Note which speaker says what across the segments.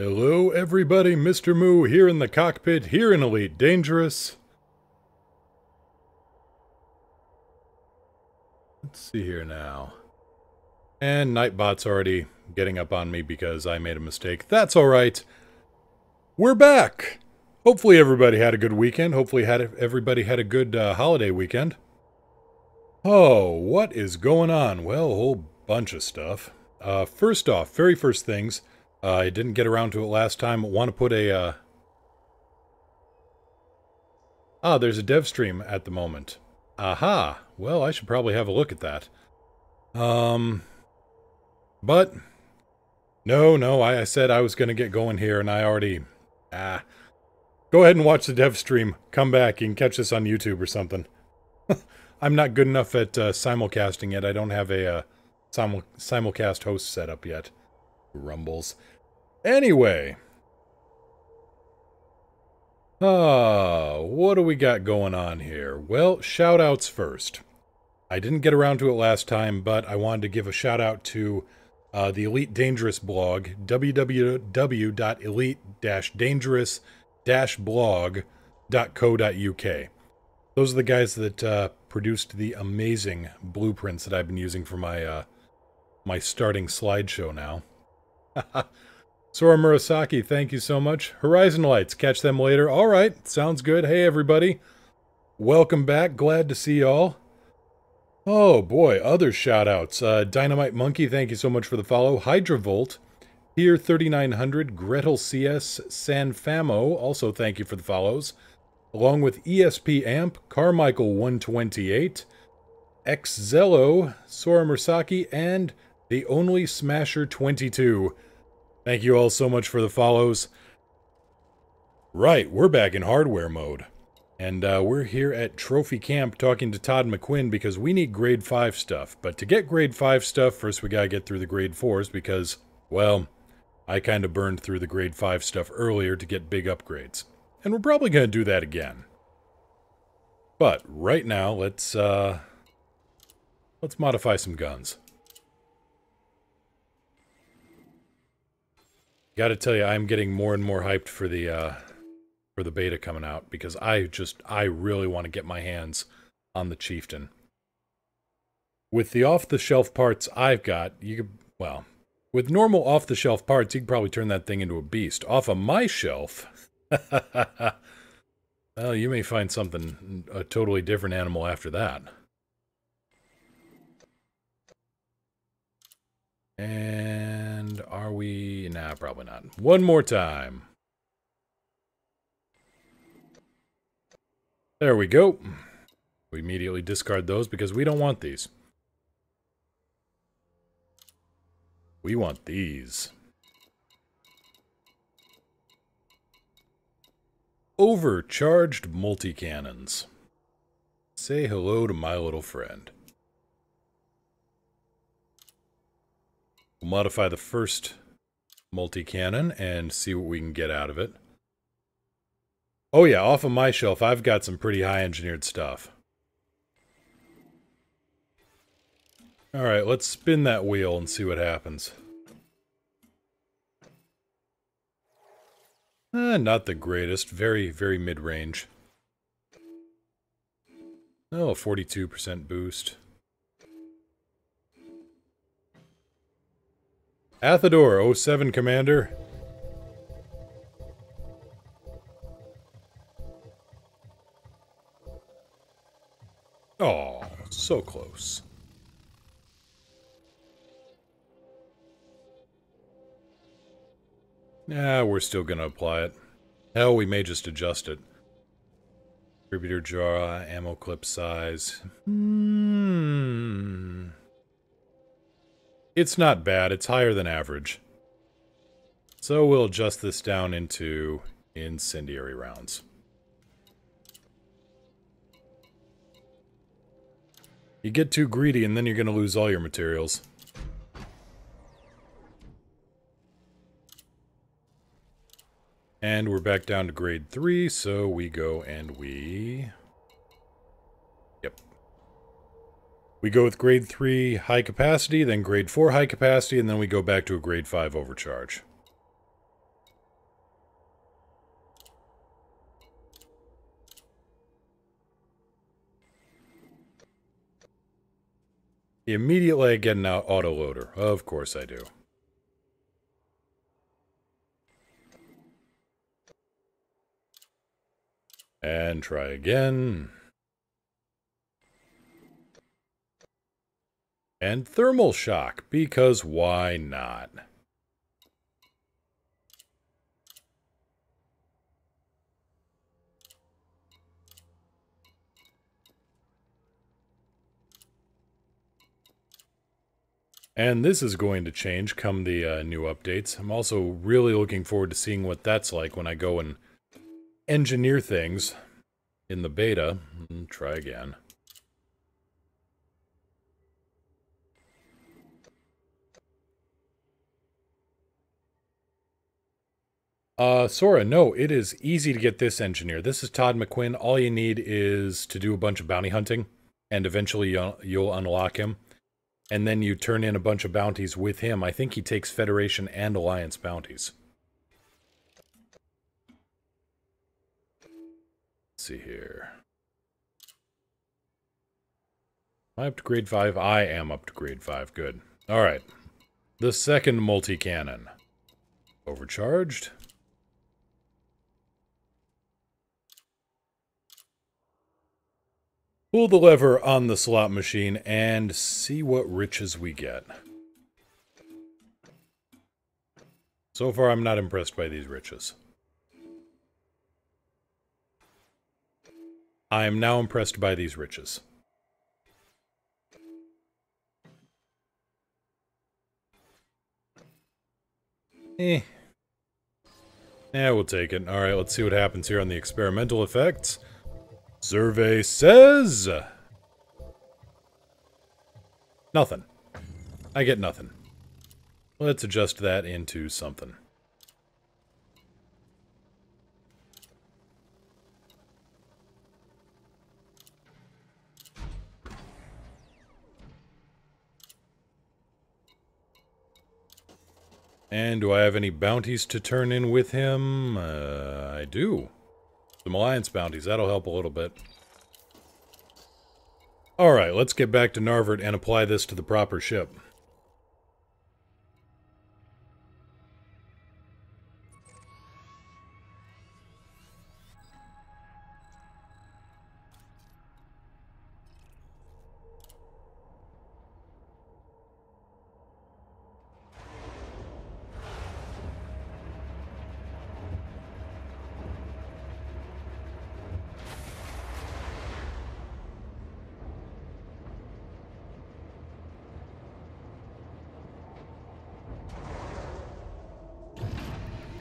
Speaker 1: Hello everybody, Mr. Moo here in the cockpit, here in Elite Dangerous. Let's see here now. And Nightbot's already getting up on me because I made a mistake. That's alright. We're back! Hopefully everybody had a good weekend. Hopefully everybody had a good holiday weekend. Oh, what is going on? Well, a whole bunch of stuff. First off, very first things. I didn't get around to it last time. I want to put a, there's a dev stream at the moment. Aha! Well, I should probably have a look at that. But... No, I said I was going to get going here, and I already... Go ahead and watch the dev stream. Come back. You can catch this on YouTube or something. I'm not good enough at simulcasting yet. I don't have a simulcast host set up yet. Rumbles. Anyway. What do we got going on here? Well, shoutouts first. I didn't get around to it last time, but I wanted to give a shout out to the Elite Dangerous blog, www.elite-dangerous-blog.co.uk. Those are the guys that produced the amazing blueprints that I've been using for my my starting slideshow now. Sora Murasaki, thank you so much. Horizon Lights, catch them later. Alright, sounds good. Hey everybody. Welcome back, glad to see y'all. Oh boy, other shoutouts. Dynamite Monkey, thank you so much for the follow. Hydravolt, Here 3900, Gretel CS, Sanfamo, also thank you for the follows. Along with ESP Amp, Carmichael 128, Xzello, Sora Murasaki, and The Only Smasher 22. Thank you all so much for the follows. Right, we're back in hardware mode. And we're here at Trophy Camp talking to Todd McQuinn because we need grade 5 stuff. But to get grade 5 stuff, first we gotta get through the grade 4s because, well, I kind of burned through the grade 5 stuff earlier to get big upgrades. And we're probably gonna do that again. But right now, let's modify some guns. Gotta tell you, I'm getting more and more hyped for the beta coming out, because I really want to get my hands on the Chieftain. With the off-the-shelf parts I've got, well, with normal off-the-shelf parts, you could probably turn that thing into a beast. Off of my shelf, well, you may find something, a totally different animal after that. And are we... Nah, probably not. One more time. There we go. We immediately discard those because we don't want these. We want these. Overcharged multi-cannons. Say hello to my little friend. We'll modify the first multi-cannon and see what we can get out of it. Oh yeah, off of my shelf, I've got some pretty high-engineered stuff. Alright, let's spin that wheel and see what happens. Not the greatest. Very, very mid-range. Oh, 42% boost. Athador, 07 Commander. Oh, so close. Nah, we're still gonna apply it. Hell, we may just adjust it. Distributor jar, ammo clip size. It's not bad, it's higher than average. So we'll adjust this down into incendiary rounds. You get too greedy and then you're gonna lose all your materials. And we're back down to grade 3, so we go and we... Yep. We go with grade 3 high capacity, then grade 4 high capacity, and then we go back to a grade 5 overcharge. Immediately I get an autoloader. Of course I do. And try again. And thermal shock, because why not? And this is going to change come the new updates. I'm also really looking forward to seeing what that's like when I go and engineer things in the beta. Try again. Sora, no, it is easy to get this engineer. This is Todd McQuinn. All you need is to do a bunch of bounty hunting, and eventually you'll unlock him. And then you turn in a bunch of bounties with him. I think he takes Federation and Alliance bounties. Let's see here. Am I up to grade 5? I am up to grade 5. Good. Alright. The second multi-cannon. Overcharged. Pull the lever on the slot machine and see what riches we get. So far, I'm not impressed by these riches. I am now impressed by these riches. Yeah, we'll take it. Alright, let's see what happens here on the experimental effects. Survey says... nothing. I get nothing. Let's adjust that into something. And do I have any bounties to turn in with him? I do. Some Alliance bounties, that'll help a little bit. Alright, let's get back to Narvert and apply this to the proper ship.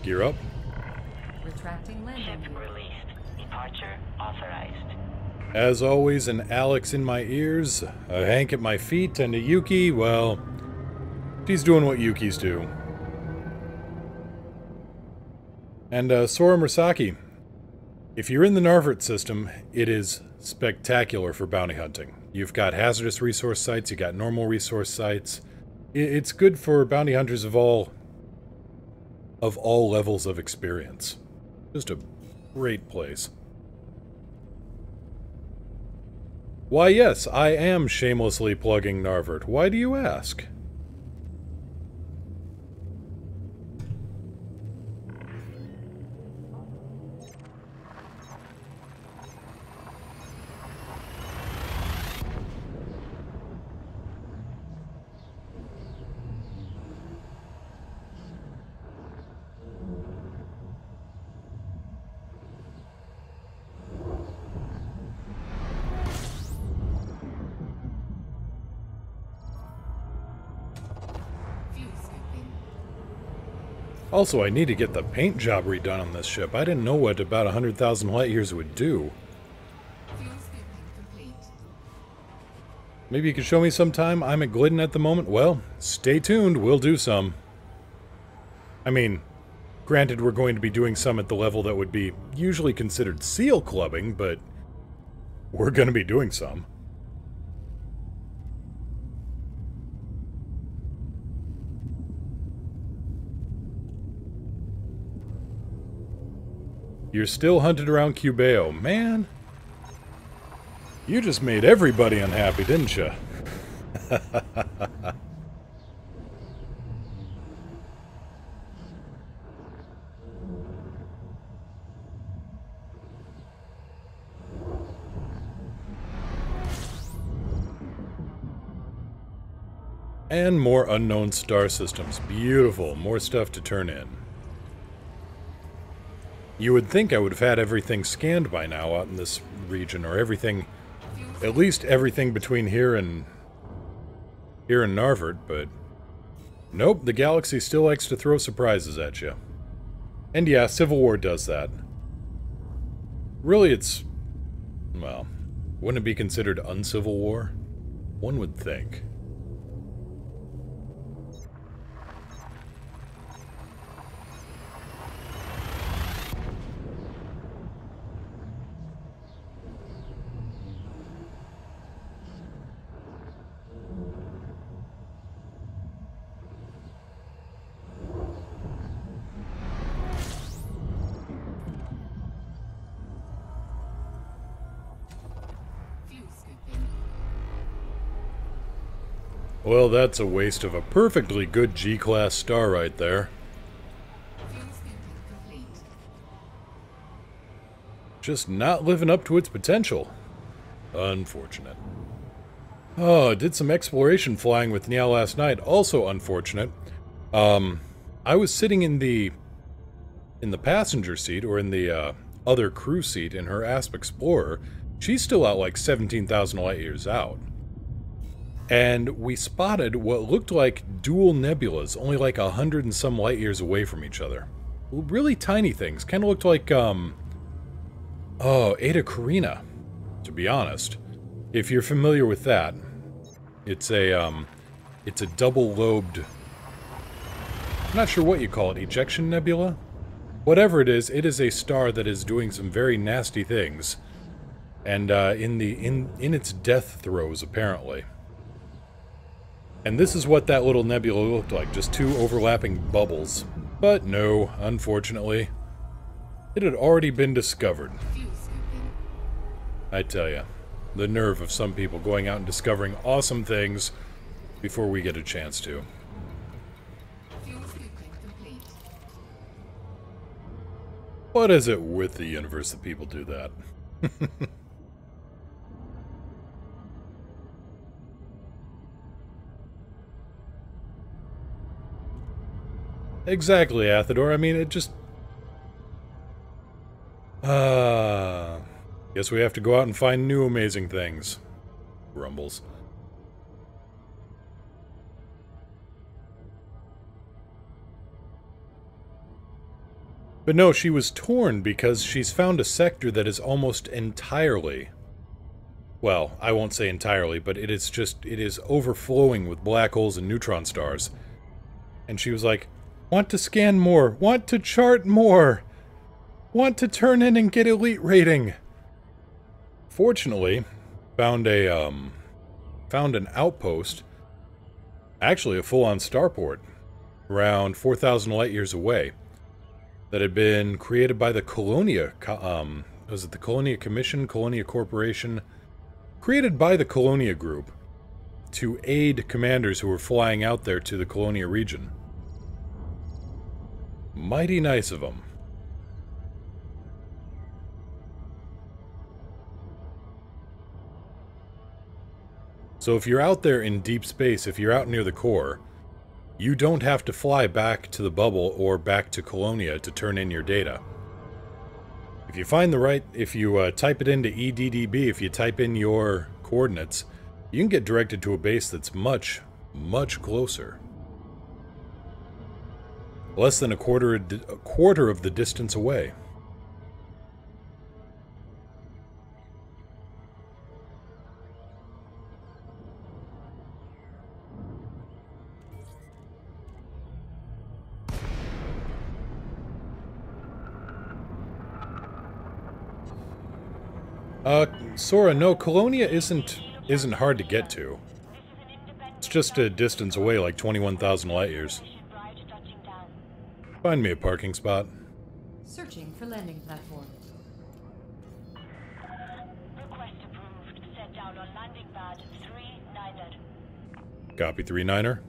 Speaker 1: Gear up.
Speaker 2: Retracting landing.
Speaker 3: Ship released. Departure authorized.
Speaker 1: As always, an Alex in my ears, a Hank at my feet, and a Yuki, well, she's doing what Yukis do. And Sora Murasaki, if you're in the Narvert system, it is spectacular for bounty hunting. You've got hazardous resource sites, you got normal resource sites. It's good for bounty hunters of all levels of experience. Just a great place. Why yes, I am shamelessly plugging Narvert. Why do you ask? Also, I need to get the paint job redone on this ship. I didn't know what about 100,000 light years would do. Maybe you could show me sometime? I'm at Glidden at the moment. Well, stay tuned. We'll do some. I mean, granted we're going to be doing some at the level that would be usually considered seal clubbing, but we're going to be doing some. You're still hunted around Cubeo. Man, you just made everybody unhappy, didn't you? And more unknown star systems. Beautiful. More stuff to turn in. You would think I would have had everything scanned by now out in this region, or everything, at least everything between here and Narvert, but nope, the galaxy still likes to throw surprises at you. And yeah, Civil War does that. Really, it's, well, wouldn't it be considered uncivil war? One would think. Well, that's a waste of a perfectly good G-class star right there. Just not living up to its potential. Unfortunate. Oh, did some exploration flying with Nia last night. Also unfortunate. I was sitting in the passenger seat, or in the other crew seat in her Asp Explorer. She's still out like 17,000 light years out. And we spotted what looked like dual nebulas, only like 100 and some light years away from each other. Really tiny things. Kind of looked like, oh, Eta Carina, to be honest. If you're familiar with that, it's a double-lobed, I'm not sure what you call it, ejection nebula? Whatever it is a star that is doing some very nasty things. And, in its death throes, apparently. And this is what that little nebula looked like, just two overlapping bubbles. But no, unfortunately, it had already been discovered. I tell ya, the nerve of some people going out and discovering awesome things before we get a chance to. What is it with the universe that people do that? Exactly, Athedor. I mean, it just... guess we have to go out and find new amazing things. Grumbles. But no, she was torn because she's found a sector that is almost entirely... Well, I won't say entirely, but it is overflowing with black holes and neutron stars. And she was like, want to scan more, want to chart more, want to turn in and get elite rating. Fortunately, found an outpost, actually a full-on starport, around 4,000 light years away, that had been created by the Colonia, was it the Colonia Commission, Colonia Corporation? Created by the Colonia Group to aid commanders who were flying out there to the Colonia region. Mighty nice of them. So if you're out there in deep space, if you're out near the core, you don't have to fly back to the bubble or back to Colonia to turn in your data. If you find the right, if you type it into EDDB, if you type in your coordinates, you can get directed to a base that's much, much closer. Less than a quarter of the distance away. Sora, no, Colonia isn't hard to get to. It's just a distance away, like 21,000 light years. Find me a parking spot.
Speaker 2: Searching for landing platform.
Speaker 3: Request approved. Set down on landing pad 3 Niner.
Speaker 1: Copy 3-9er.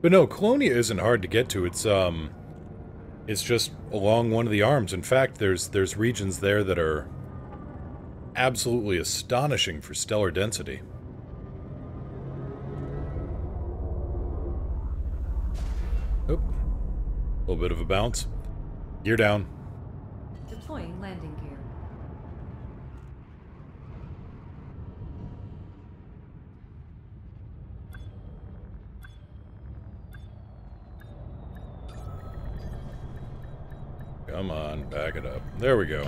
Speaker 1: But no, Colonia isn't hard to get to. It's just along one of the arms. In fact, there's regions there that are absolutely astonishing for stellar density. Oop. A little bit of a bounce. Gear down.
Speaker 2: Deploying landing gear.
Speaker 1: Come on, back it up. There we go.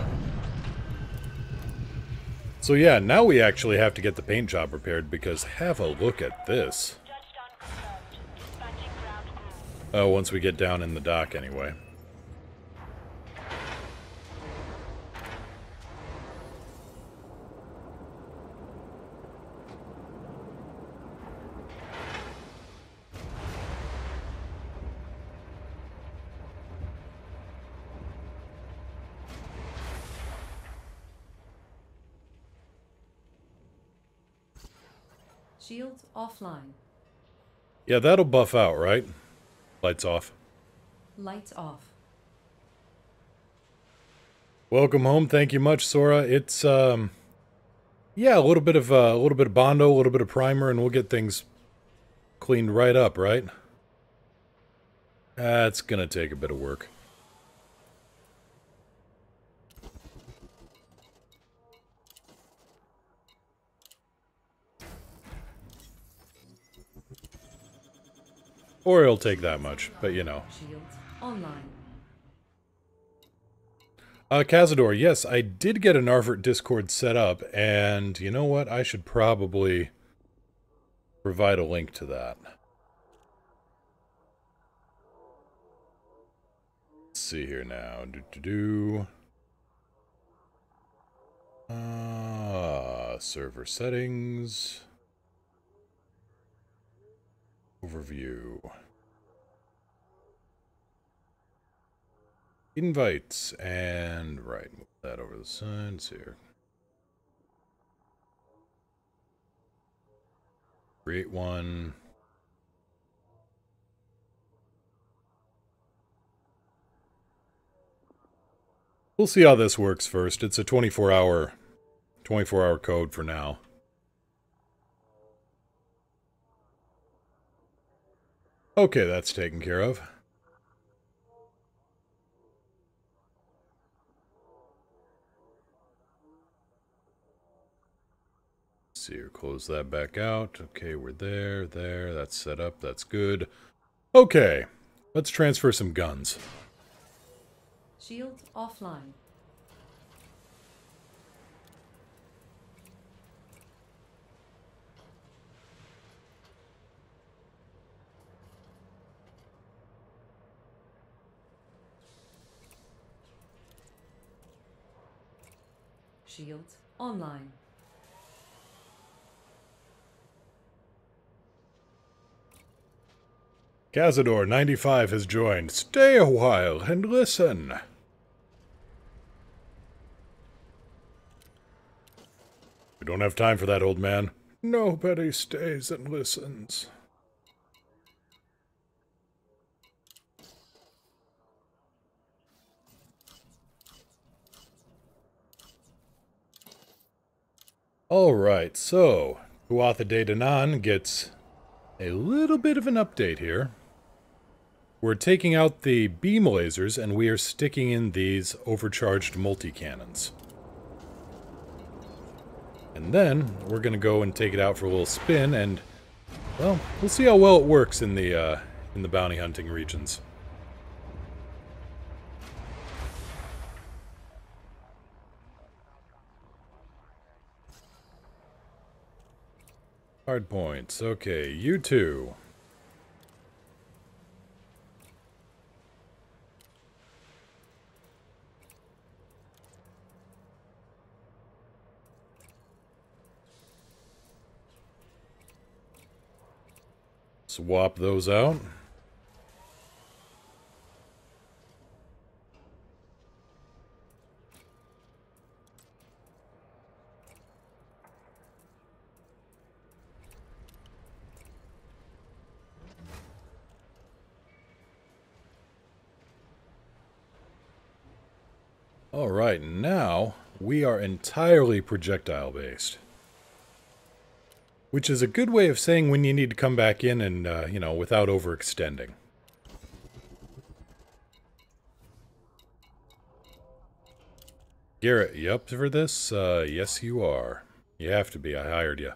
Speaker 1: So yeah, now we actually have to get the paint job repaired because have a look at this.
Speaker 3: Touchdown confirmed. Dispatching ground crew.
Speaker 1: Oh, once we get down in the dock anyway.
Speaker 2: Shields offline.
Speaker 1: Yeah, that'll buff out, right? Lights off.
Speaker 2: Lights off.
Speaker 1: Welcome home. Thank you much, Sora. It's yeah, a little bit of Bondo, a little bit of primer, and we'll get things cleaned right up, right? That's gonna take a bit of work. Or it'll take that much, but you know.
Speaker 2: Shields online.
Speaker 1: Cazador, yes, I did get an Arvert Discord set up, and you know what? I should probably provide a link to that. Let's see here now. Server settings. Overview. Invites, and right, move that over the sides here. Create one. We'll see how this works first. It's a 24-hour code for now. Okay, that's taken care of. Let's see here, close that back out. Okay, we're there, that's set up, that's good. Okay, let's transfer some guns.
Speaker 2: Shields offline. Shields online.
Speaker 1: Cazador 95 has joined. Stay a while and listen. We don't have time for that, old man. Nobody stays and listens. Alright, so Tuatha De Danann gets a little bit of an update here. We're taking out the beam lasers and we are sticking in these overcharged multi-cannons. And then we're going to go and take it out for a little spin and, well, we'll see how well it works in the bounty hunting regions. Hard points. Okay, you two. Swap those out. Alright, now we are entirely projectile-based. Which is a good way of saying when you need to come back in and, you know, without overextending. Garrett, you up for this? Yes you are. You have to be, I hired you.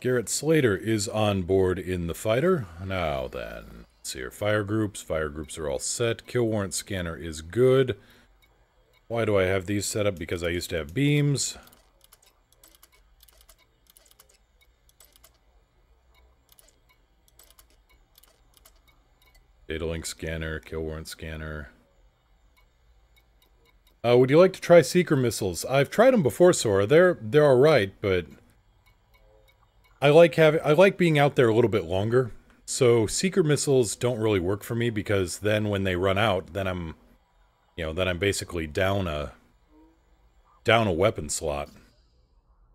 Speaker 1: Garrett Slater is on board in the fighter. Now then, let's see here. Fire groups are all set. Kill warrant scanner is good. Why do I have these set up? Because I used to have beams. Data link scanner, kill warrant scanner. Would you like to try seeker missiles? I've tried them before, Sora. They're all right, but I like being out there a little bit longer. So seeker missiles don't really work for me because then when they run out, then I'm basically down a weapon slot.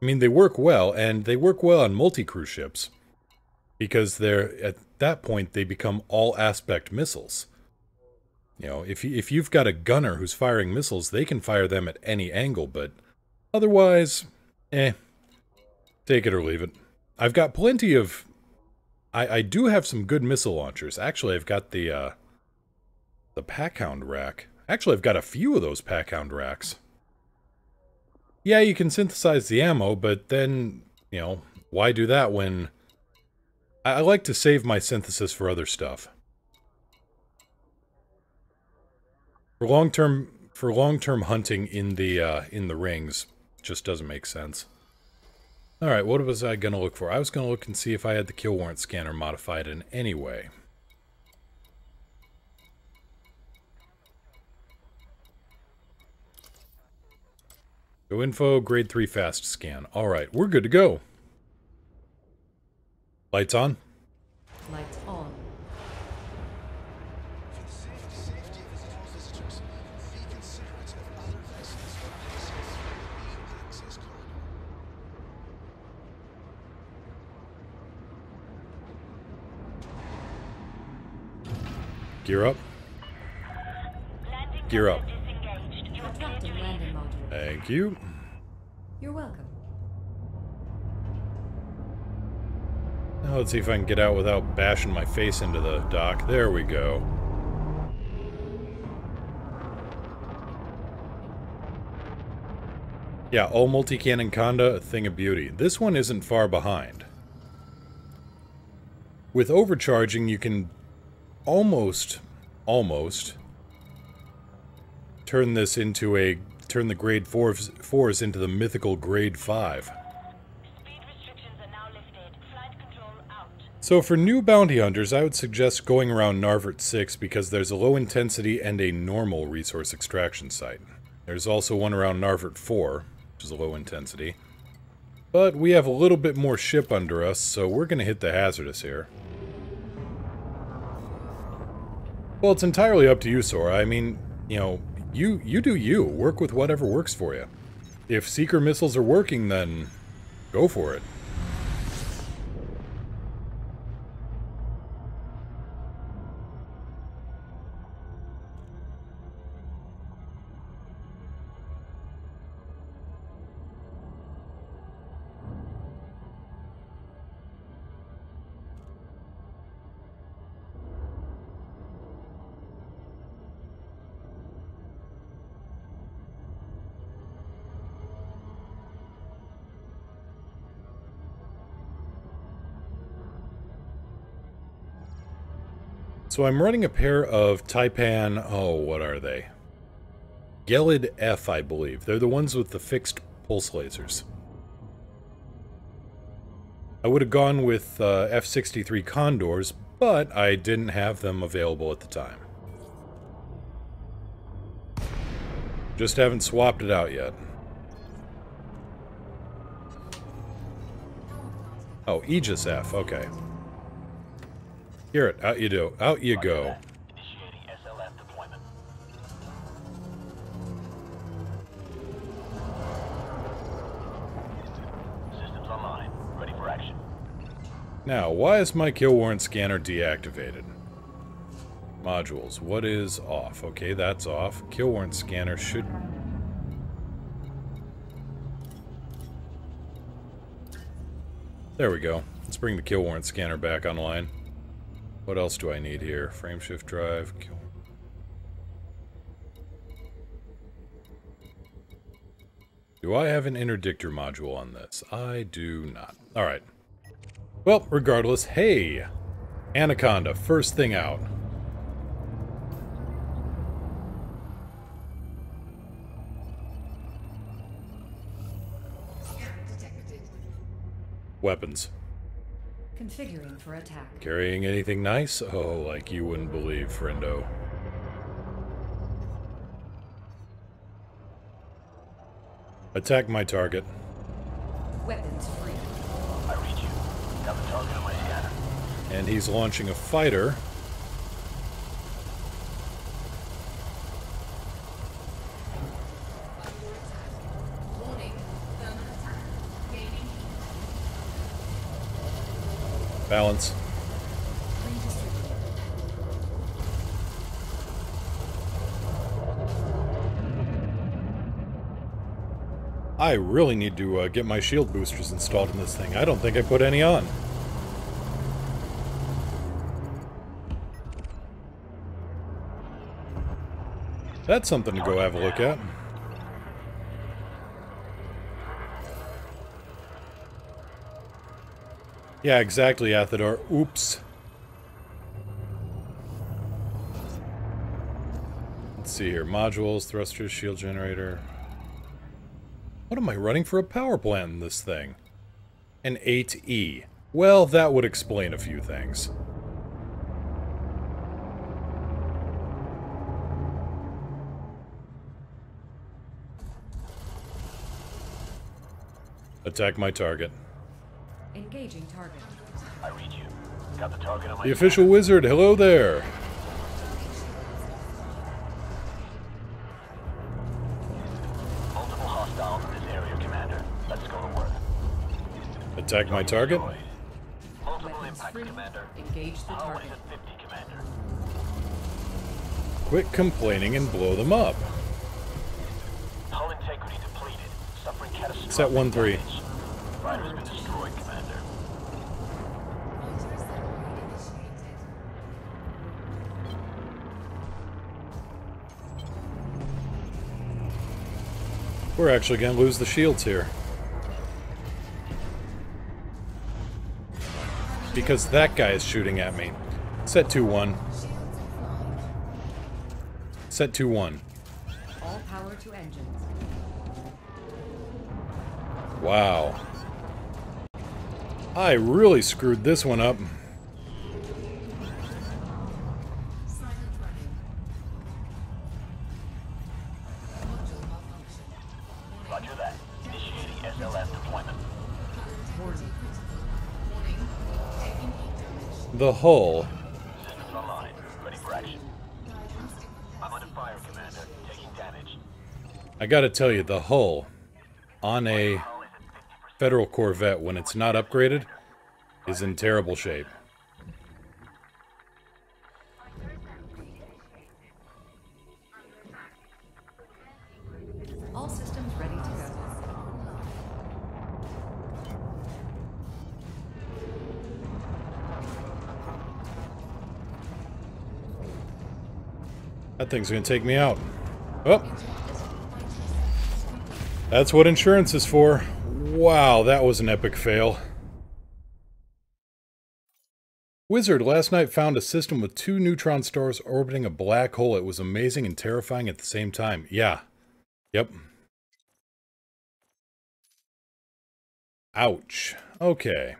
Speaker 1: I mean, they work well, and they work well on multi-crew ships because they're at that point they become all-aspect missiles. You know, if you've got a gunner who's firing missiles, they can fire them at any angle, but otherwise, take it or leave it. I've got plenty of... I do have some good missile launchers. Actually, I've got the Packhound rack. Actually, I've got a few of those Packhound racks. Yeah, you can synthesize the ammo, but then, you know, why do that when... I like to save my synthesis for other stuff. For long-term hunting in the rings, just doesn't make sense. Alright, what was I gonna look for? I was gonna look and see if I had the kill warrant scanner modified in any way. Go info, grade 3 fast scan. Alright, we're good to go. Lights on?
Speaker 2: Lights on.
Speaker 1: Gear up. Gear up.
Speaker 2: Attractive landing module.
Speaker 1: Thank you.
Speaker 2: You're welcome.
Speaker 1: Now let's see if I can get out without bashing my face into the dock. There we go. Yeah, all multi-cannon Conda, a thing of beauty. This one isn't far behind. With overcharging, you can almost turn this into a... turn the grade 4s into the mythical grade 5. So for new bounty hunters, I would suggest going around Narvert 6 because there's a low intensity and a normal resource extraction site. There's also one around Narvert 4, which is a low intensity. But we have a little bit more ship under us, so we're going to hit the hazardous here. Well, it's entirely up to you, Sora. I mean, you know, you do you. Work with whatever works for you. If seeker missiles are working, then go for it. So I'm running a pair of Taipan, oh, what are they? Gelid F, I believe. They're the ones with the fixed pulse lasers. I would have gone with F-63 Condors, but I didn't have them available at the time. Just haven't swapped it out yet. Oh, Aegis F, okay. Garrett, out you do. Out you go.
Speaker 4: Initiating SLF deployment. Systems online. Ready for action.
Speaker 1: Now, why is my kill warrant scanner deactivated? Modules. What is off? Okay, that's off. Kill warrant scanner should... There we go. Let's bring the kill warrant scanner back online. What else do I need here? Frame shift drive. Do I have an interdictor module on this? I do not. Alright. Well, regardless, hey! Anaconda, first thing out. Weapons.
Speaker 2: Configuring for attack.
Speaker 1: Carrying anything nice? Oh, like you wouldn't believe, friendo. Attack my target.
Speaker 2: Weapons free.
Speaker 4: I read you. Got the target on my scanner.
Speaker 1: And he's launching a fighter. Balance. I really need to get my shield boosters installed in this thing. I don't think I put any on. That's something to go have a look at. Yeah, exactly, Athedor. Oops. Let's see here. Modules, thrusters, shield generator. What am I running for a power plant in this thing? An 8E. Well, that would explain a few things. Attack my target.
Speaker 2: Engaging target.
Speaker 4: I read you. Got the target on my
Speaker 1: The official wizard, hello there!
Speaker 4: Multiple hostiles in this area, Commander. Let's go to work.
Speaker 1: Attack my target.
Speaker 4: Multiple
Speaker 2: Weapons
Speaker 4: impact,
Speaker 2: free.
Speaker 4: Commander.
Speaker 2: Engage the
Speaker 4: Power
Speaker 2: target.
Speaker 4: is at 50, Commander.
Speaker 1: Quit complaining and blow them up.
Speaker 4: Hull integrity depleted. Suffering catastrophic
Speaker 1: Set 1-3.
Speaker 4: damage. Fighter's been destroyed, Commander.
Speaker 1: We're actually gonna lose the shields here. Because that guy is shooting at me. Set 2-1. Set 2-1.
Speaker 2: All power to engines.
Speaker 1: Wow. I really screwed this one up.
Speaker 4: Roger that. Initiating SLF deployment.
Speaker 2: Warning.
Speaker 1: The hull.
Speaker 4: Systems online. Ready for action. I'm under fire, Commander. Taking damage.
Speaker 1: I gotta tell you, the hull on a Federal Corvette, when it's not upgraded, is in terrible shape.
Speaker 2: All systems ready to go.
Speaker 1: That thing's gonna take me out. Oh! That's what insurance is for. Wow, that was an epic fail. Wizard last night found a system with 2 neutron stars orbiting a black hole. It was amazing and terrifying at the same time. Yeah. Yep. Ouch. Okay.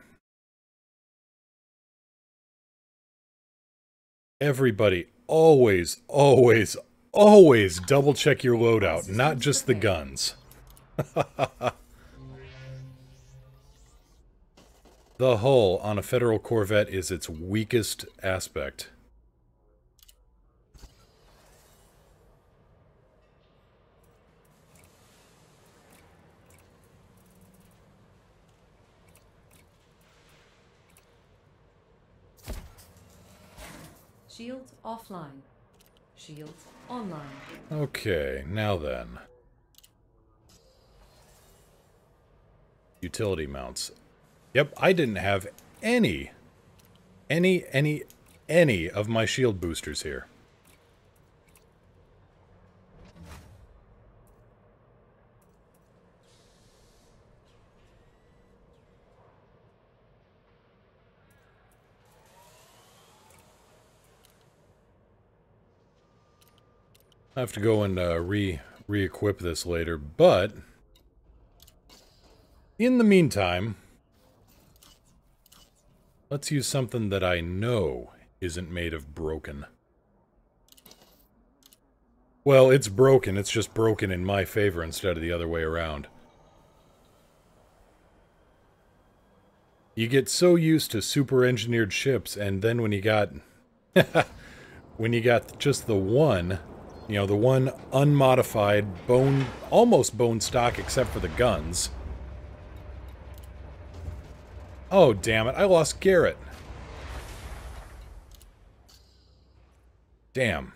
Speaker 1: Everybody, always, always, always double check your loadout, not just the guns. The hull on a Federal Corvette is its weakest aspect.
Speaker 2: Shields offline. Shields online.
Speaker 1: Okay, now then. Utility mounts. Yep, I didn't have any of my shield boosters here. I have to go and re-equip this later, but in the meantime, let's use something that I know isn't made of broken. Well, it's broken, it's just broken in my favor instead of the other way around. You get so used to super engineered ships, and then when you got when you got just the one, you know, the one unmodified, almost bone stock except for the guns. Oh, damn it, I lost Garrett. Damn.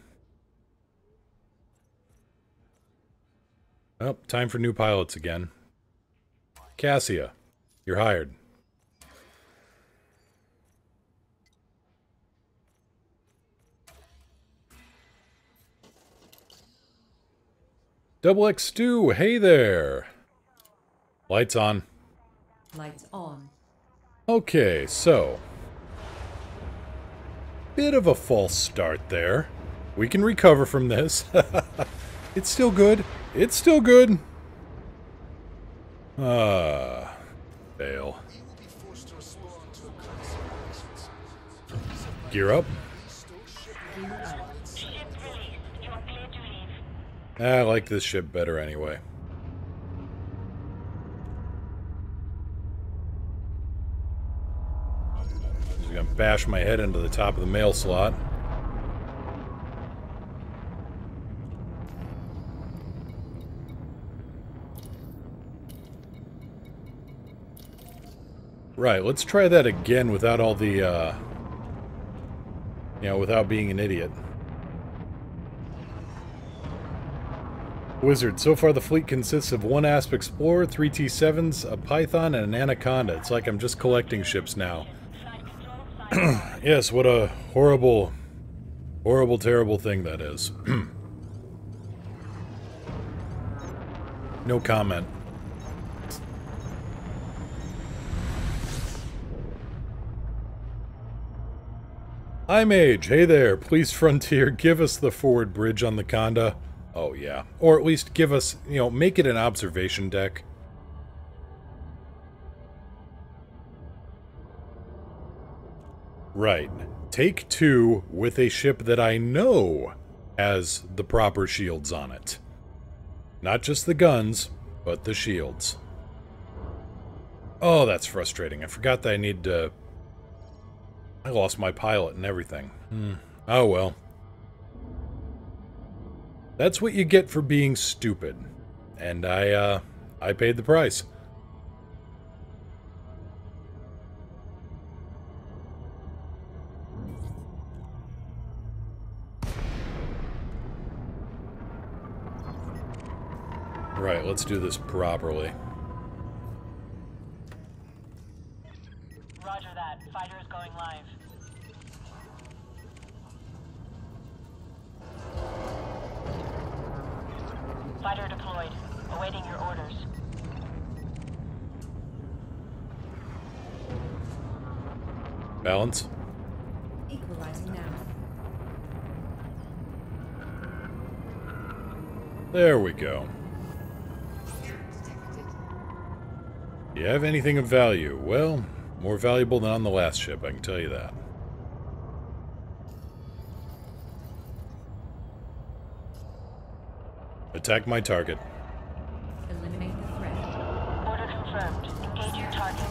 Speaker 1: Oh, time for new pilots again. Cassia, you're hired. Double X Stew, hey there! Lights on.
Speaker 2: Lights on.
Speaker 1: Okay, so... bit of a false start there. We can recover from this. It's still good. It's still good. Fail. Gear up.
Speaker 3: Ship released. You are clear to leave.
Speaker 1: I like this ship better anyway. Just gonna bash my head into the top of the mail slot. Right, let's try that again without all the, without being an idiot. Wizard, so far the fleet consists of one Asp Explorer, 3 T7s, a Python, and an Anaconda. It's like I'm just collecting ships now. Yes, what a horrible, horrible, terrible thing that is. No comment. Hi Mage, hey there, please Frontier, give us the forward bridge on the Conda. Oh yeah, or at least give us, make it an observation deck. Right, take 2 with a ship that I know has the proper shields on it. Not just the guns, but the shields. Oh, that's frustrating. I forgot that I need to... I lost my pilot and everything. Oh well. That's what you get for being stupid. And I paid the price. Right, let's do this properly.
Speaker 3: Roger that. Fighter is going live. Fighter deployed. Awaiting your orders.
Speaker 1: Balance.
Speaker 2: Equalizing now.
Speaker 1: There we go. Do you have anything of value? Well, more valuable than on the last ship, I can tell you that. Attack my target.
Speaker 2: Eliminate the threat.
Speaker 3: Order confirmed. Engage your target.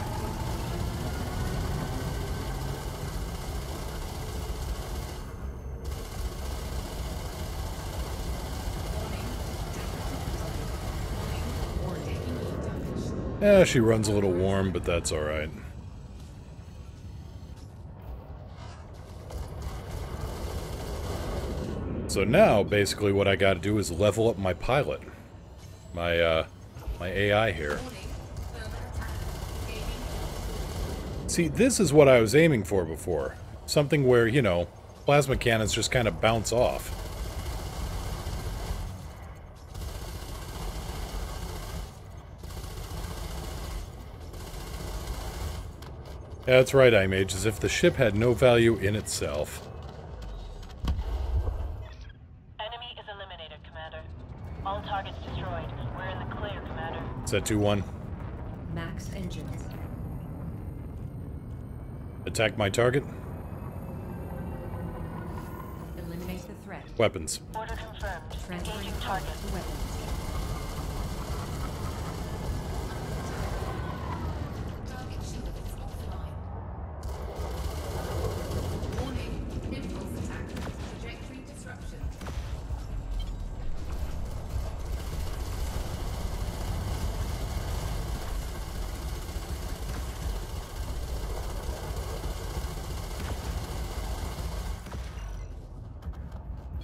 Speaker 1: Yeah, she runs a little warm, but that's alright. So now, basically, what I gotta do is level up my pilot. My AI here. See, this is what I was aiming for before. Something where, you know, plasma cannons just kind of bounce off. That's right, iMage, as if the ship had no value in itself.
Speaker 3: Enemy is eliminated, Commander. All targets destroyed. We're in the clear, Commander.
Speaker 1: Set 2-1.
Speaker 2: Max engines.
Speaker 1: Attack my target.
Speaker 2: Eliminate the threat.
Speaker 1: Weapons.
Speaker 3: Order confirmed.
Speaker 2: Transferring
Speaker 3: Engaging
Speaker 2: power
Speaker 3: target.
Speaker 2: to weapons.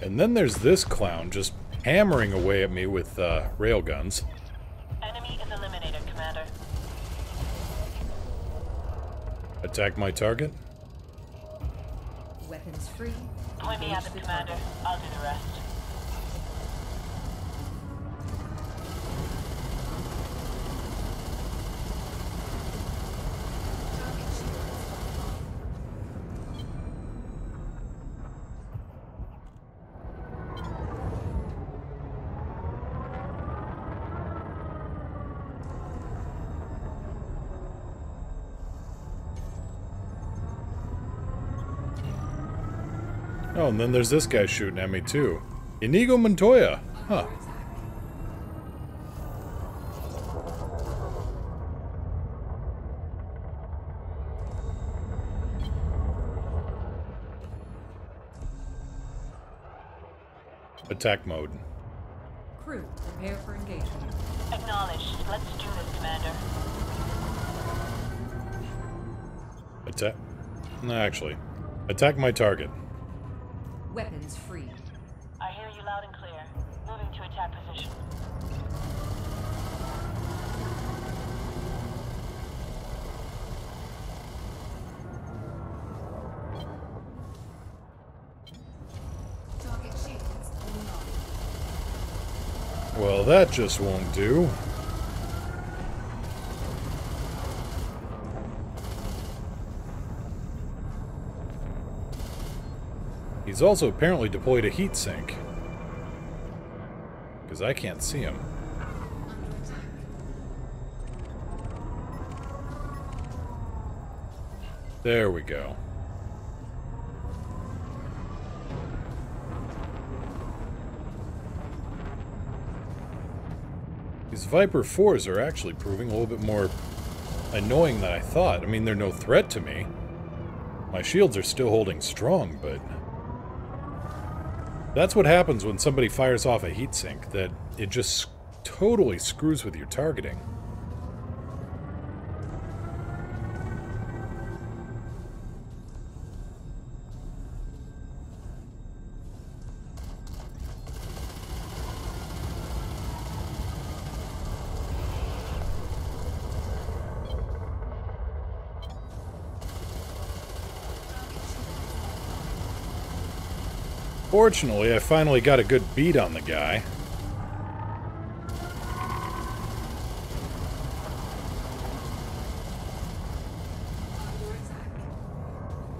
Speaker 1: And then there's this clown just hammering away at me with railguns.
Speaker 3: Enemy is eliminated, Commander.
Speaker 1: Attack my target.
Speaker 2: Weapons free.
Speaker 3: Point me at them, Commander. I'll do the rest.
Speaker 1: Oh, and then there's this guy shooting at me too. Inigo Montoya. Huh. Attack mode.
Speaker 2: Crew, prepare for engagement.
Speaker 3: Acknowledged. Let's do this, Commander.
Speaker 1: Attack. No, actually. Attack my target.
Speaker 2: Weapons free.
Speaker 3: I hear you loud and clear. Moving to attack position.
Speaker 1: Well, that just won't do. He's also apparently deployed a heat sink. Because I can't see him. There we go. These Viper 4s are actually proving a little bit more annoying than I thought. I mean, they're no threat to me. My shields are still holding strong, but... that's what happens when somebody fires off a heatsink, that it just totally screws with your targeting. Fortunately, I finally got a good beat on the guy.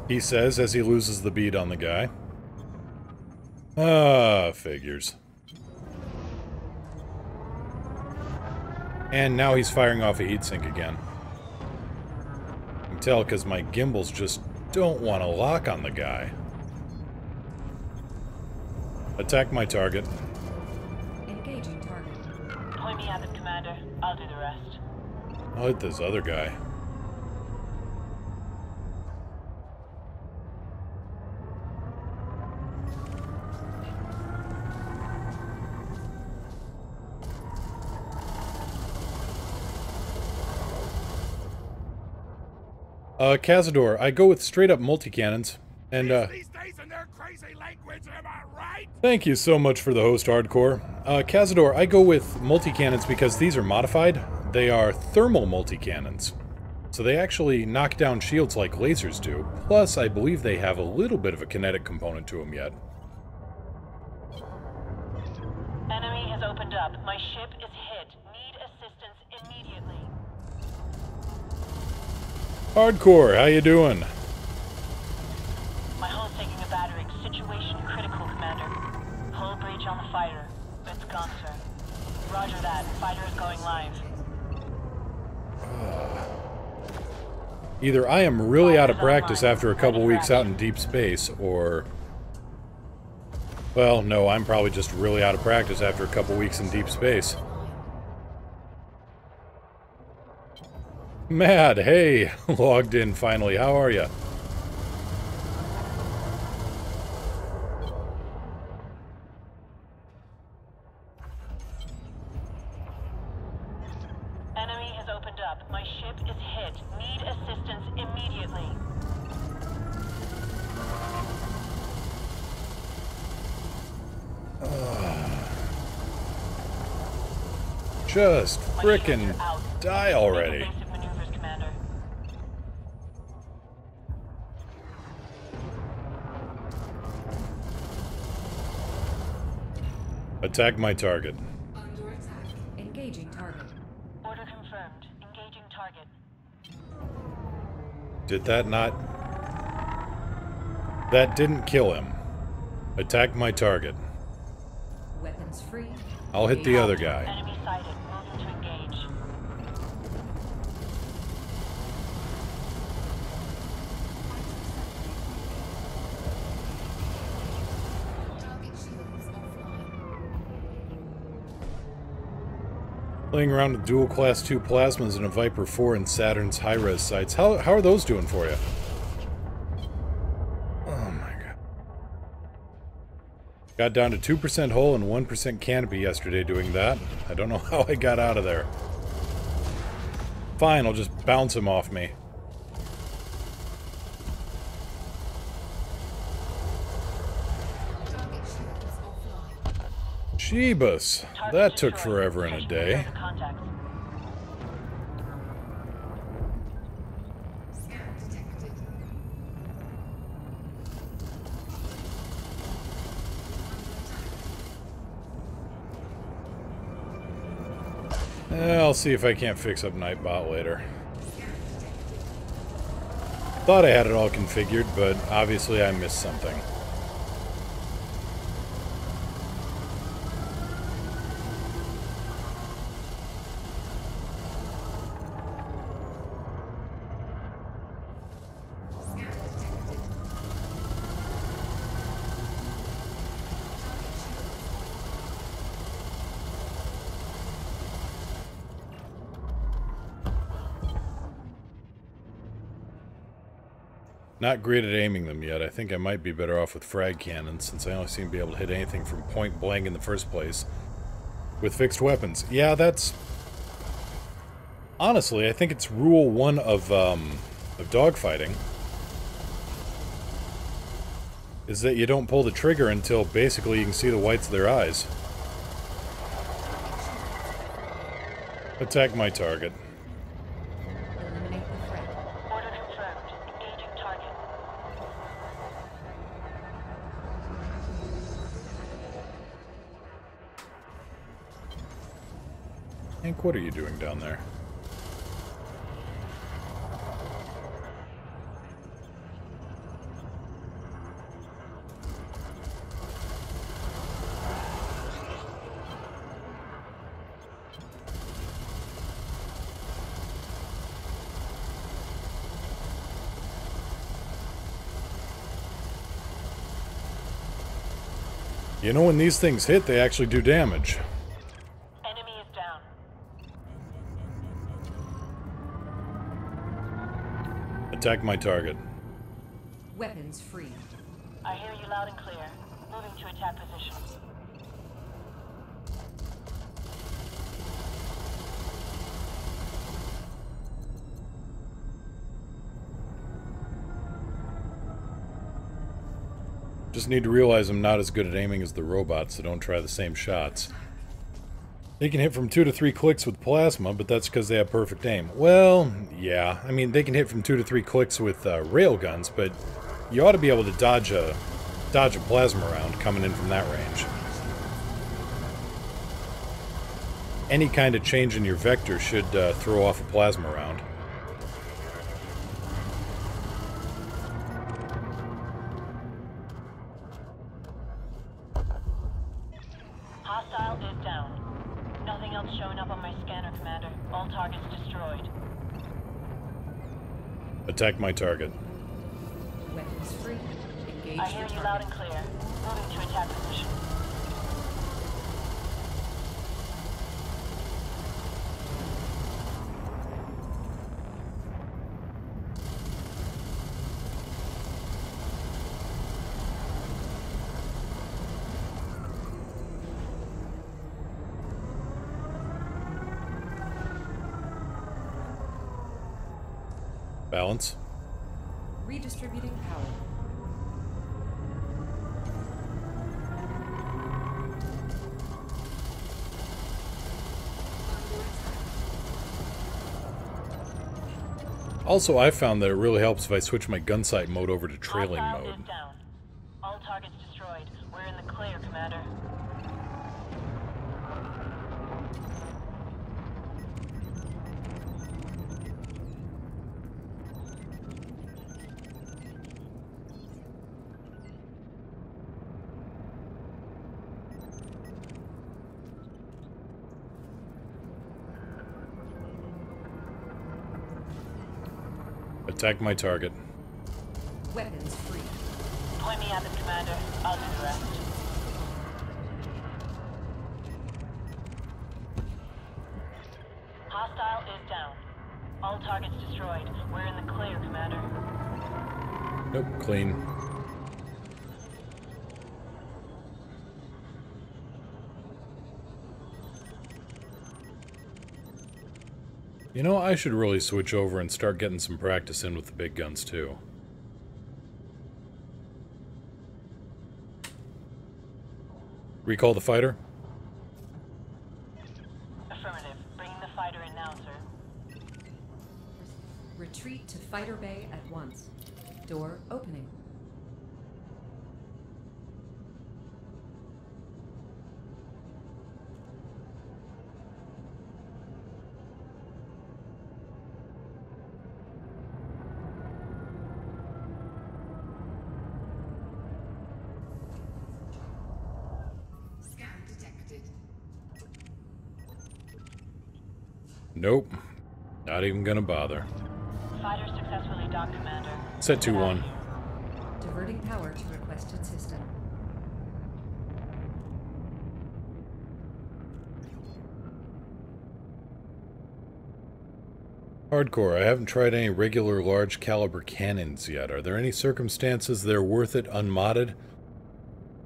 Speaker 1: He says as he loses the beat on the guy. Ah, figures. And now he's firing off a heatsink again. I can tell because my gimbals just don't want to lock on the guy. Attack my target.
Speaker 2: Engaging target.
Speaker 3: Point me at them, Commander. I'll do the rest.
Speaker 1: I'll hit this other guy. Cazador, I go with straight-up multi-cannons. And
Speaker 5: These days in their crazy language, am I right?
Speaker 1: thank you so much for the host, Hardcore. Cazador, I go with multi-cannons because these are modified. They are thermal multi-cannons. So they actually knock down shields like lasers do. Plus, I believe they have a little bit of a kinetic component to them yet.
Speaker 3: Enemy has opened up. My ship is hit. Need assistance immediately.
Speaker 1: Hardcore, how you doing?
Speaker 3: My hull's taking a battering. Situation critical, Commander. Hull breach on the fighter. It's gone, sir. Roger that. Fighter is going live.
Speaker 1: Either I am really out of practice after a couple weeks out in deep space, or... well, no, I'm probably just really out of practice after a couple weeks in deep space. Mad, hey! Logged in finally, how are ya?
Speaker 3: Enemy has opened up. My ship is hit. Need assistance immediately.
Speaker 1: Just
Speaker 3: My
Speaker 1: frickin'
Speaker 3: shields are out.
Speaker 1: die already.
Speaker 3: Make evasive maneuvers, Commander.
Speaker 1: Attack my target.
Speaker 2: Under attack. Engaging target.
Speaker 3: Order confirmed. Engaging target.
Speaker 1: Did that not... that didn't kill him. Attack my target.
Speaker 2: Weapons free.
Speaker 1: I'll hit the other guy.
Speaker 3: Enemy sighted. Moving to engage.
Speaker 1: Playing around with dual class 2 plasmas and a Viper 4 in Saturn's high-res sites. How are those doing for you? Oh my god. Got down to 2% hull and 1% canopy yesterday doing that. I don't know how I got out of there. Fine, I'll just bounce him off me. Jeebus, that took forever and a day.
Speaker 3: Contact.
Speaker 1: I'll see if I can't fix up Nightbot later. Thought I had it all configured, but obviously I missed something. Not great at aiming them yet. I think I might be better off with frag cannons, since I only seem to be able to hit anything from point blank in the first place with fixed weapons. Yeah, that's... honestly, I think it's rule 1 of dogfighting. Is that you don't pull the trigger until basically you can see the whites of their eyes. Attack my target.
Speaker 2: Eliminate the threat.
Speaker 3: Order confirmed. Engaging target.
Speaker 1: Hank, what are you doing down there? You know, when these things hit, they actually do damage.
Speaker 3: Enemy is down.
Speaker 1: Attack my target.
Speaker 2: Weapons free.
Speaker 3: I hear you loud and clear. Moving to attack position.
Speaker 1: Just need to realize I'm not as good at aiming as the robots, so don't try the same shots. They can hit from 2 to 3 clicks with plasma, but that's because they have perfect aim. Well, yeah. I mean, they can hit from 2 to 3 clicks with rail guns, but you ought to be able to dodge a plasma round coming in from that range. Any kind of change in your vector should throw off a plasma round.
Speaker 3: Hostile is down. Nothing else showing up on my scanner, Commander. All targets destroyed.
Speaker 1: Attack my target.
Speaker 2: Weapons free. Engage
Speaker 3: I hear
Speaker 2: the
Speaker 3: you
Speaker 2: target.
Speaker 3: loud and clear. Moving to attack position.
Speaker 1: Balance.
Speaker 2: Redistributing power.
Speaker 1: Also, I found that it really helps if I switch my gun sight mode over to trailing
Speaker 3: Hostile
Speaker 1: mode.
Speaker 3: is down. All targets destroyed. We're in the clear, Commander.
Speaker 1: Attack my target.
Speaker 2: Weapons free.
Speaker 3: Point me at them, Commander. I'll do the rest. Hostile is down. All targets destroyed. We're in the clear, Commander.
Speaker 1: Nope, clean. You know, I should really switch over and start getting some practice in with the big guns, too. Recall the fighter?
Speaker 3: Affirmative. Bringing the fighter in now, sir.
Speaker 2: Retreat to fighter bay at once. Door opening.
Speaker 6: Scan detected.
Speaker 1: Nope. Not even gonna bother.
Speaker 3: Fighter successfully docked, Commander.
Speaker 1: Set 2-1.
Speaker 2: Diverting power to requested system.
Speaker 1: Hardcore, I haven't tried any regular large caliber cannons yet. Are there any circumstances they're worth it unmodded?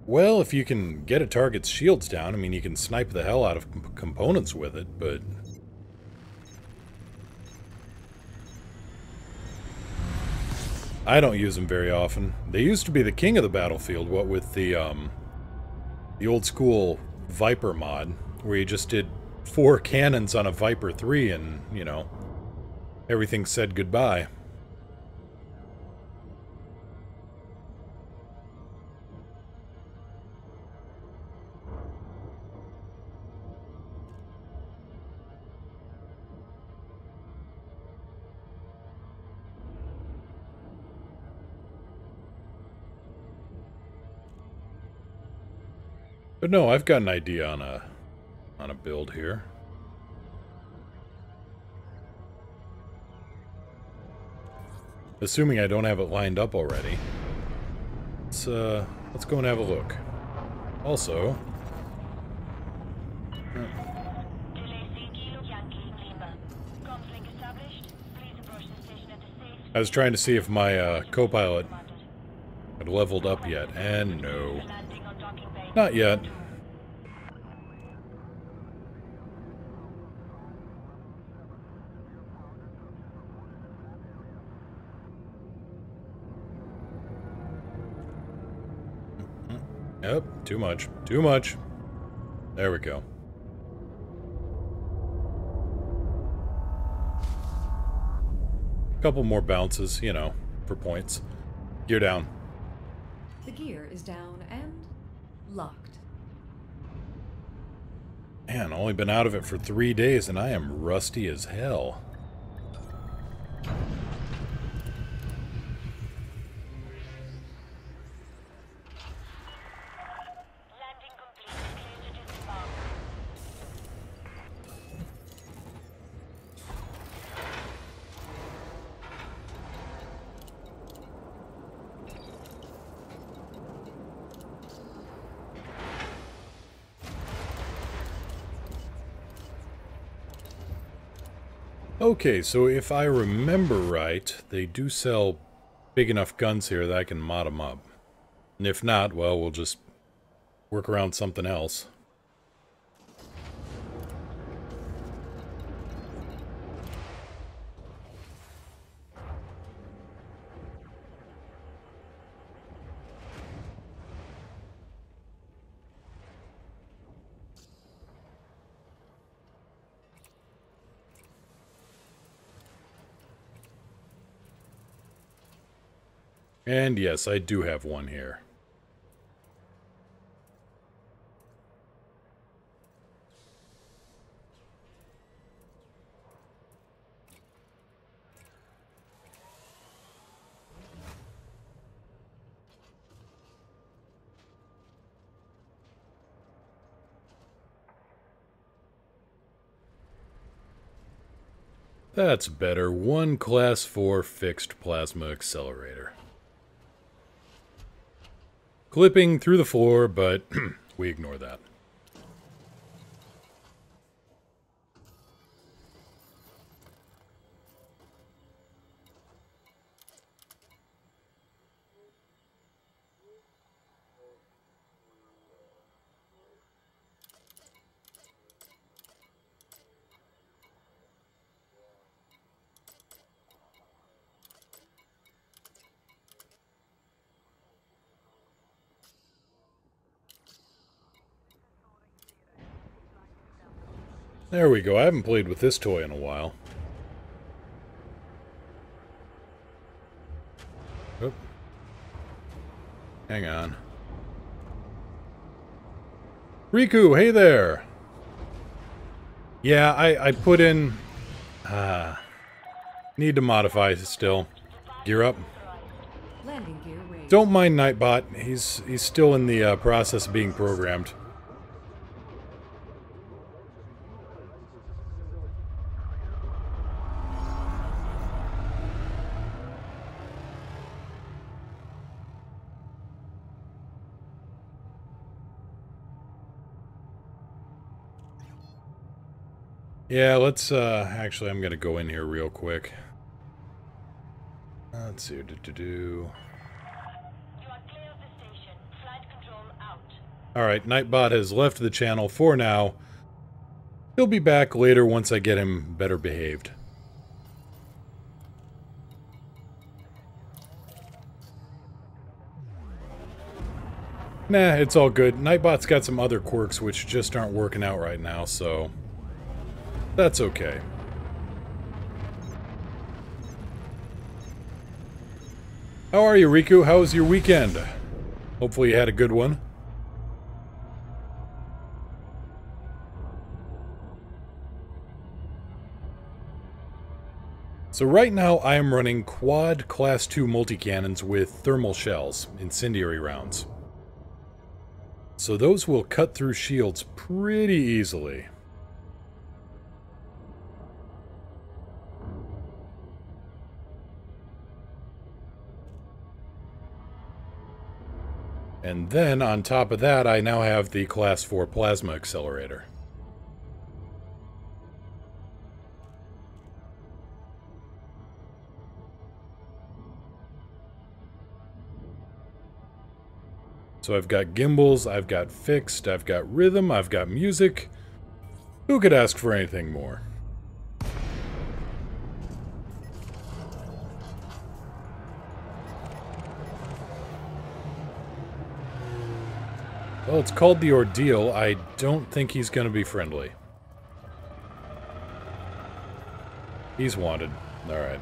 Speaker 1: Well, if you can get a target's shields down, I mean, you can snipe the hell out of components with it, but... I don't use them very often. They used to be the king of the battlefield, what with the old school Viper mod, where you just did 4 cannons on a Viper 3 and, you know, everything said goodbye. But no, I've got an idea on a build here. Assuming I don't have it lined up already. Let's go and have a look. Also, I was trying to see if my co-pilot had leveled up yet, and no. Not yet. Yep, too much. Too much. There we go. Couple more bounces, you know, for points. Gear down.
Speaker 2: The gear is down and locked.
Speaker 1: Man, only been out of it for 3 days and I am rusty as hell.
Speaker 3: Landing complete. Clear to disembark.
Speaker 1: Okay, so if I remember right, they do sell big enough guns here that I can mod them up. And if not, well, we'll just work around something else. And yes, I do have one here. That's better. One Class 4 fixed plasma accelerator. Clipping through the floor, but we ignore that. There we go. I haven't played with this toy in a while. Oop. Hang on. Riku, hey there! Yeah, I put in... need to modify still. Gear up.
Speaker 2: Landing gear raised.
Speaker 1: Don't mind Nightbot. He's still in the process of being programmed. Yeah, let's, actually, I'm gonna go in here real quick. Let's see,
Speaker 3: You are clear of the station. Flight control out.
Speaker 1: Alright, Nightbot has left the channel for now. He'll be back later once I get him better behaved. Nah, it's all good. Nightbot's got some other quirks which just aren't working out right now, so... that's okay. How are you, Riku? How was your weekend? Hopefully you had a good one. So right now I am running quad class 2 multi-cannons with thermal shells, incendiary rounds. So those will cut through shields pretty easily. And then, on top of that, I now have the Class 4 Plasma Accelerator. So I've got gimbals, I've got fixed, I've got rhythm, I've got music. Who could ask for anything more? Well, it's called the ordeal. I don't think he's going to be friendly. He's wanted. Alright.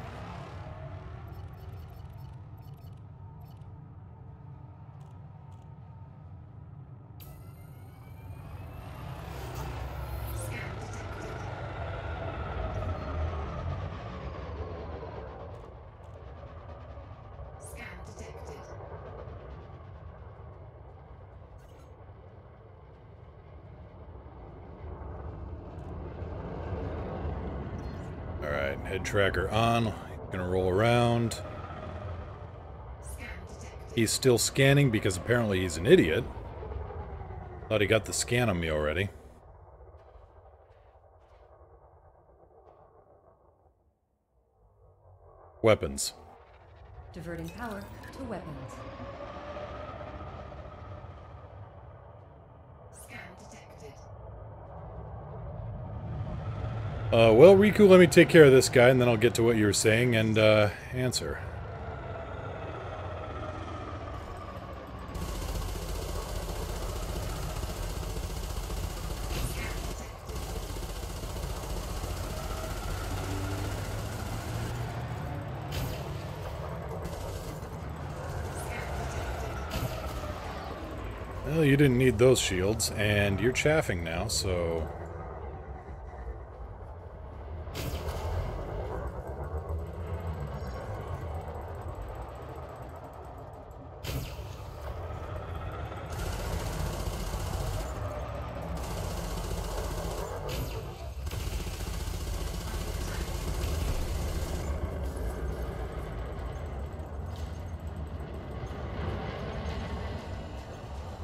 Speaker 1: Alright, head tracker on. Gonna roll around. He's still scanning because apparently he's an idiot. Thought he got the scan on me already. Weapons.
Speaker 2: Diverting power to weapons.
Speaker 6: Scan detected.
Speaker 1: Well, Riku, let me take care of this guy, and then I'll get to what you were saying and, answer. Well, you didn't need those shields, and you're chaffing now, so...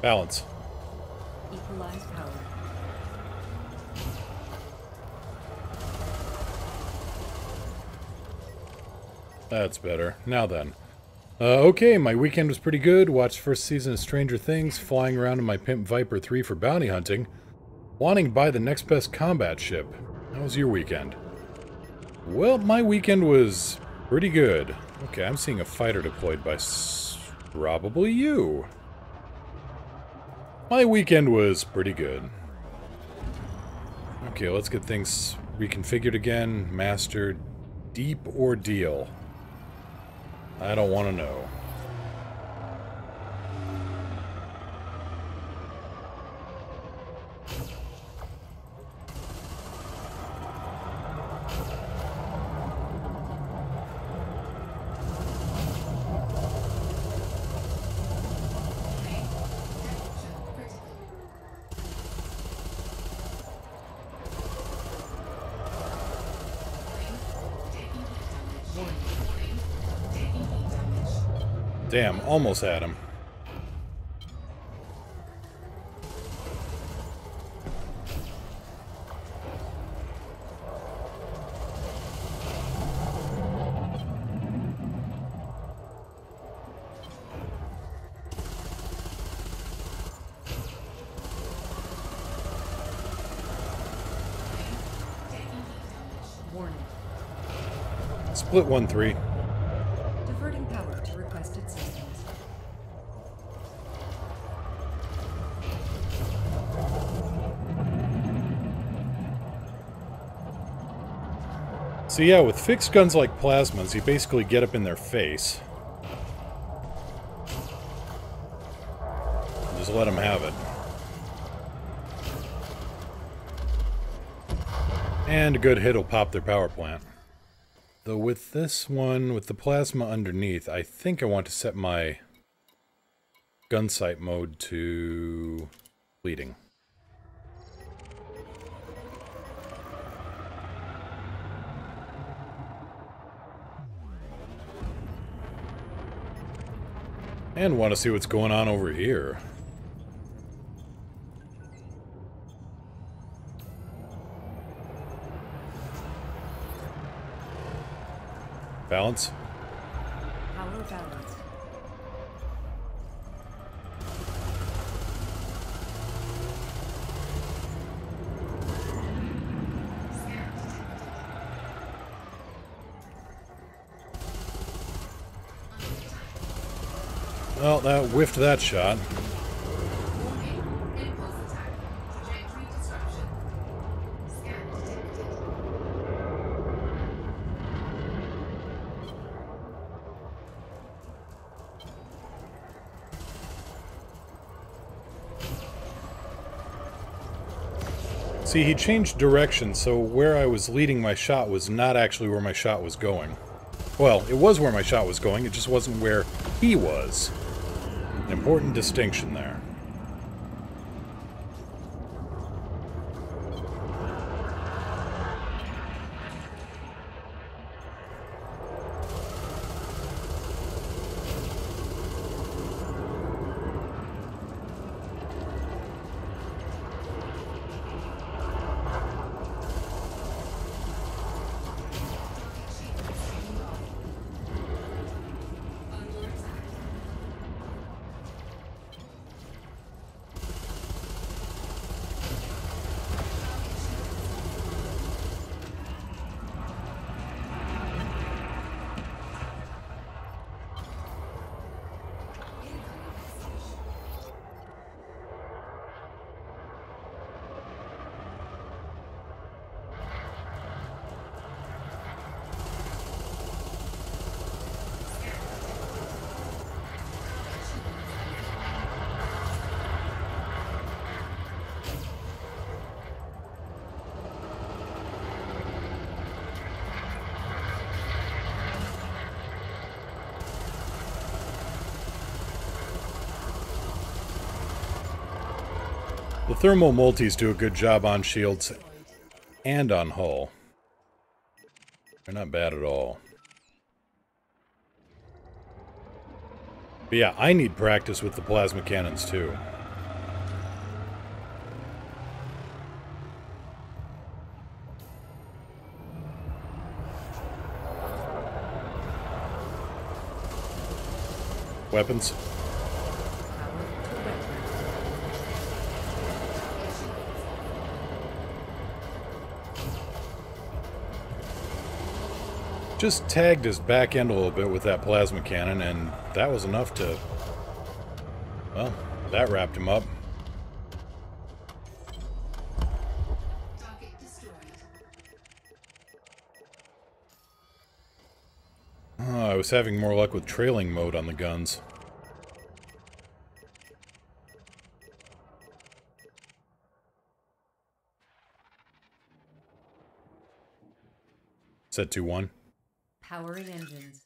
Speaker 1: Balance.
Speaker 2: Equalize power.
Speaker 1: That's better. Now then. Okay, my weekend was pretty good. Watched first season of Stranger Things, flying around in my Pimp Viper 3 for bounty hunting, wanting to buy the next best combat ship. How was your weekend? Well, my weekend was pretty good. Okay, I'm seeing a fighter deployed by probably you. My weekend was pretty good. Okay, let's get things reconfigured again. Master, deep ordeal. I don't want to know. Damn, almost had him.
Speaker 2: Warning.
Speaker 1: Split 1-3.
Speaker 2: Diverting power to requested systems.
Speaker 1: So yeah, with fixed guns like plasmas, you basically get up in their face. Just let them have it. And a good hit will pop their power plant. Though with this one, with the plasma underneath, I think I want to set my gun sight mode to bleeding. And want to see what's going on over here. Balance.
Speaker 2: Power balanced.
Speaker 1: Well, that whiffed that shot. See, he changed direction, so where I was leading my shot was not actually where my shot was going. Well, it was where my shot was going, it just wasn't where he was. An important distinction there. The thermal multis do a good job on shields and on hull. They're not bad at all. But yeah, I need practice with the plasma cannons too. Weapons. Just tagged his back end a little bit with that plasma cannon, and that was enough to... Well, that wrapped him up.
Speaker 6: Target destroyed.
Speaker 1: Oh, I was having more luck with trailing mode on the guns. Set 2-1.
Speaker 2: Powering engines.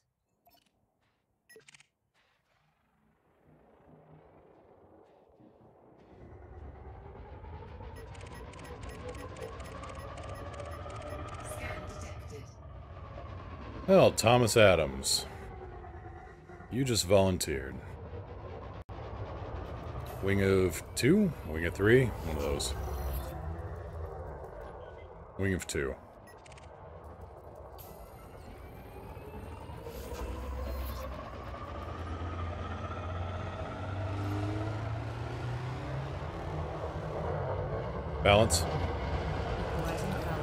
Speaker 6: Scan detected.
Speaker 1: Well, Thomas Adams. You just volunteered. Wing of 2? Wing of 3? One of those. Wing of 2. Balance.
Speaker 2: Equalizing power.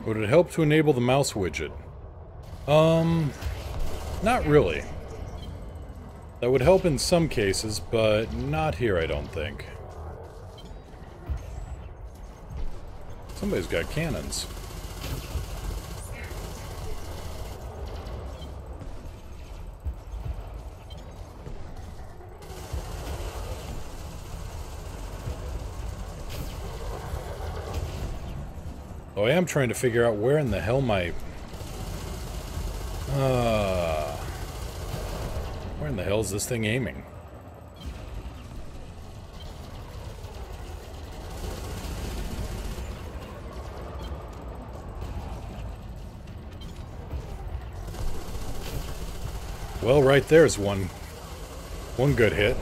Speaker 1: Would it help to enable the mouse widget? Not really. That would help in some cases, but not here, I don't think. Somebody's got cannons. Oh, I am trying to figure out where in the hell my... Where in the hell is this thing aiming? Well, right there's one good hit.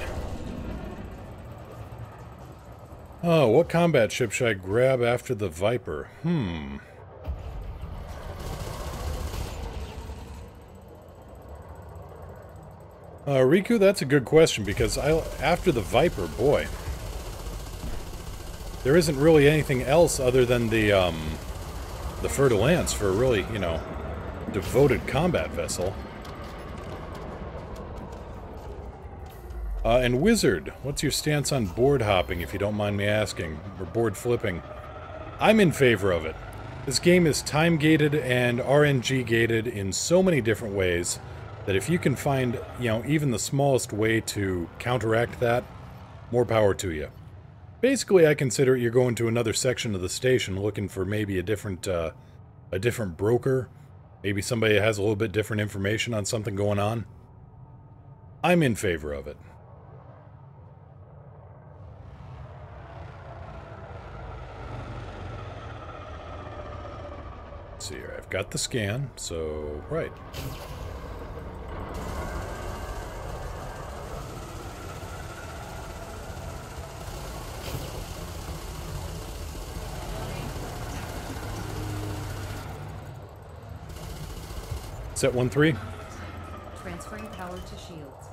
Speaker 1: Oh, what combat ship should I grab after the Viper? Riku, that's a good question, because after the Viper, boy, there isn't really anything else other than the Fer-de-Lance for a really, you know, devoted combat vessel. And Wizard, what's your stance on board hopping, if you don't mind me asking? Or board flipping? I'm in favor of it. This game is time-gated and RNG-gated in so many different ways that if you can find, you know, even the smallest way to counteract that, more power to you. Basically, I consider you're going to another section of the station looking for maybe a different broker. Maybe somebody that has a little bit different information on something going on. I'm in favor of it. Let's see here, I've got the scan, so, right. Set 1-3.
Speaker 2: Transferring power to shields.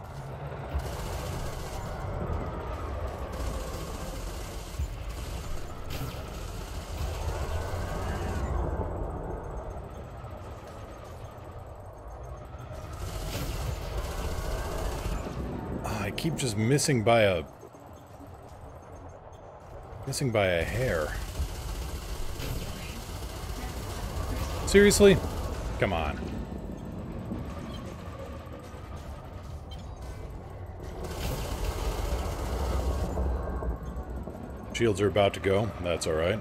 Speaker 1: I keep just missing by a hair. Seriously? Come on. Shields are about to go. That's alright.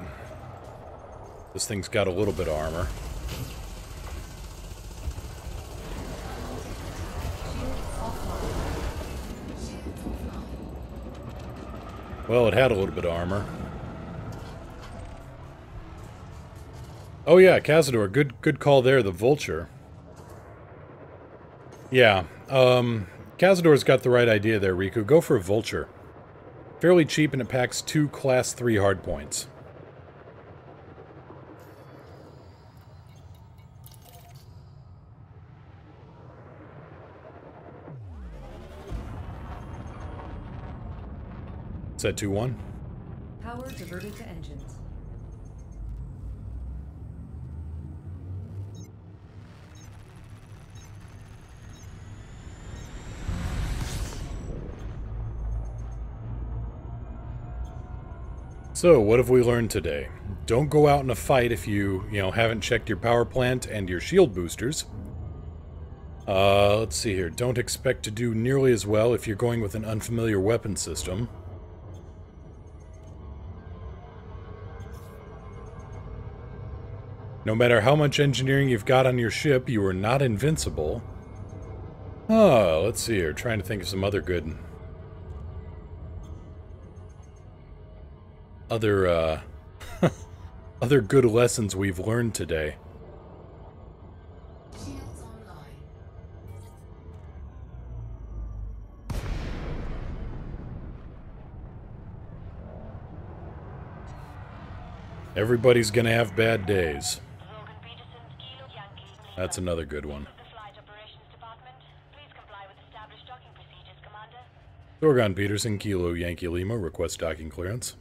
Speaker 1: This thing's got a little bit of armor. Well, it had a little bit of armor. Oh yeah, Cazador, good call there, the Vulture. Yeah, Cazador's got the right idea there, Riku. Go for a Vulture. Fairly cheap, and it packs 2 Class 3 hardpoints. Set 2-1.
Speaker 2: Power diverted to engines.
Speaker 1: So, what have we learned today? Don't go out in a fight if you haven't checked your power plant and your shield boosters. Let's see here. Don't expect to do nearly as well if you're going with an unfamiliar weapon system. No matter how much engineering you've got on your ship, you are not invincible. Let's see here. Trying to think of some other good... other good lessons we've learned today.
Speaker 6: Shields online.
Speaker 1: Everybody's gonna have bad days. That's another good one. Thorgon Peterson, Kilo Yankee Lima, request docking clearance.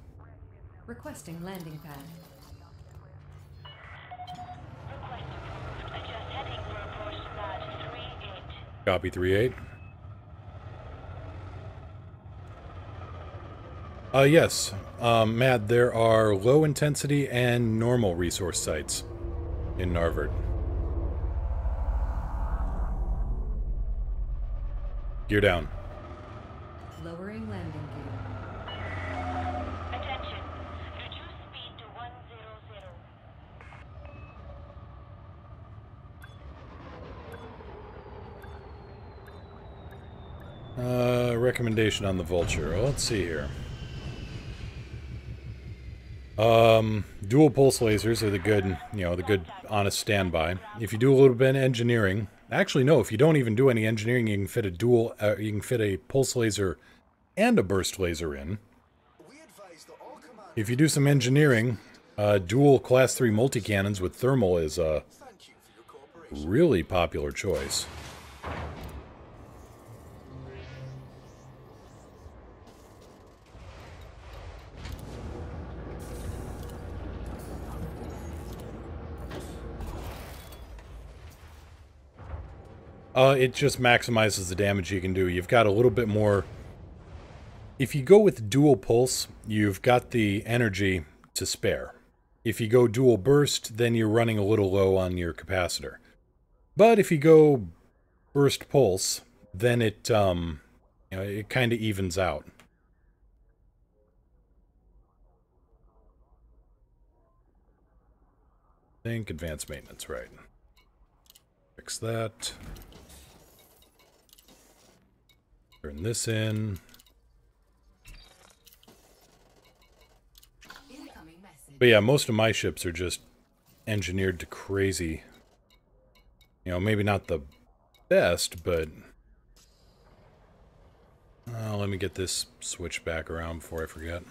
Speaker 2: Requesting landing pad.
Speaker 1: Copy 3-8. Yes. Matt, there are low intensity and normal resource sites in Narvert. Gear down.
Speaker 2: Lowering landing gear.
Speaker 3: Attention. Reduce speed to 100.
Speaker 1: Recommendation on the Vulture. Well, let's see here. Dual pulse lasers are the good, the good honest standby. If you do a little bit of engineering, actually no, if you don't even do any engineering, you can fit a pulse laser and a burst laser in. If you do some engineering, dual class 3 multi-cannons with thermal is a really popular choice. It just maximizes the damage you can do. You've got a little bit more If you go with dual pulse, you've got the energy to spare. If you go dual burst, then you're running a little low on your capacitor. But if you go burst pulse, then it it kind of evens out. I think advanced maintenance, right. Fix that. Turn this in. But yeah, most of my ships are just engineered to crazy. You know, maybe not the best, but... let me get this switch back around before I forget.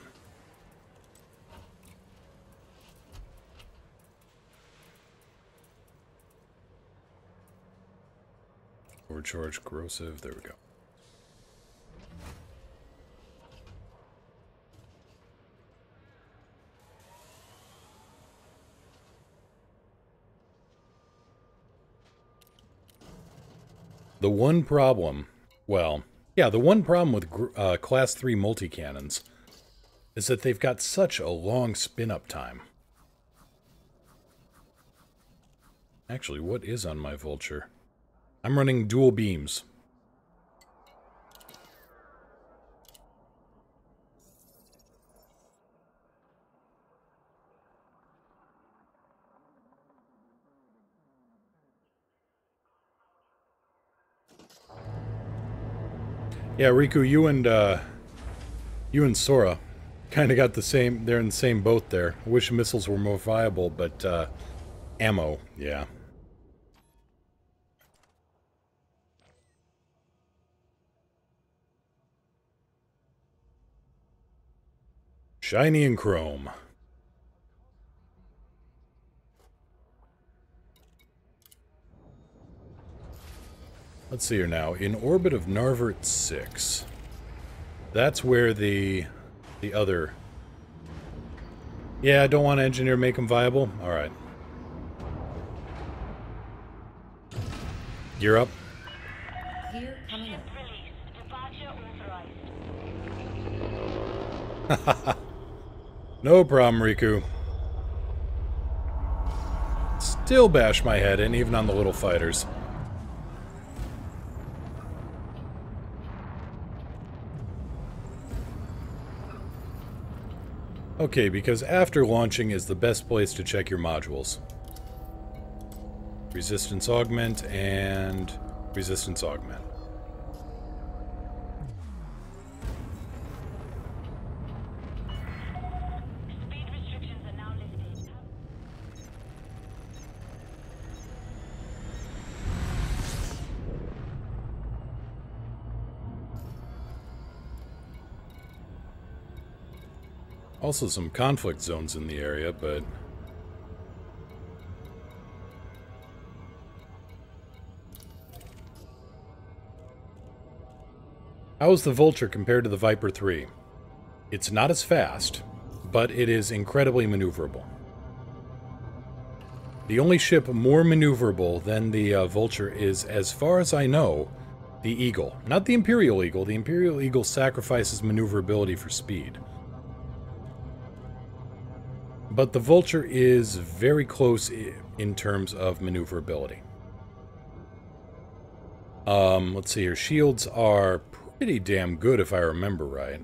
Speaker 1: Overcharge, corrosive, there we go. The one problem, well, yeah, the one problem with Class 3 multi-cannons is that they've got such a long spin-up time. Actually, what is on my Vulture? I'm running dual beams. Yeah, Riku, you and Sora kind of got the same, they're in the same boat there. I wish missiles were more viable, but ammo, yeah. Shiny and chrome. Let's see here now. In orbit of Narvert 6. That's where the other... Yeah, I don't want to engineer make them viable. Alright. Gear up.
Speaker 2: Gear coming up.
Speaker 1: No problem, Riku. Still bash my head in, even on the little fighters. Okay, because after launching is the best place to check your modules. Resistance augment and resistance augment.
Speaker 3: Speed restrictions are now lifted.
Speaker 1: Also some conflict zones in the area, but... How is the Vulture compared to the Viper 3? It's not as fast, but it is incredibly maneuverable. The only ship more maneuverable than the Vulture is, as far as I know, the Eagle. Not the Imperial Eagle. The Imperial Eagle sacrifices maneuverability for speed. But the Vulture is very close in terms of maneuverability. Let's see here. Shields are pretty damn good if I remember right.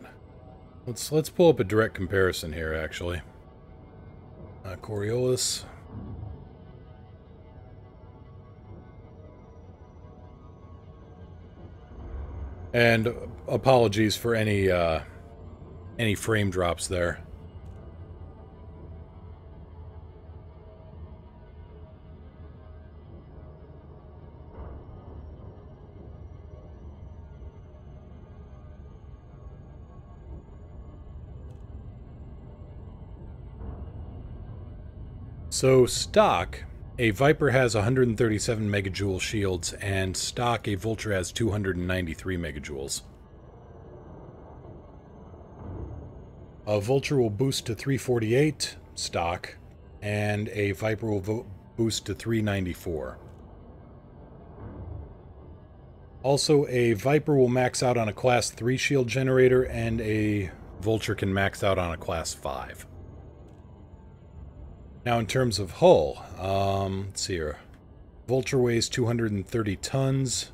Speaker 1: Let's pull up a direct comparison here, actually. Coriolis. And apologies for any frame drops there. So, stock, a Viper has 137 megajoule shields, and stock, a Vulture has 293 megajoules. A Vulture will boost to 348, stock, and a Viper will boost to 394. Also, a Viper will max out on a Class 3 shield generator, and a Vulture can max out on a Class 5. Now, in terms of hull, let's see here. Vulture weighs 230 tons,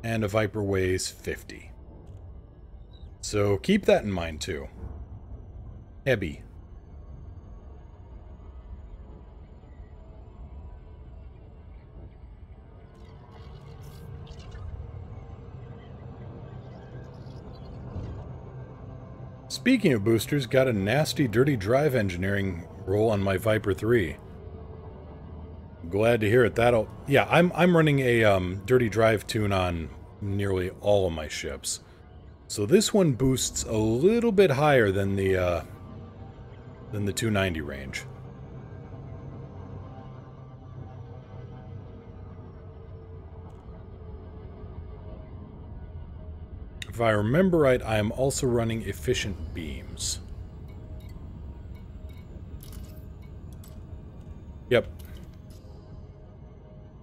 Speaker 1: and a Viper weighs 50. So keep that in mind, too. Heavy. Speaking of boosters, got a nasty dirty drive engineering roll on my Viper 3. Glad to hear it. Yeah, I'm running a dirty drive tune on nearly all of my ships. So this one boosts a little bit higher than the 290 range. If I remember right, I am also running efficient beams. Yep.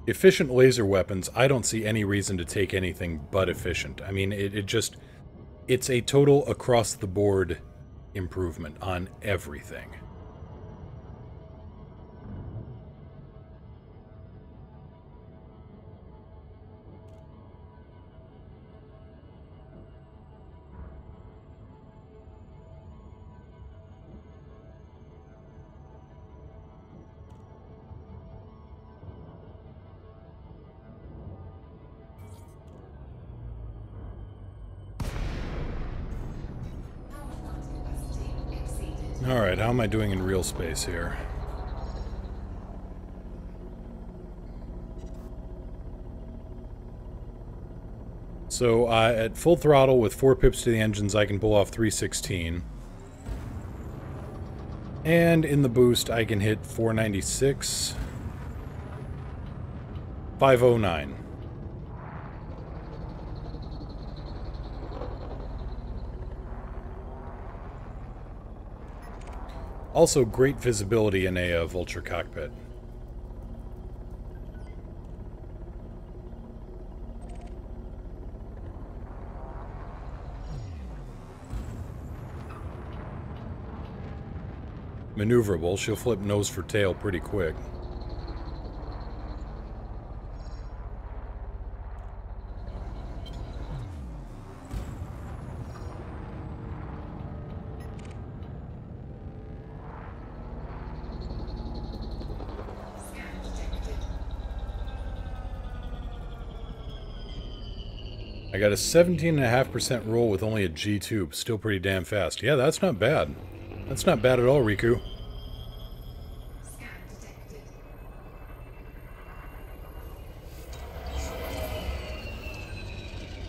Speaker 1: Efficient laser weapons, I don't see any reason to take anything but efficient. I mean, it's a total across-the-board improvement on everything. Alright, how am I doing in real space here? So, at full throttle with 4 pips to the engines, I can pull off 316. And in the boost, I can hit 496. 509. Also, great visibility in a Vulture cockpit. Maneuverable, she'll flip nose for tail pretty quick. I got a 17.5% roll with only a G-tube. Still pretty damn fast. Yeah, that's not bad. That's not bad at all, Riku.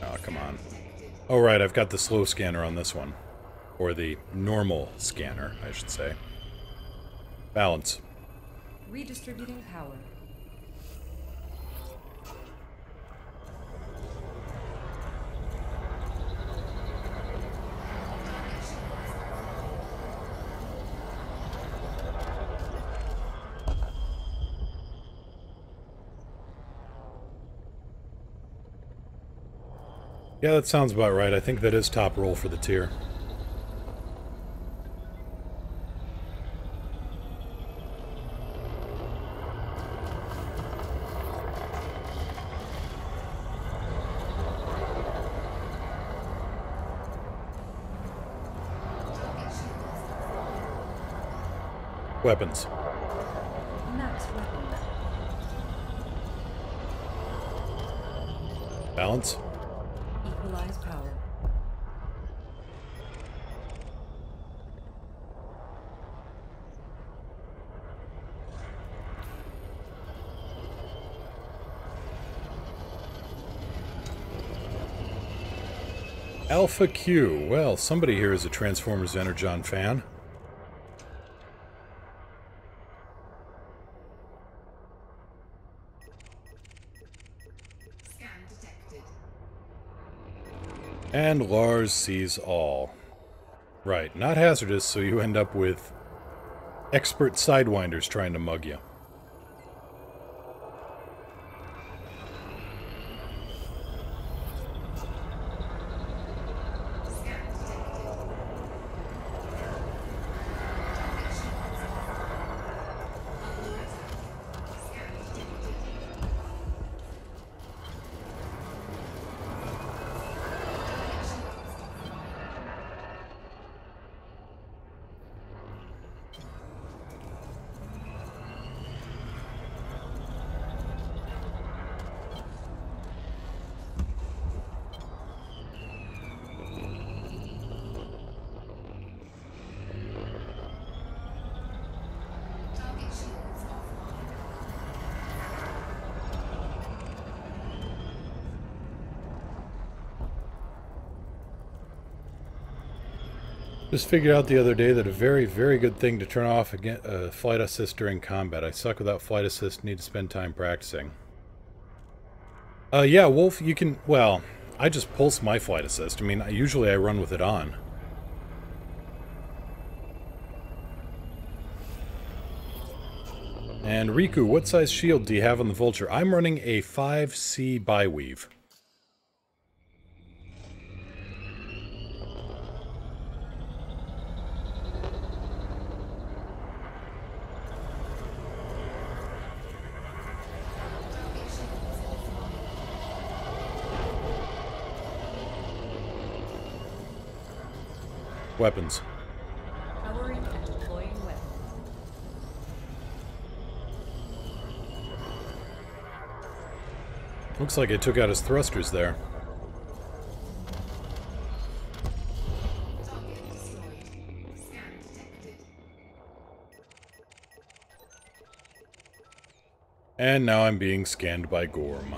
Speaker 1: Oh, come on. Oh, right, I've got the slow scanner on this one. Or the normal scanner, I should say. Balance.
Speaker 2: Redistributing power.
Speaker 1: Yeah, that sounds about right. I think that is top roll for the tier. Weapons.
Speaker 2: Max weapon.
Speaker 1: Balance.
Speaker 2: Equalize power.
Speaker 1: Alpha Q. Well, somebody here is a Transformers Energon fan.
Speaker 6: Scan detected.
Speaker 1: And Lars sees all. Right, not hazardous, so you end up with expert sidewinders trying to mug you. Just figured out the other day that a very, very good thing to turn off again, flight assist during combat. I suck without flight assist, need to spend time practicing. Yeah, Wolf, you can... Well, I just pulse my flight assist. I mean, usually I run with it on. And Riku, what size shield do you have on the Vulture? I'm running a 5C biweave. Weapons.
Speaker 2: Powering and deploying weapons.
Speaker 1: Looks like I took out his thrusters there.
Speaker 6: Target destroyed. Scan detected.
Speaker 1: And now I'm being scanned by Gorm.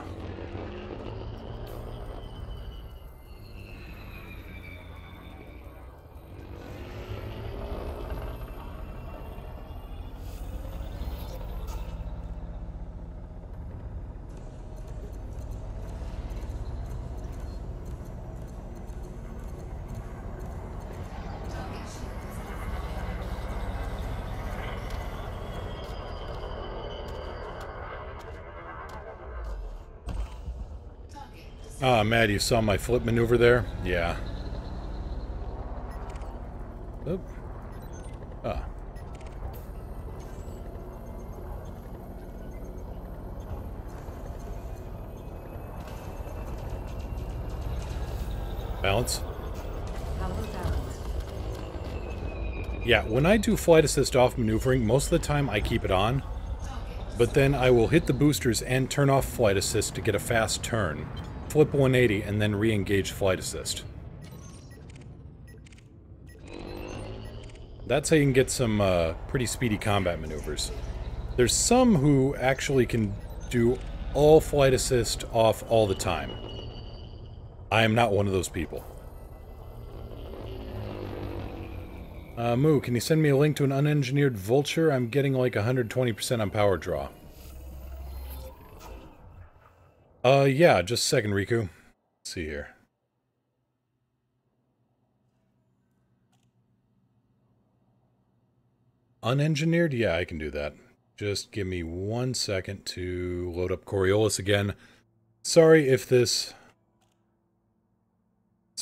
Speaker 1: Ah, Matt, you saw my flip maneuver there? Yeah. Oop. Ah. Balance.
Speaker 2: Power balanced.
Speaker 1: Yeah, when I do flight assist off maneuvering, most of the time I keep it on. But then I will hit the boosters and turn off flight assist to get a fast turn. Flip 180 and then re-engage flight assist. That's how you can get some pretty speedy combat maneuvers. There's some who actually can do all flight assist off all the time. I am not one of those people. Moo, can you send me a link to an unengineered Vulture? I'm getting like 120% on power draw. Yeah, just a second, Riku. Let's see here. Unengineered? Yeah, I can do that. Just give me 1 second to load up Coriolis again. Sorry if this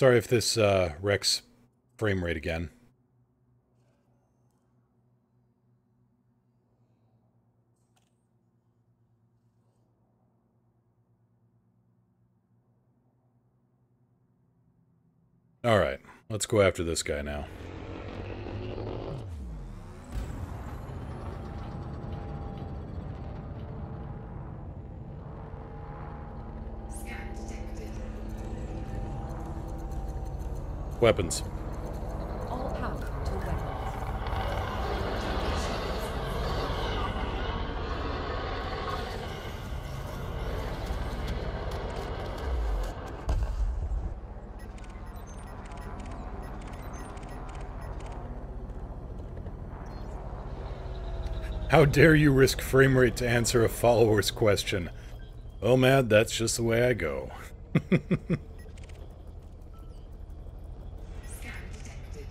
Speaker 1: wrecks frame rate again. Alright, let's go after this guy now.
Speaker 6: Scan detected.
Speaker 1: Weapons.
Speaker 2: All power to weapons.
Speaker 1: How dare you risk frame rate to answer a follower's question? Well, Mad, that's just the way I go.
Speaker 6: Scan detected.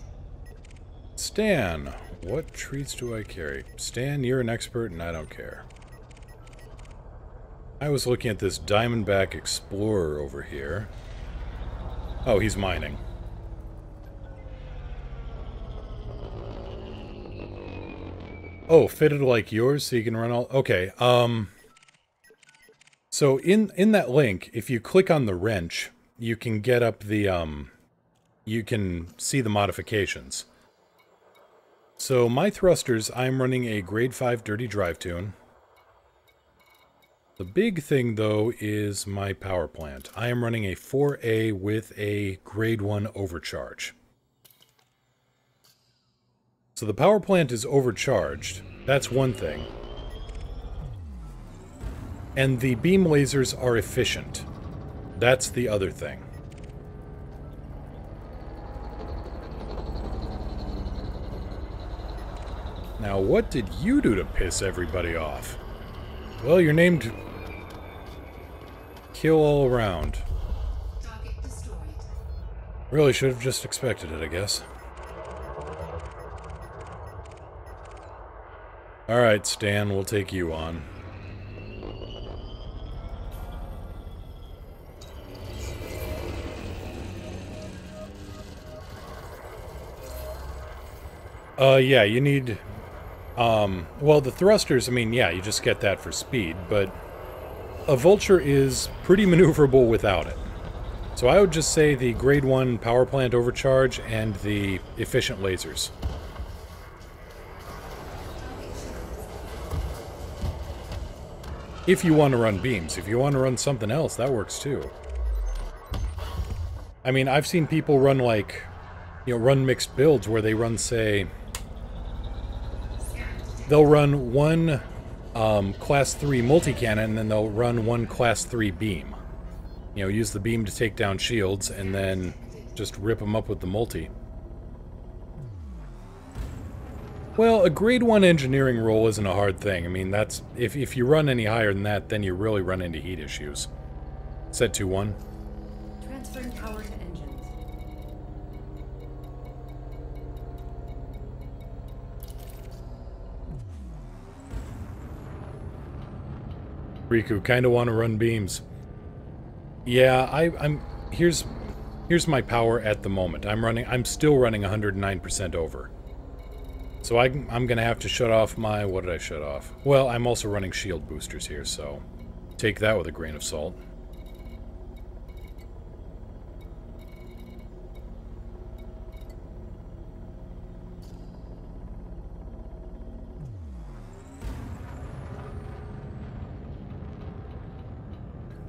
Speaker 1: Stan, what treats do I carry? Stan, you're an expert and I don't care. I was looking at this Diamondback Explorer over here. Oh, he's mining. Oh, fitted like yours so you can run all... Okay, so in that link, if you click on the wrench, you can get up the, you can see the modifications. So my thrusters, I'm running a grade 5 dirty drive tune. The big thing, though, is my power plant. I am running a 4A with a grade 1 overcharge. So the power plant is overcharged. That's one thing. And the beam lasers are efficient. That's the other thing. Now, what did you do to piss everybody off? Well, you're named Kill All Around.
Speaker 6: Target destroyed.
Speaker 1: Really should have just expected it, I guess. Alright, Stan, we'll take you on. Yeah, you need... well, the thrusters, I mean, yeah, you just get that for speed, but a Vulture is pretty maneuverable without it. So I would just say the Grade 1 power plant overcharge and the efficient lasers. If you want to run beams. If you want to run something else, that works too. I mean, I've seen people run like, you know, run mixed builds where they run, say... They'll run one Class 3 multi-cannon, and then they'll run one Class 3 beam. You know, use the beam to take down shields, and then just rip them up with the multi. Well, a Grade 1 engineering roll isn't a hard thing. I mean, that's... If you run any higher than that, then you really run into heat issues. Set 2-1.
Speaker 2: Transferring power to engines.
Speaker 1: Riku, kinda want to run beams. Yeah, I'm... Here's my power at the moment. I'm still running 109% over. So I'm gonna have to shut off my... What did I shut off? Well, I'm also running shield boosters here, so... Take that with a grain of salt.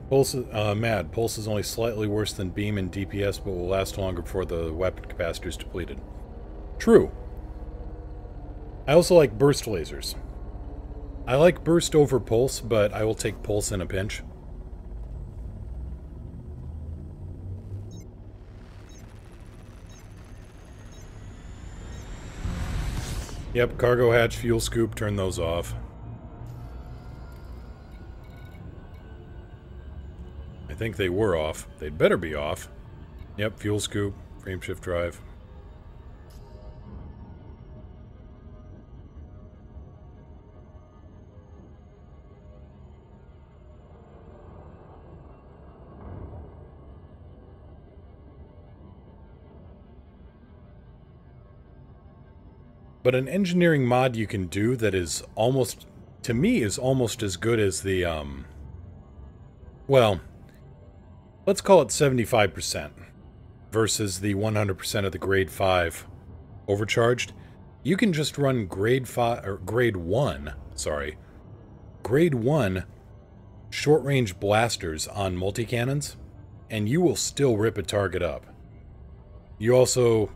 Speaker 1: Pulse, Mad. Pulse is only slightly worse than beam and DPS, but will last longer before the weapon capacitor is depleted. True. I also like burst lasers. I like burst over pulse, but I will take pulse in a pinch. Yep, cargo hatch, fuel scoop, turn those off. I think they were off. They'd better be off. Yep, fuel scoop, frame shift drive. But an engineering mod you can do that is almost, to me, is almost as good as the, well, let's call it 75% versus the 100% of the grade 5 overcharged. You can just run grade 5, or grade 1, sorry, grade 1 short-range blasters on multi-cannons, and you will still rip a target up. You also...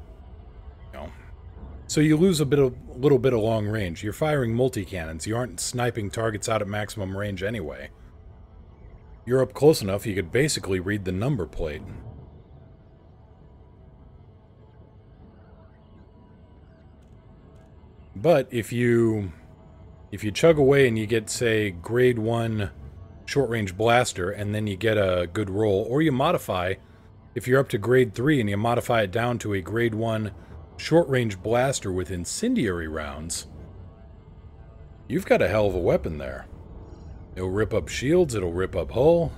Speaker 1: So you lose a little bit of long range. You're firing multi-cannons. You aren't sniping targets out at maximum range anyway. You're up close enough, you could basically read the number plate. But if you chug away and you get, say, grade 1 short-range blaster, and then you get a good roll, or you modify, if you're up to grade 3 and you modify it down to a grade 1 short-range blaster with incendiary rounds, you've got a hell of a weapon there. It'll rip up shields, it'll rip up hull.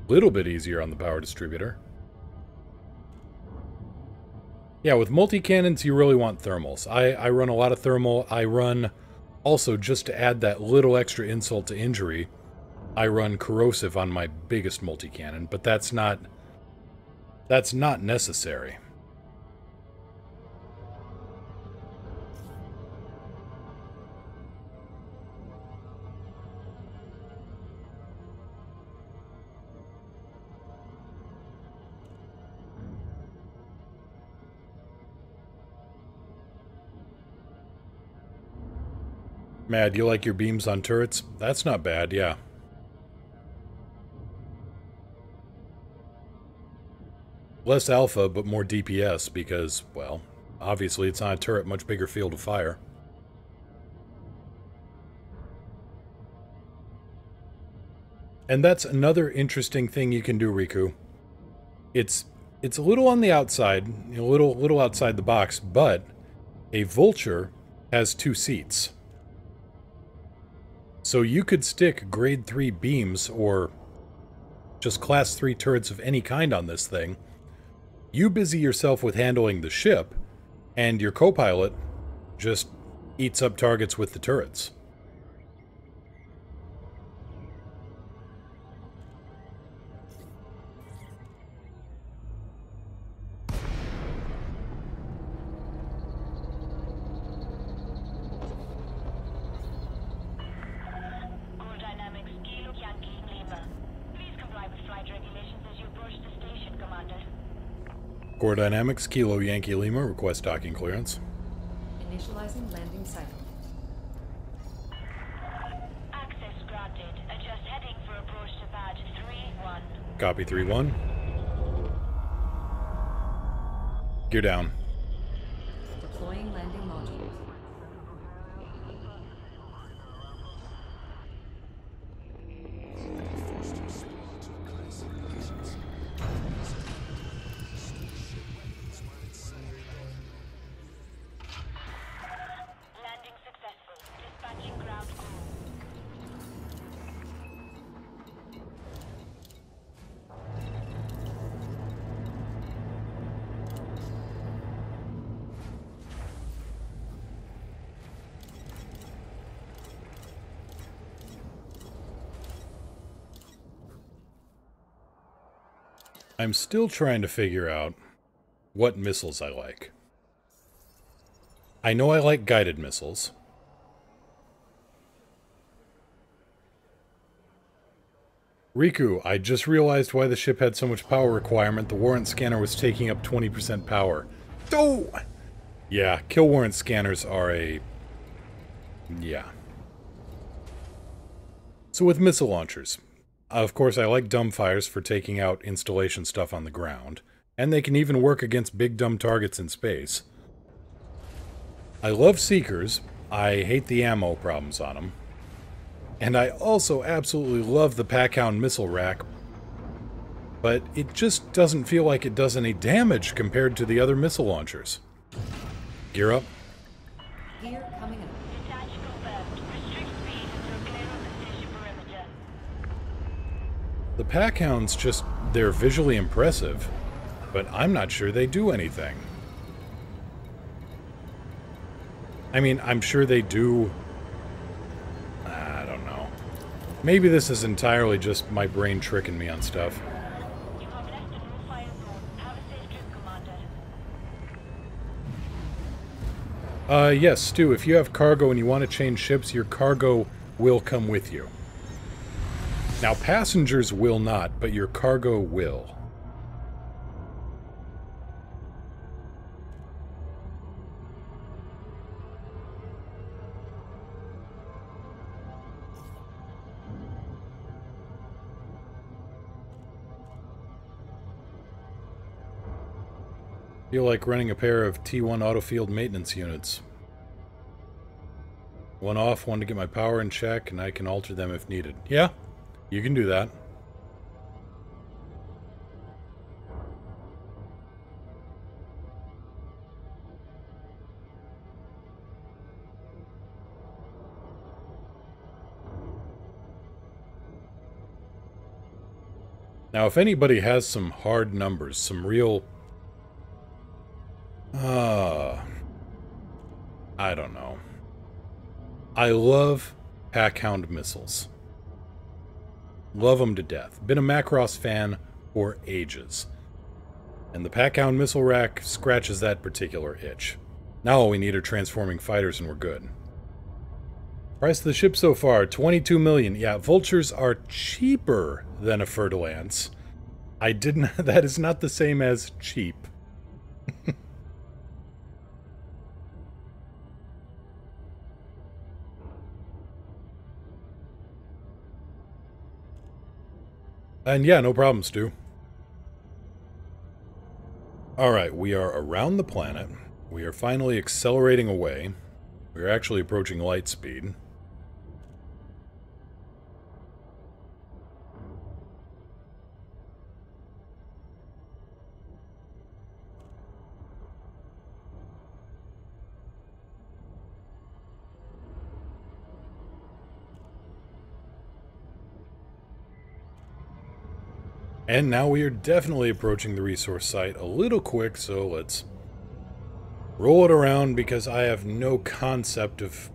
Speaker 1: Little bit easier on the power distributor. Yeah, with multi-cannons, you really want thermals. I run a lot of thermal. I run, also, just to add that little extra insult to injury, I run corrosive on my biggest multi-cannon, but that's not necessary. Mad, you like your beams on turrets? That's not bad, yeah. Less alpha, but more DPS because, well, obviously it's on a turret, much bigger field of fire. And that's another interesting thing you can do, Riku. It's a little on the outside, a little outside the box, but a Vulture has 2 seats. So you could stick grade 3 beams or just class 3 turrets of any kind on this thing. You busy yourself with handling the ship, and your co-pilot just eats up targets with the turrets. Core Dynamics, Kilo Yankee Lima, request docking clearance.
Speaker 2: Initializing landing cycle.
Speaker 3: Access granted. Adjust heading for approach to pad 3-1.
Speaker 1: Copy 3-1. Gear down.
Speaker 2: Deploying landing module.
Speaker 3: Landing successful. Dispatching ground crew.
Speaker 1: I'm still trying to figure out what missiles I like. I know I like guided missiles. Riku, I just realized why the ship had so much power requirement. The warrant scanner was taking up 20% power. Oh! Yeah, kill warrant scanners are a... yeah. So with missile launchers, of course I like dumbfires for taking out installation stuff on the ground, and they can even work against big dumb targets in space. I love Seekers. I hate the ammo problems on them. And I also absolutely love the Packhound missile rack, but it just doesn't feel like it does any damage compared to the other missile launchers. Gear up.
Speaker 2: Gear coming up.
Speaker 3: Detach confirmed. Restrict speed until clear of the station perimeter.
Speaker 1: The Packhounds just, they're visually impressive, but I'm not sure they do anything. I mean, I'm sure they do... I don't know. Maybe this is entirely just my brain tricking me on stuff.
Speaker 3: You have left the no-fire zone. Have a safe trip, Commander.
Speaker 1: Yes, Stu, if you have cargo and you want to change ships, your cargo will come with you. Now, passengers will not, but your cargo will. Feel like running a pair of T1 autofield maintenance units. One off, one to get my power in check, and I can alter them if needed. Yeah, you can do that. Now, if anybody has some hard numbers, some real... I don't know. I love Packhound missiles. Love them to death. Been a Macross fan for ages. And the Packhound missile rack scratches that particular itch. Now all we need are transforming fighters and we're good. Price of the ship so far, 22 million. Yeah, Vultures are cheaper than a Fer-de-Lance. I didn't... that is not the same as cheap. And yeah, no problem, Stu. Alright, we are around the planet. We are finally accelerating away. We are actually approaching light speed. And now we are definitely approaching the resource site a little quick, so let's roll it around because I have no concept of,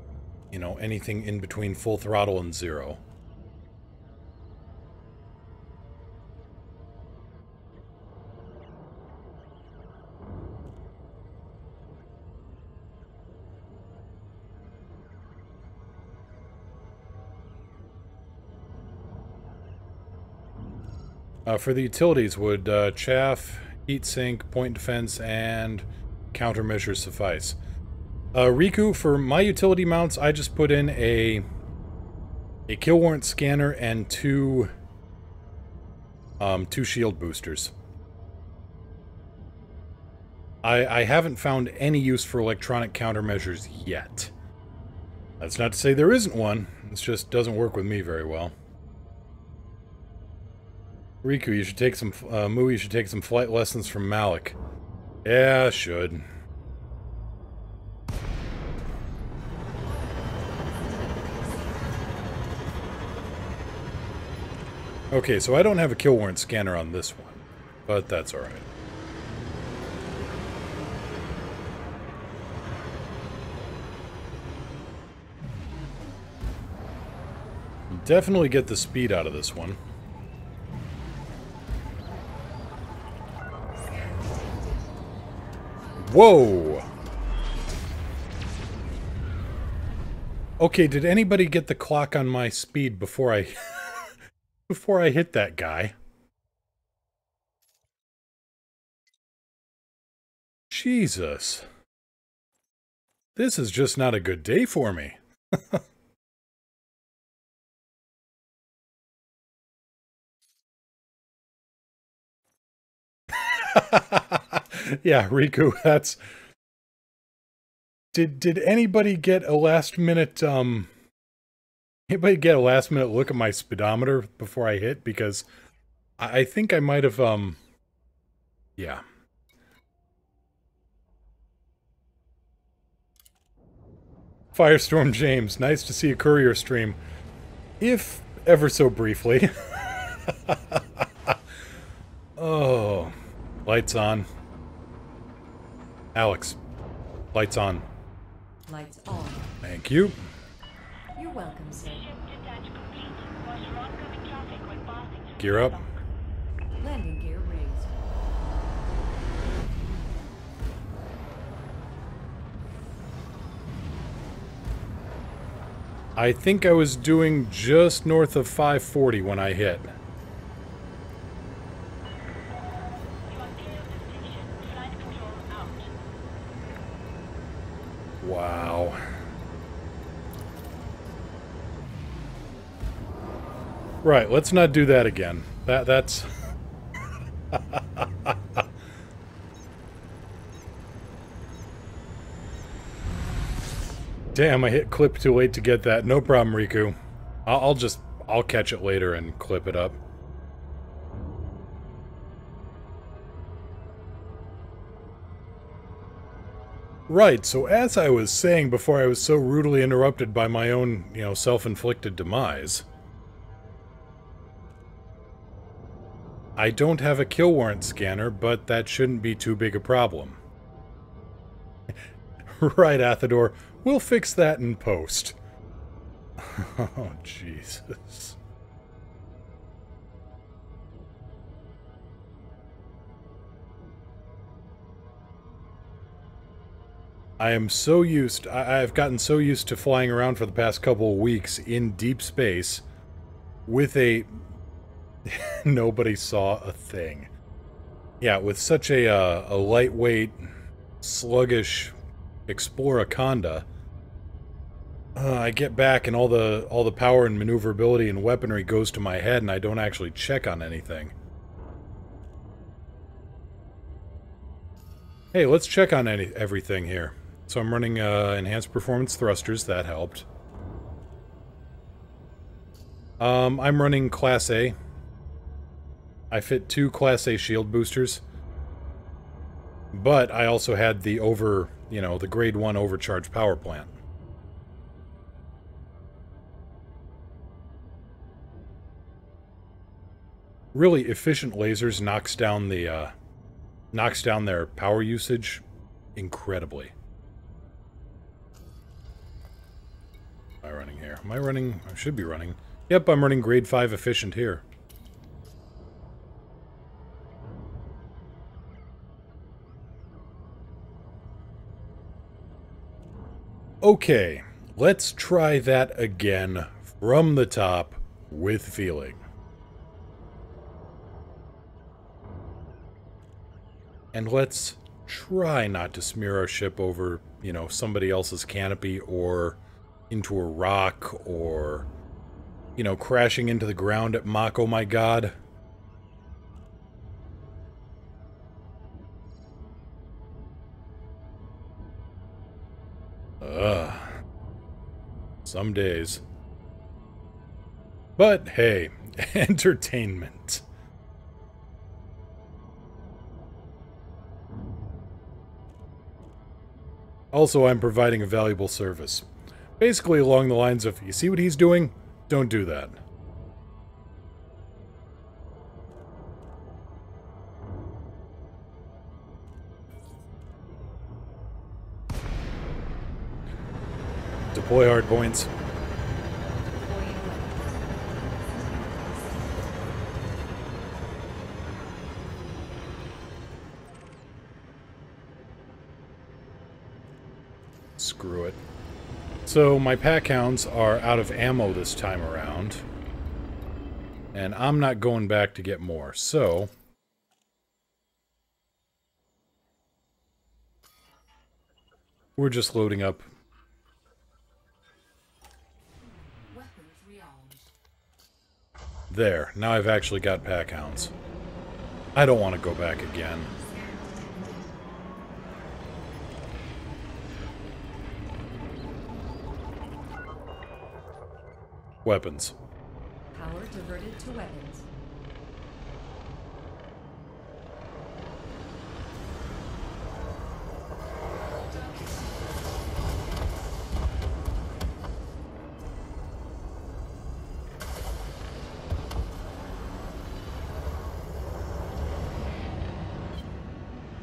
Speaker 1: you know, anything in between full throttle and zero. For the utilities, would chaff, heat sink, point defense, and countermeasures suffice? Riku, for my utility mounts, I just put in a kill warrant scanner and two shield boosters. I haven't found any use for electronic countermeasures yet. That's not to say there isn't one. It just doesn't work with me very well. Riku, you should take some, Mu, you should take some flight lessons from Malik. Yeah, I should. Okay, so I don't have a kill warrant scanner on this one, but that's alright. Definitely get the speed out of this one. Whoa! Okay, did anybody get the clock on my speed before I before I hit that guy? Jesus. This is just not a good day for me. Yeah, Riku, that's... Did anybody get a last minute, anybody get a last minute look at my speedometer before I hit? Because I think I might have, yeah. Firestorm James, nice to see a courier stream. If ever so briefly. Oh, lights on. Alex, lights on.
Speaker 2: Lights on.
Speaker 1: Thank you.
Speaker 2: You're welcome, sir.
Speaker 1: Gear up.
Speaker 2: Landing gear raised.
Speaker 1: I think I was doing just north of 540 when I hit. Wow. Right, let's not do that again. That's... Damn, I hit clip too late to get that. No problem, Riku. I'll catch it later and clip it up. Right, so as I was saying before I was so rudely interrupted by my own, you know, self-inflicted demise, I don't have a kill warrant scanner, but that shouldn't be too big a problem. Right, Athador. We'll fix that in post. Oh, Jesus. I've gotten so used to flying around for the past couple of weeks in deep space with a... Nobody saw a thing. Yeah, with such a lightweight, sluggish Exploraconda, I get back and all the power and maneuverability and weaponry goes to my head and I don't actually check on anything. Hey, let's check on everything here. So I'm running enhanced performance thrusters. That helped. I'm running Class A. I fit 2 Class A shield boosters. But I also had the the grade 1 overcharge power plant. Really efficient lasers knocks down their power usage incredibly. Am I running here? Am I running? I should be running. Yep, I'm running grade 5 efficient here. Okay, let's try that again from the top with feeling. And let's try not to smear our ship over, somebody else's canopy or into a rock or, crashing into the ground at Mach, oh my god. Ugh. Some days. But hey, entertainment. Also, I'm providing a valuable service. Basically along the lines of, you see what he's doing? Don't do that. Deploy hard points. Screw it. So my pack hounds are out of ammo this time around. And I'm not going back to get more, so... we're just loading up. There, now I've actually got pack hounds. I don't want to go back again. Weapons.
Speaker 2: Power diverted to weapons.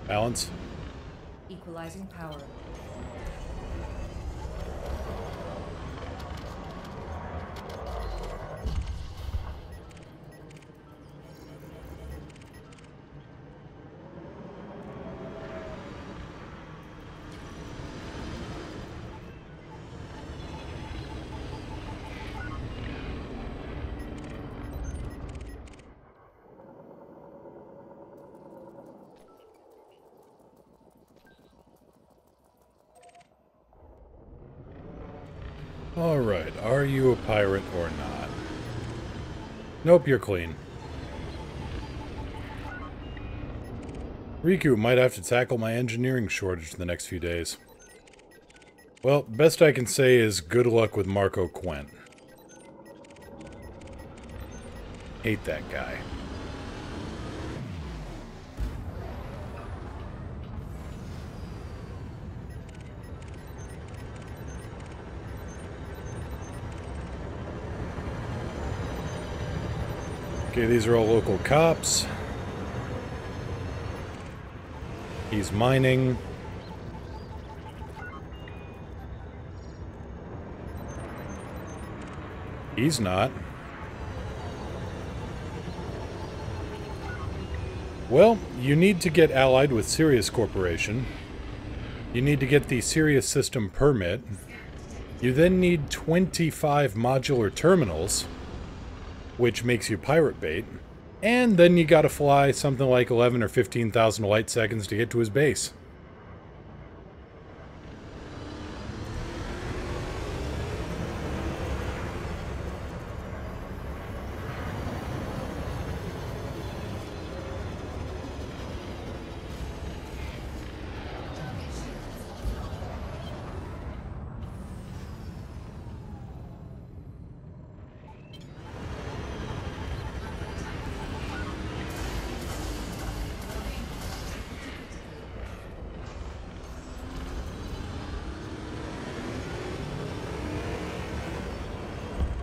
Speaker 1: Balance.
Speaker 2: Equalizing power.
Speaker 1: Alright, are you a pirate or not? Nope, you're clean. Riku might have to tackle my engineering shortage in the next few days. Well, best I can say is good luck with Marco Quent. Hate that guy. Okay, these are all local cops. He's mining. He's not. Well, you need to get allied with Sirius Corporation. You need to get the Sirius System permit. You then need 25 modular terminals, which makes you pirate bait, and then you gotta fly something like 11 or 15,000 light seconds to get to his base.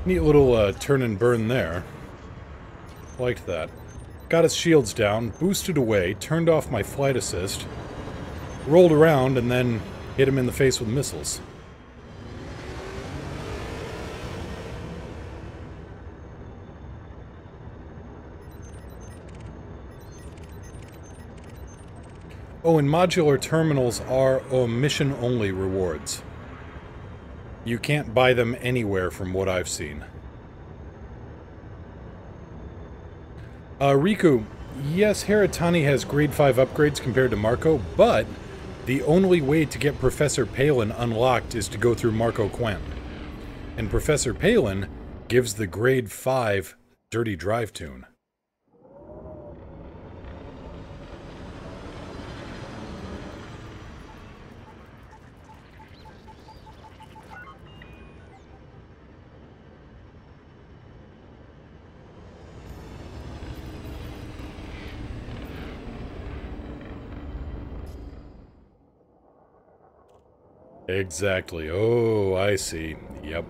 Speaker 1: Neat little turn and burn there. Liked that. Got his shields down, boosted away, turned off my flight assist, rolled around, and then hit him in the face with missiles. Oh, and modular terminals are mission-only rewards. You can't buy them anywhere from what I've seen. Riku, yes, Haratani has grade 5 upgrades compared to Marco, but the only way to get Professor Palin unlocked is to go through Marco Quinn. And Professor Palin gives the grade 5 Dirty Drive tune. Exactly. Oh, I see. Yep.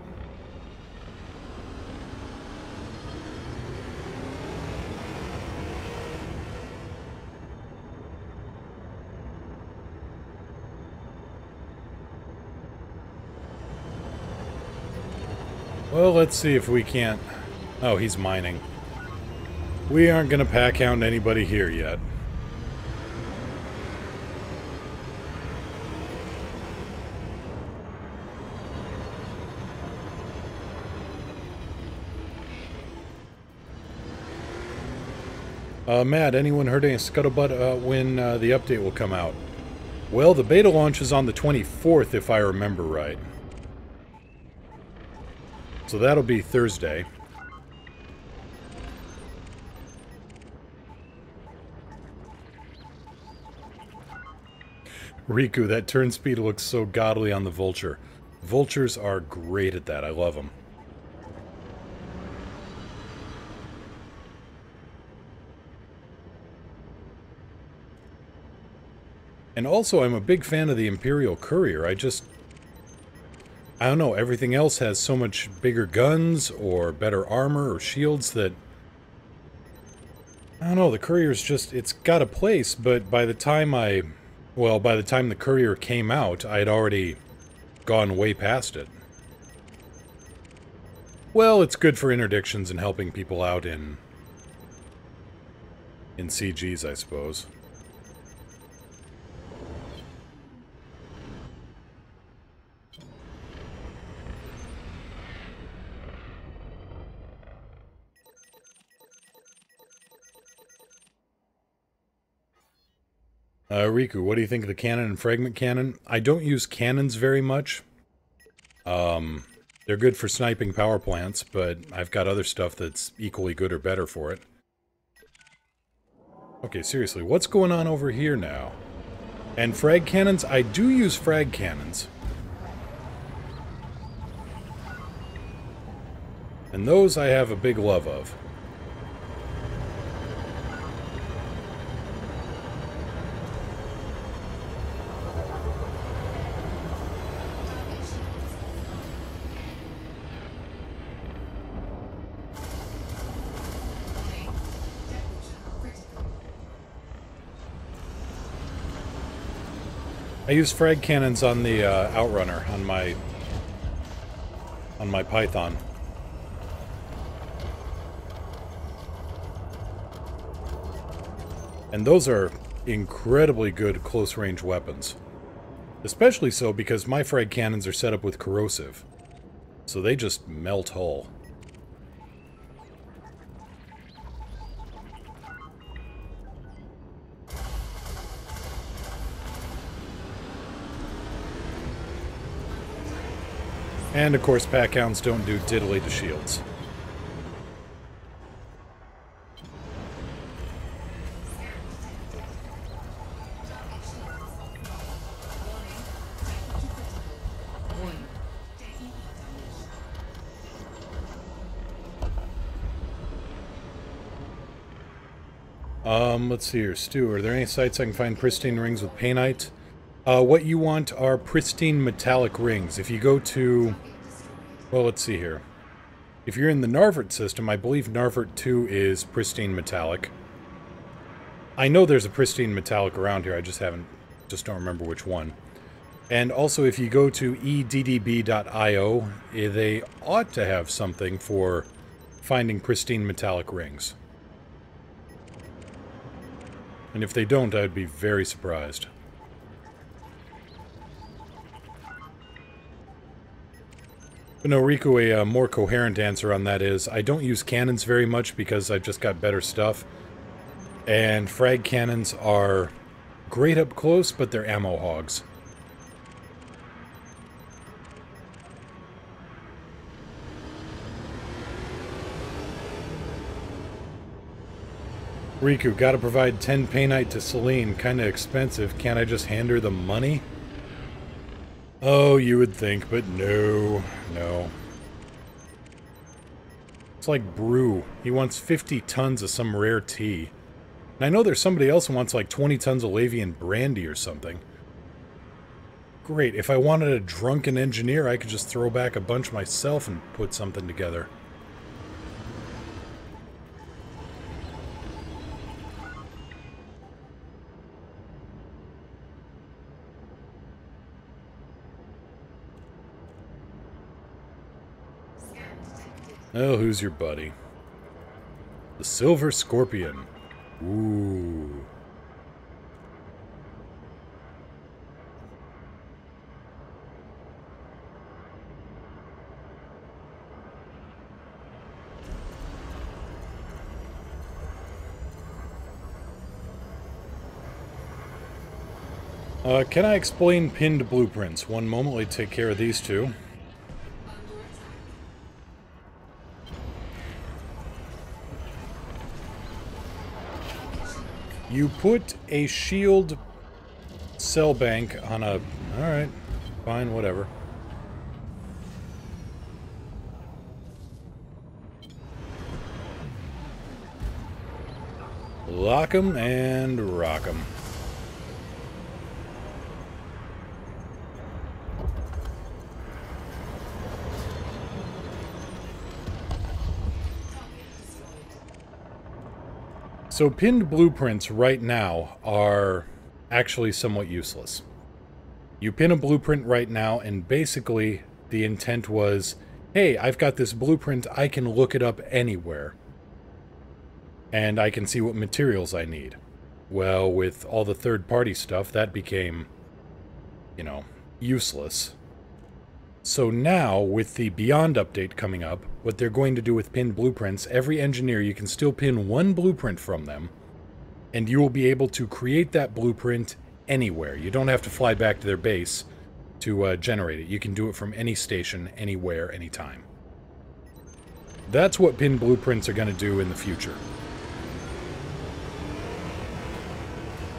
Speaker 1: Well, let's see if we can't... Oh, he's mining. We aren't going to pack hound anybody here yet. Matt, anyone heard any scuttlebutt when the update will come out? Well, the beta launch is on the 24th, if I remember right. So that'll be Thursday. Riku, that turn speed looks so godly on the Vulture. Vultures are great at that. I love them. And also, I'm a big fan of the Imperial Courier. I don't know, everything else has so much bigger guns, or better armor, or shields that... I don't know, the Courier's just... It's got a place, but by the time by the time the Courier came out, I had already gone way past it. Well, it's good for interdictions and helping people out in CGs, I suppose. Riku, what do you think of the cannon and fragment cannon? I don't use cannons very much. They're good for sniping power plants, but I've got other stuff that's equally good or better for it. Okay, seriously, what's going on over here now? And frag cannons? I do use frag cannons. And those I have a big love of. I use frag cannons on the Outrunner, on my Python. And those are incredibly good close-range weapons. Especially so because my frag cannons are set up with corrosive. So they just melt hull. And, of course, pack hounds don't do diddly to shields. Let's see here. Stu, are there any sites I can find pristine rings with painite? What you want are pristine metallic rings. If you go to... Well, let's see here. If you're in the Narvert system, I believe Narvert 2 is pristine metallic. I know there's a pristine metallic around here, I just don't remember which one. And also, if you go to eddb.io, they ought to have something for finding pristine metallic rings. And if they don't, I'd be very surprised. But no, Riku, a more coherent answer on that is, I don't use cannons very much because I've just got better stuff. And frag cannons are great up close, but they're ammo hogs. Riku, gotta provide 10 painite to Celine. Kinda expensive. Can't I just hand her the money? Oh, you would think, but no. No. It's like Brew. He wants 50 tons of some rare tea. And I know there's somebody else who wants like 20 tons of Lavian brandy or something. Great. If I wanted a drunken engineer, I could just throw back a bunch myself and put something together. Oh, who's your buddy? The Silver Scorpion. Ooh. Can I explain pinned blueprints? One moment, let me take care of these two. You put a shield cell bank on a... Alright, fine, whatever. Lock 'em and rock 'em. So pinned blueprints right now are actually somewhat useless. You pin a blueprint right now, and basically the intent was, hey, I've got this blueprint, I can look it up anywhere. And I can see what materials I need. Well, with all the third-party stuff, that became, you know, useless. So now, with the Beyond update coming up, what they're going to do with pinned blueprints, every engineer, you can still pin one blueprint from them, and you will be able to create that blueprint anywhere. You don't have to fly back to their base to generate it. You can do it from any station, anywhere, anytime. That's what pinned blueprints are going to do in the future.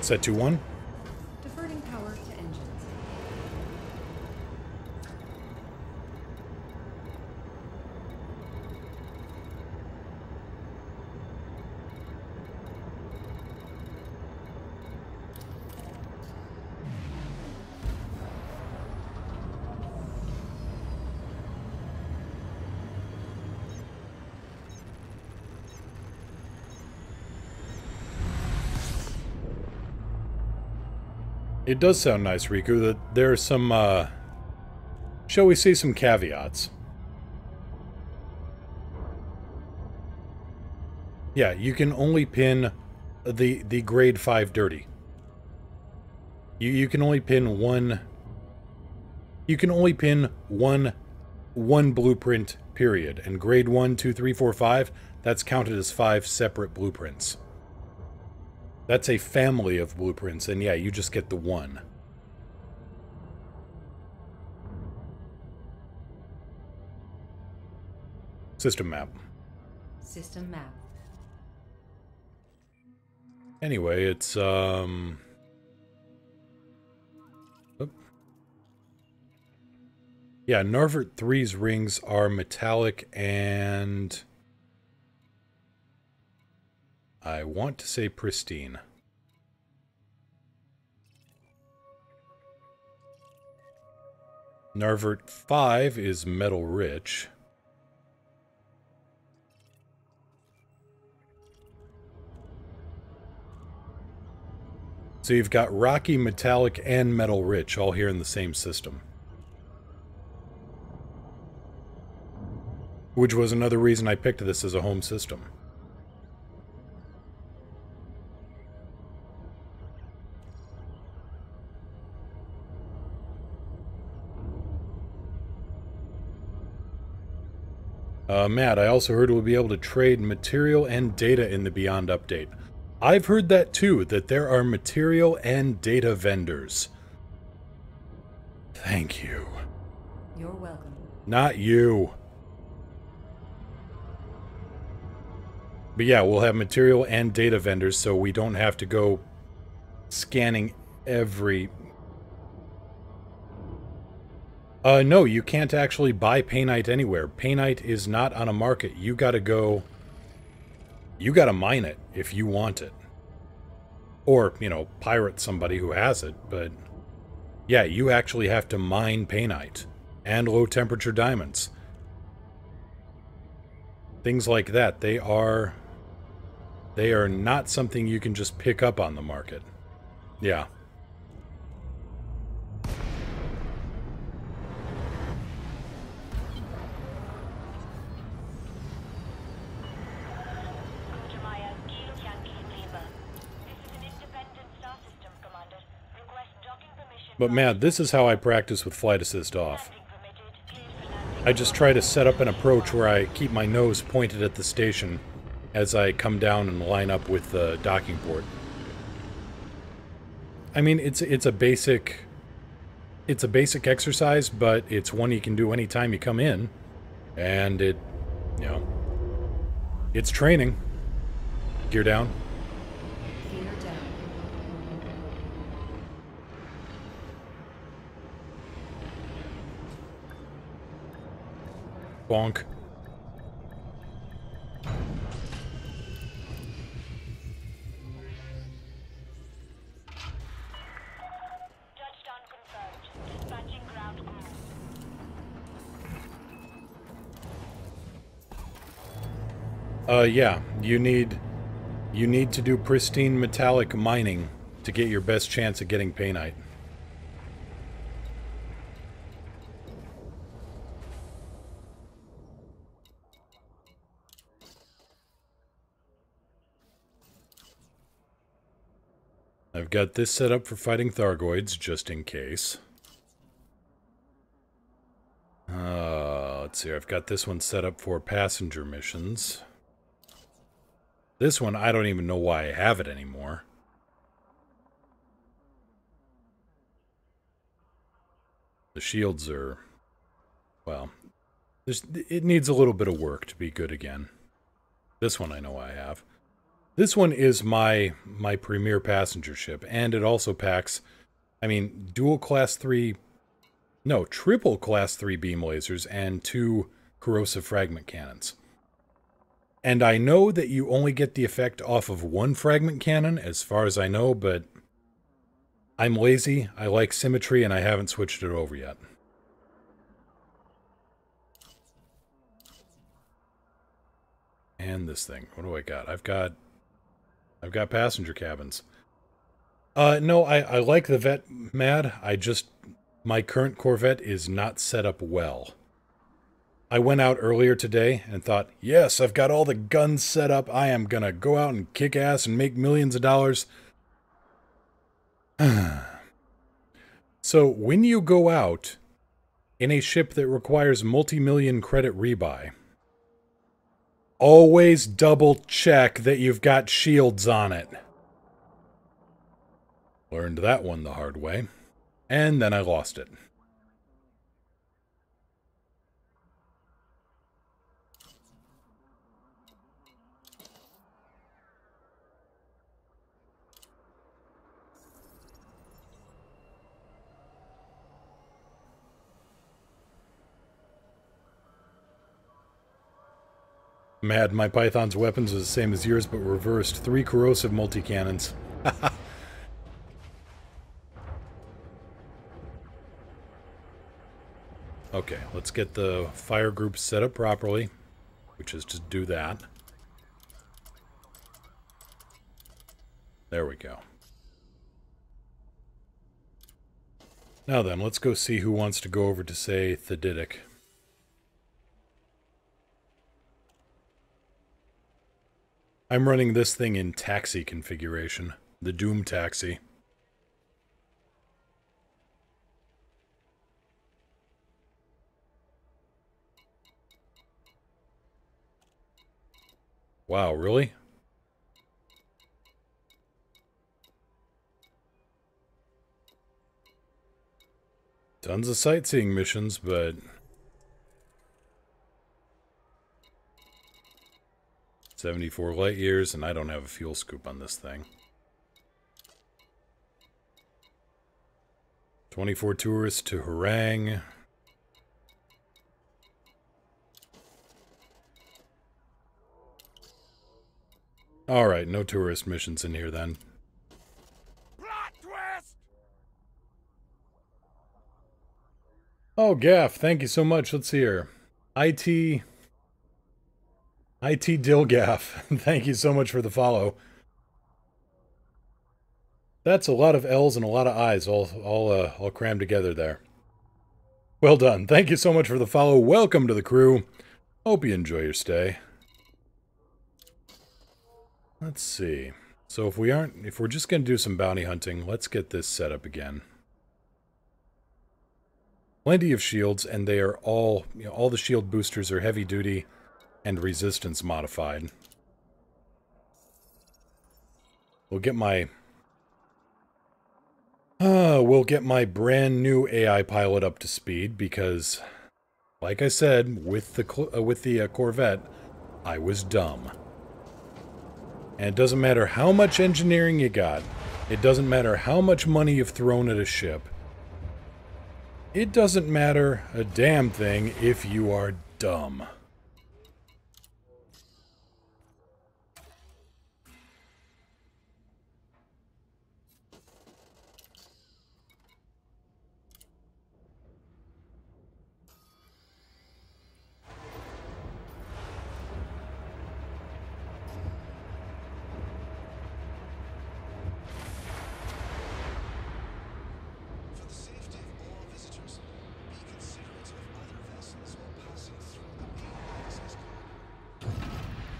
Speaker 1: Set to 1.
Speaker 2: Diverting power to engines.
Speaker 1: It does sound nice, Riku, that there are some, shall we say, some caveats. Yeah, you can only pin the grade 5 dirty. You can only pin one... You can only pin one blueprint, period. And grade 1, 2, 3, 4, 5, that's counted as 5 separate blueprints. That's a family of blueprints, and yeah, you just get the one. System map.
Speaker 2: System map.
Speaker 1: Anyway, it's, Oop. Yeah, Narvert 3's rings are metallic and... I want to say pristine. Narvert 5 is metal rich. So you've got rocky, metallic, and metal rich all here in the same system. Which was another reason I picked this as a home system. Matt, I also heard we'll be able to trade material and data in the Beyond update. I've heard that too, that there are material and data vendors. Thank you.
Speaker 2: You're welcome.
Speaker 1: Not you. But yeah, we'll have material and data vendors, so we don't have to go scanning every... no, you can't actually buy painite anywhere. Painite is not on a market. You gotta go... You gotta mine it if you want it. Or, you know, pirate somebody who has it, but... Yeah, you actually have to mine painite. And low-temperature diamonds. Things like that. They are not something you can just pick up on the market. Yeah. But man, this is how I practice with flight assist off. I just try to set up an approach where I keep my nose pointed at the station as I come down and line up with the docking port. I mean, it's a basic exercise, but it's one you can do anytime you come in, and it, you know, it's training. Gear down.
Speaker 2: Gear down.
Speaker 1: Bonk.
Speaker 3: Touchdown confirmed. Dispatching ground crew.
Speaker 1: Yeah, you need to do pristine metallic mining to get your best chance at getting painite. I've got this set up for fighting Thargoids, just in case. Let's see, I've got this one set up for passenger missions. This one, I don't even know why I have it anymore. The shields are... well, it needs a little bit of work to be good again. This one I know I have. This one is my premier passenger ship, and it also packs, I mean, triple class 3 beam lasers and 2 corrosive fragment cannons. And I know that you only get the effect off of 1 fragment cannon, as far as I know, but I'm lazy, I like symmetry, and I haven't switched it over yet. And this thing, what do I got? I've got passenger cabins. No, I like the Vet, Mad. My current Corvette is not set up well. I went out earlier today and thought, yes, I've got all the guns set up. I am gonna go out and kick ass and make millions of dollars. So when you go out in a ship that requires multi-million credit rebuy, always double check that you've got shields on it. Learned that one the hard way. And then I lost it. Mad, my Python's weapons are the same as yours, but reversed. 3 corrosive multi-cannons. Okay, let's get the fire group set up properly, which is to do that. There we go. Now then, let's go see who wants to go over to, say, Thedidic. I'm running this thing in taxi configuration. The Doom taxi. Wow, really? Tons of sightseeing missions, but 74 light years, and I don't have a fuel scoop on this thing. 24 tourists to harangue. Alright, no tourist missions in here then.
Speaker 5: Plot twist!
Speaker 1: Oh, Gaff, thank you so much. Let's see here. IT Dilgaff, thank you so much for the follow. That's a lot of L's and a lot of I's all crammed together there. Well done. Thank you so much for the follow. Welcome to the crew. Hope you enjoy your stay. Let's see. So if we're just going to do some bounty hunting, let's get this set up again. Plenty of shields, and they are all the shield boosters are heavy duty and resistance modified. We'll get my brand new AI pilot up to speed because, like I said, with the Corvette, I was dumb. And it doesn't matter how much engineering you got. It doesn't matter how much money you've thrown at a ship. It doesn't matter a damn thing if you are dumb.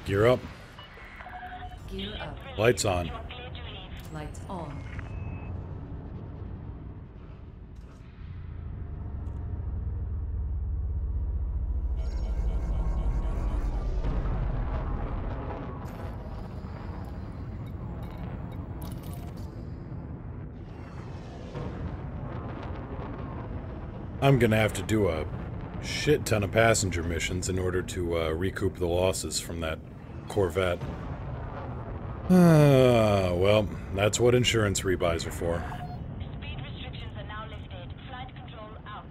Speaker 1: Gear up.
Speaker 2: Gear up.
Speaker 1: Lights on.
Speaker 2: Lights on.
Speaker 1: I'm gonna have to do a shit ton of passenger missions in order to recoup the losses from that Corvette. Well, that's what insurance rebuys are for.
Speaker 3: Speed restrictions are now lifted. Flight control out.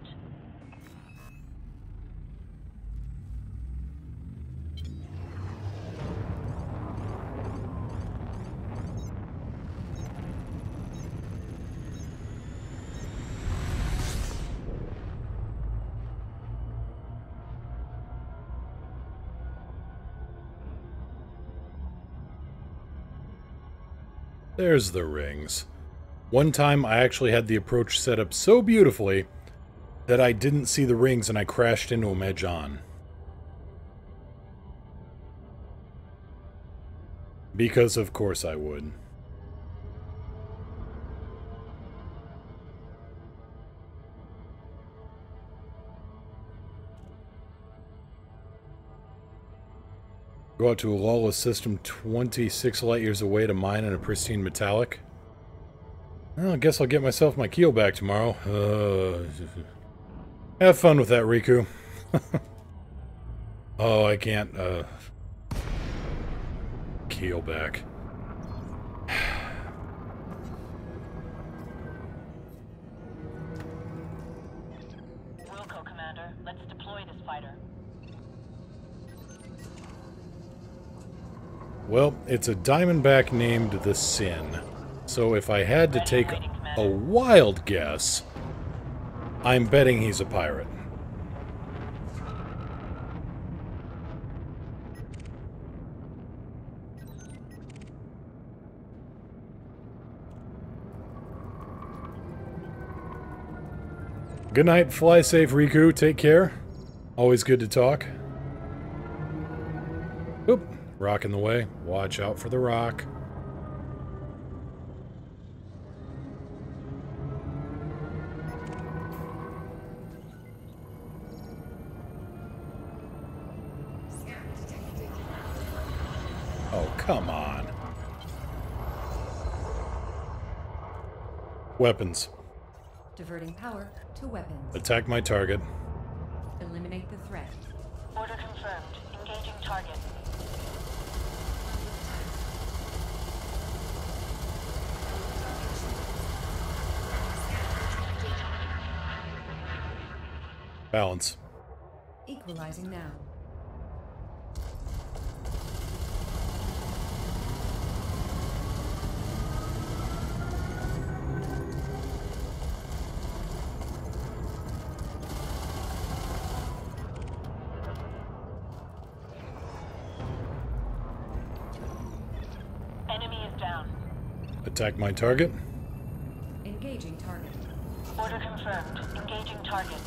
Speaker 1: There's the rings. One time I actually had the approach set up so beautifully that I didn't see the rings and I crashed into them edge on. Because of course I would. Go out to a lawless system 26 light years away to mine in a pristine metallic. Well, I guess I'll get myself my keel back tomorrow. Have fun with that, Riku. Oh, I can't, keel back.
Speaker 3: Wilco, Commander. Let's deploy this fighter.
Speaker 1: Well, it's a diamondback named the Sin. So if I had to take a wild guess, I'm betting he's a pirate. Good night, fly safe, Riku. Take care. Always good to talk. Oop, rock in the way. Watch out for the rock. Oh, come on. Weapons.
Speaker 2: Diverting power to weapons.
Speaker 1: Attack my target.
Speaker 2: Eliminate the threat.
Speaker 3: Order confirmed. Engaging target.
Speaker 1: Balance.
Speaker 2: Equalizing now.
Speaker 3: Enemy is down.
Speaker 1: Attack my target.
Speaker 2: Engaging target.
Speaker 3: Order confirmed. Engaging target.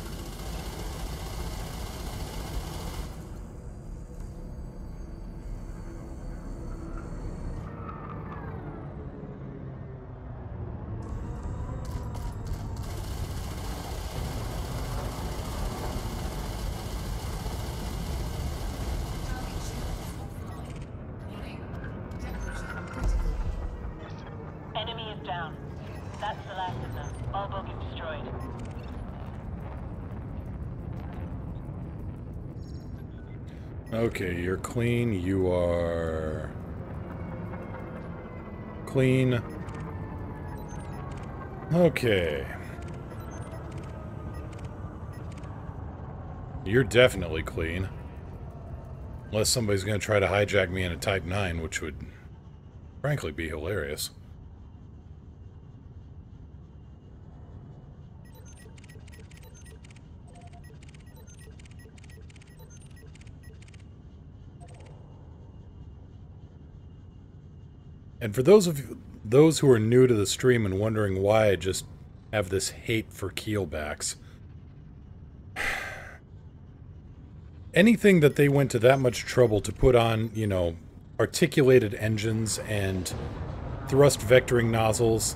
Speaker 3: Enemy is down. That's the last of them. All bogies destroyed.
Speaker 1: Okay, you're clean. You are... clean. Okay. You're definitely clean. Unless somebody's going to try to hijack me in a Type 9, which would, frankly, be hilarious. And for those who are new to the stream and wondering why I just have this hate for keelbacks, anything that they went to that much trouble to put on, you know, articulated engines and thrust vectoring nozzles,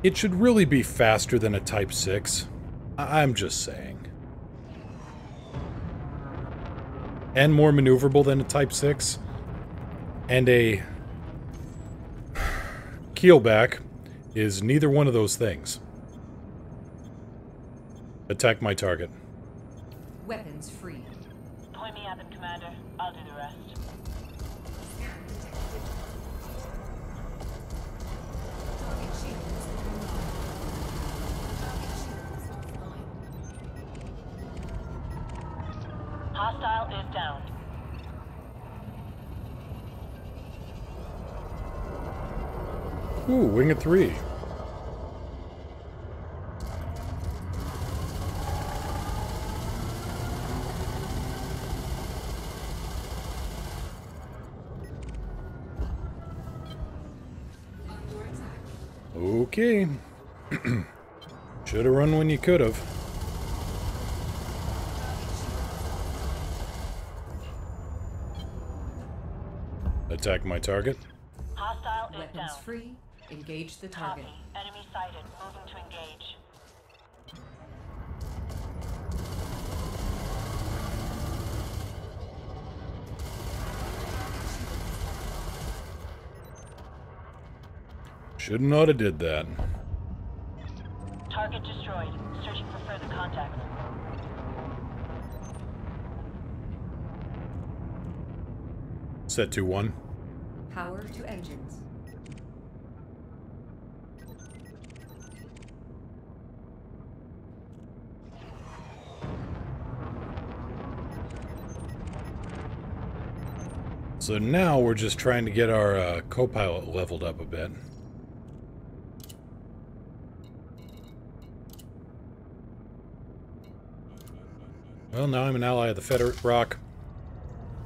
Speaker 1: it should really be faster than a Type 6. I'm just saying. And more maneuverable than a Type 6. And a keelback is neither one of those things. Attack my target.
Speaker 2: Weapons free.
Speaker 3: Point me at them, Commander. I'll do the rest. Hostile is down.
Speaker 1: Ooh, wing at 3. Okay. Should have run when you could have. Attack my target.
Speaker 3: Hostile is
Speaker 2: Weapons
Speaker 3: down.
Speaker 2: free. Engage the target.
Speaker 3: Copy. Enemy sighted. Moving to engage.
Speaker 1: Should not have did that.
Speaker 3: Target destroyed. Searching for further contacts.
Speaker 1: Set to 1.
Speaker 2: Power to engines.
Speaker 1: So now we're just trying to get our co-pilot leveled up a bit. Well, now I'm an ally of the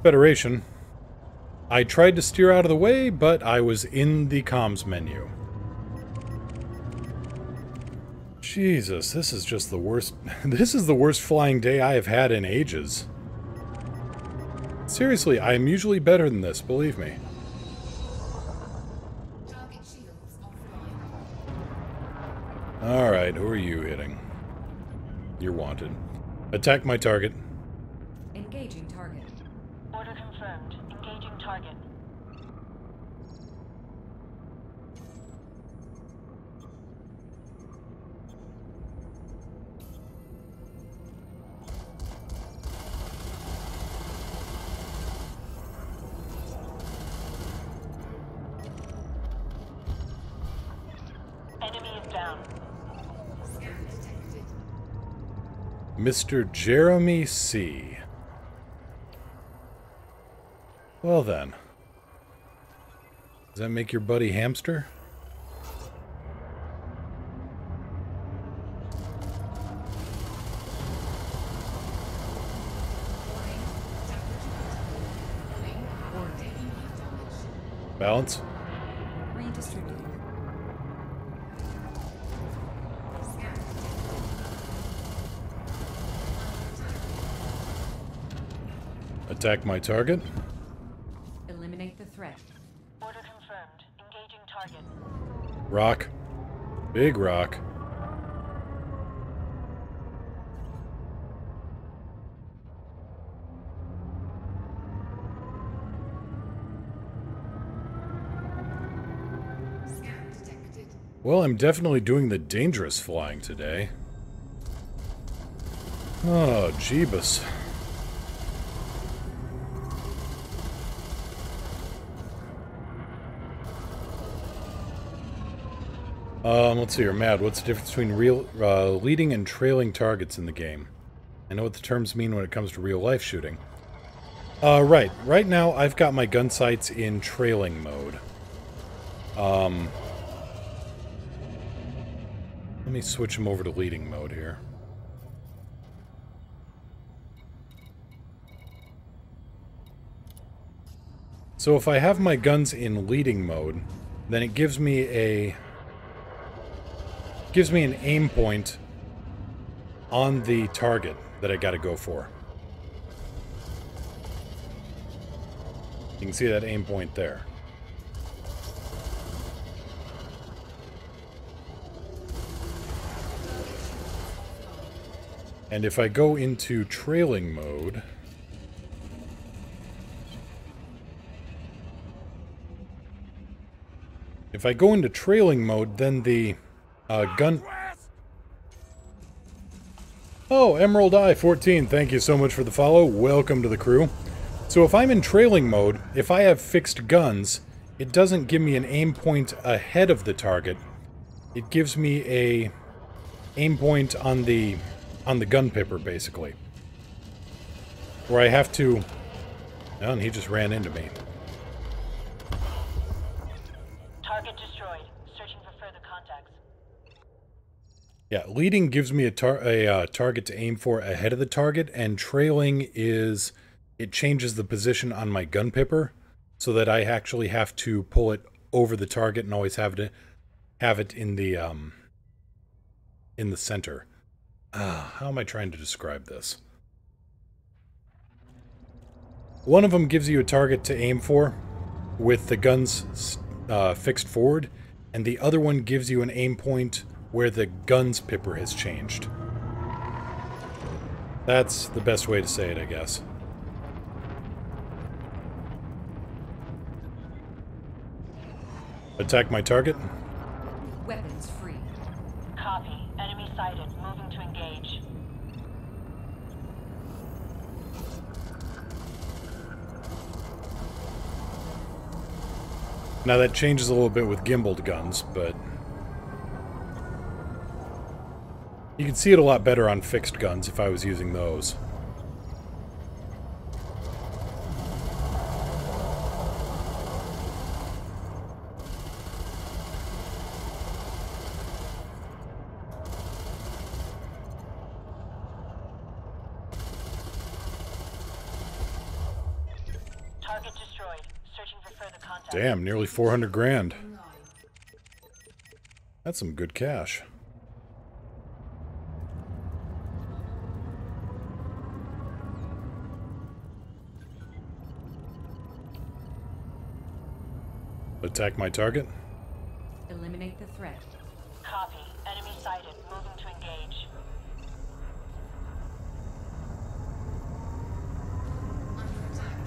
Speaker 1: Federation. I tried to steer out of the way, but I was in the comms menu. Jesus, this is just the worst. This is the worst flying day I have had in ages. Seriously, I am usually better than this, believe me.
Speaker 6: Target shields offline.
Speaker 1: Alright, who are you hitting? You're wanted. Attack my target.
Speaker 2: Engaging target.
Speaker 3: Order confirmed. Engaging target. Enemy is down.
Speaker 6: Scan detected.
Speaker 1: Mr. Jeremy C. Well then. Does that make your buddy Hamster? Balance?
Speaker 2: Redistributing.
Speaker 1: Attack my target.
Speaker 2: Eliminate the threat.
Speaker 3: Order confirmed. Engaging target.
Speaker 1: Rock. Big rock.
Speaker 6: Scan detected.
Speaker 1: Well, I'm definitely doing the dangerous flying today. Oh, Jeebus. Let's see here, Mad. What's the difference between leading and trailing targets in the game? I know what the terms mean when it comes to real-life shooting. Right. Right now, I've got my gun sights in trailing mode. Let me switch them over to leading mode here. So if I have my guns in leading mode, then it gives me an aim point on the target that I gotta go for. You can see that aim point there. And if I go into trailing mode, then the gun... Oh, Emerald Eye 14, thank you so much for the follow. Welcome to the crew. So if I'm in trailing mode, if I have fixed guns, it doesn't give me an aim point ahead of the target. It gives me a aim point on the gun pipper, basically. Where I have to... Oh, and he just ran into me.
Speaker 3: Target destroyed. Searching for further contacts.
Speaker 1: Yeah, leading gives me a target to aim for ahead of the target, and trailing is... It changes the position on my gun pipper, so that I actually have to pull it over the target and always have it in the center. How am I trying to describe this? One of them gives you a target to aim for with the guns fixed forward, and the other one gives you an aim point where the gun's pipper has changed. That's the best way to say it, I guess. Attack my target.
Speaker 2: Weapons free.
Speaker 3: Copy. Enemy sighted. Moving to engage.
Speaker 1: Now that changes a little bit with gimbaled guns, but... You can see it a lot better on fixed guns if I was using those.
Speaker 3: Target destroyed. Searching for further contacts.
Speaker 1: Damn, nearly 400 grand. That's some good cash. Attack my target.
Speaker 2: Eliminate the threat.
Speaker 3: Copy. Enemy sighted. Moving to engage.
Speaker 6: Under attack.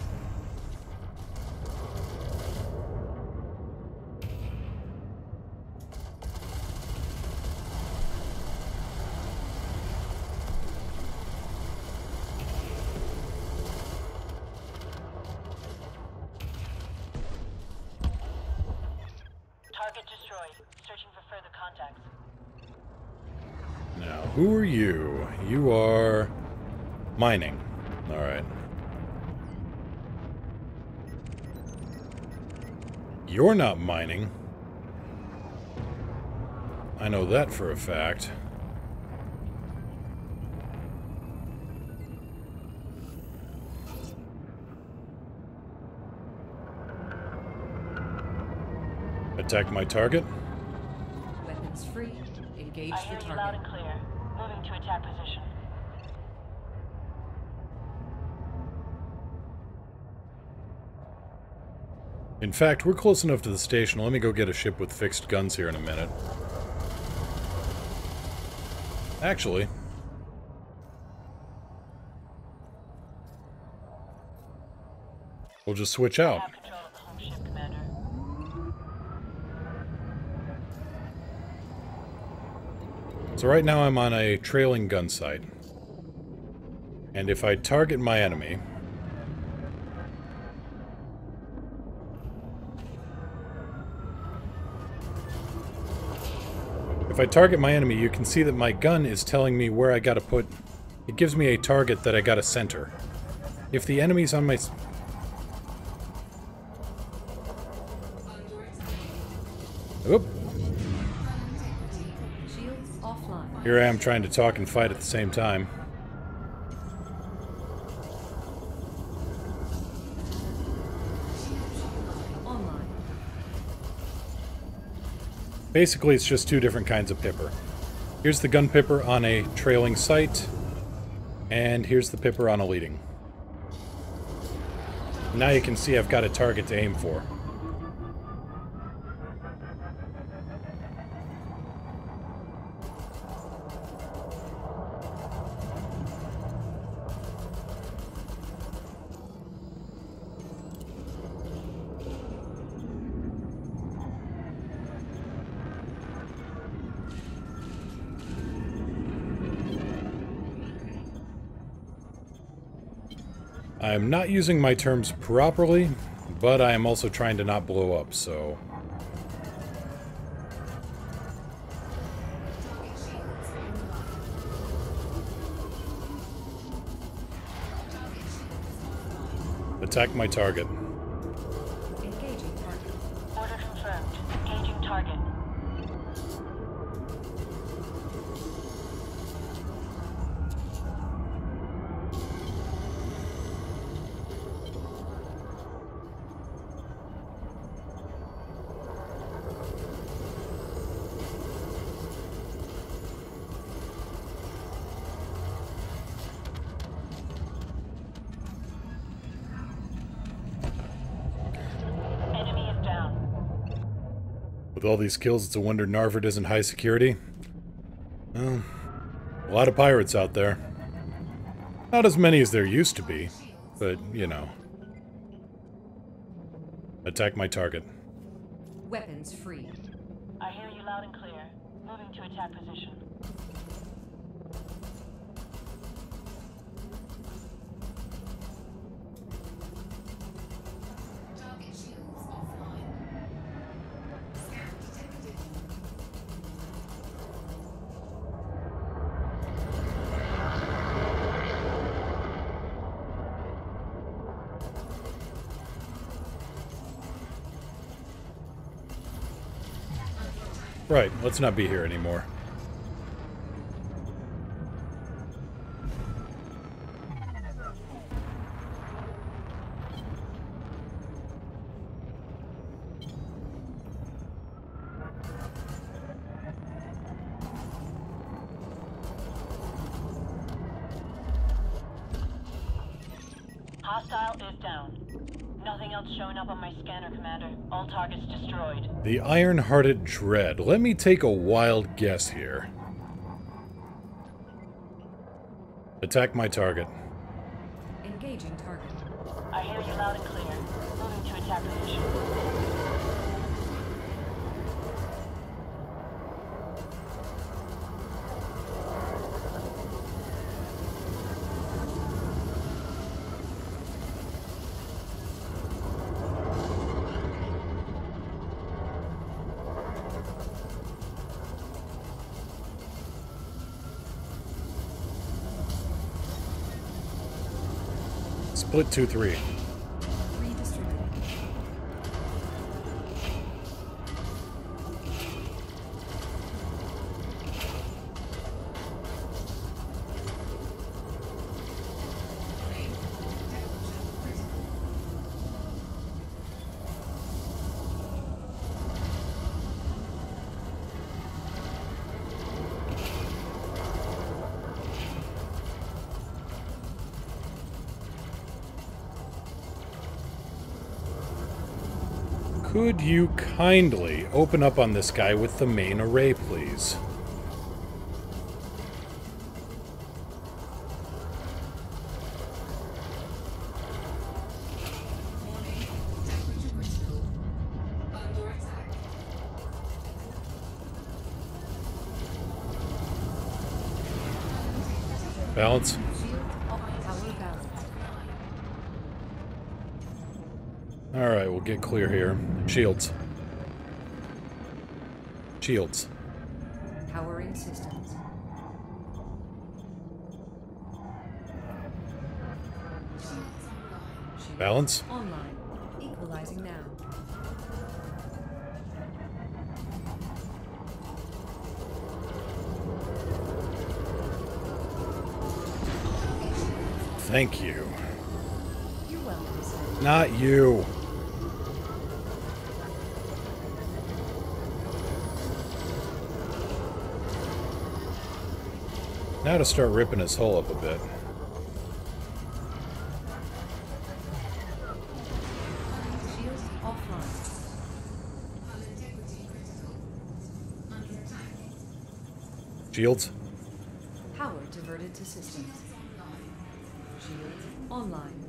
Speaker 3: Target destroyed. Searching for further contacts.
Speaker 1: Now, who are you? You are mining. Alright. You're not mining. I know that for a fact. Attack my target.
Speaker 2: Weapons free. Engage
Speaker 3: I hear
Speaker 2: the
Speaker 3: you loud
Speaker 2: target.
Speaker 3: and clear. Moving to attack position.
Speaker 1: In fact, we're close enough to the station. Let me go get a ship with fixed guns here in a minute. Actually, we'll just switch
Speaker 3: I
Speaker 1: out.
Speaker 3: have control of the home ship, Commander.
Speaker 1: So right now I'm on a trailing gun site. And if I target my enemy... If I target my enemy, you can see that my gun is telling me where I gotta put... It gives me a target that I gotta center. If the enemy's on my... Oop.
Speaker 2: Shields offline.
Speaker 1: Here I am trying to talk and fight at the same time.
Speaker 2: Online.
Speaker 1: Basically, it's just two different kinds of pipper. Here's the gun pipper on a trailing sight, and here's the pipper on a leading. Now you can see I've got a target to aim for. I'm not using my terms properly, but I am also trying to not blow up, so...
Speaker 6: Target shields online. Target shields offline.
Speaker 1: Attack my target.
Speaker 2: Engaging target.
Speaker 3: Order confirmed. Engaging target. Enemy is down.
Speaker 1: With all these kills, it's a wonder Narvard isn't high security. Well, a lot of pirates out there. Not as many as there used to be, but, you know. Attack my target.
Speaker 2: Weapons free.
Speaker 3: I hear you loud and clear. Moving to attack position.
Speaker 6: Target shields offline. Scan detected.
Speaker 1: Right, let's not be here anymore.
Speaker 3: Hostile is down. Nothing else showing up on my scanner, Commander. All targets destroyed.
Speaker 1: The Iron-Hearted Dread. Let me take a wild guess here. Attack my target.
Speaker 2: Engaging target.
Speaker 3: I hear you loud and clear. Moving to attack position.
Speaker 1: Split 2-3.
Speaker 2: Redistributed.
Speaker 1: Could you kindly open up on this guy with the main array, please?
Speaker 6: Warning. Temperature critical. Under attack.
Speaker 1: Balance.
Speaker 2: Shield off. Power balanced.
Speaker 1: Alright, we'll get clear here. Shields. Shields.
Speaker 2: Powering systems. Shields
Speaker 1: Balance.
Speaker 2: online. Equalizing now.
Speaker 1: Thank you.
Speaker 2: You're welcome, sir.
Speaker 1: Not you. Now to start ripping his hull up a bit.
Speaker 2: Shields offline.
Speaker 6: Hull integrity critical. Under attack.
Speaker 1: Shields.
Speaker 2: Power diverted to systems. Shields online.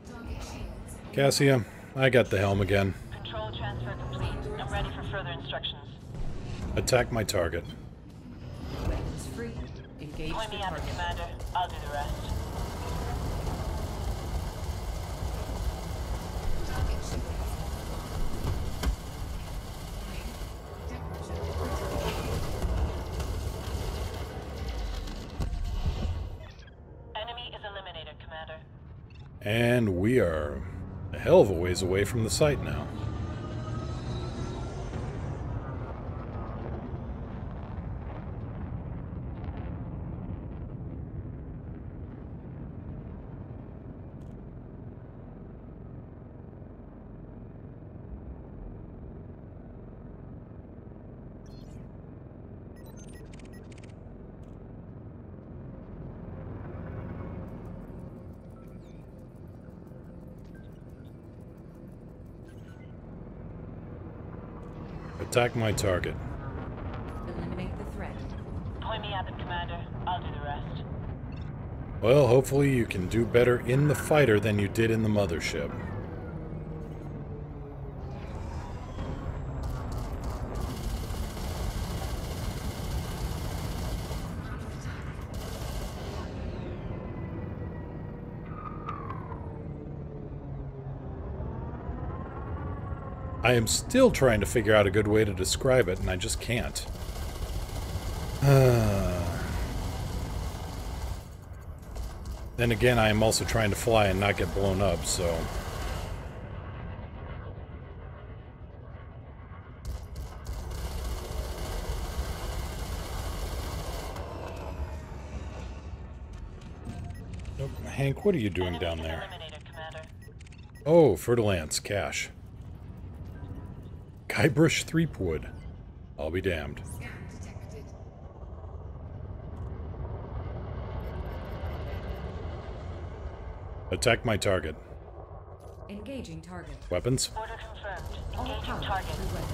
Speaker 6: Target shields.
Speaker 1: Cassia, I got the helm again.
Speaker 3: Control transfer complete. I'm ready for further instructions.
Speaker 1: Attack my target.
Speaker 2: Weapons free. Engage
Speaker 3: Point
Speaker 2: the
Speaker 3: me at it,
Speaker 2: target.
Speaker 3: Commander. I'll do the rest.
Speaker 6: Target shields. Warning. Temperature critical.
Speaker 3: Enemy is eliminated, Commander.
Speaker 1: And we are a hell of a ways away from the site now. Attack my target.
Speaker 2: Eliminate the threat.
Speaker 3: Point me at them, Commander. I'll do the rest.
Speaker 1: Well, hopefully you can do better in the fighter than you did in the mothership. I am still trying to figure out a good way to describe it, and I just can't. Then again, I am also trying to fly and not get blown up, so... Hank, what are you doing
Speaker 3: Enemy
Speaker 1: down
Speaker 3: is
Speaker 1: there?
Speaker 3: eliminated, Commander.
Speaker 1: Oh, Fertilance, cash. Guybrush Threepwood. I'll be damned.
Speaker 6: Scan detected.
Speaker 1: Attack my target.
Speaker 2: Engaging target.
Speaker 1: Weapons?
Speaker 3: Order confirmed.
Speaker 2: All
Speaker 3: Engaging
Speaker 2: power
Speaker 3: target.
Speaker 2: through weapon.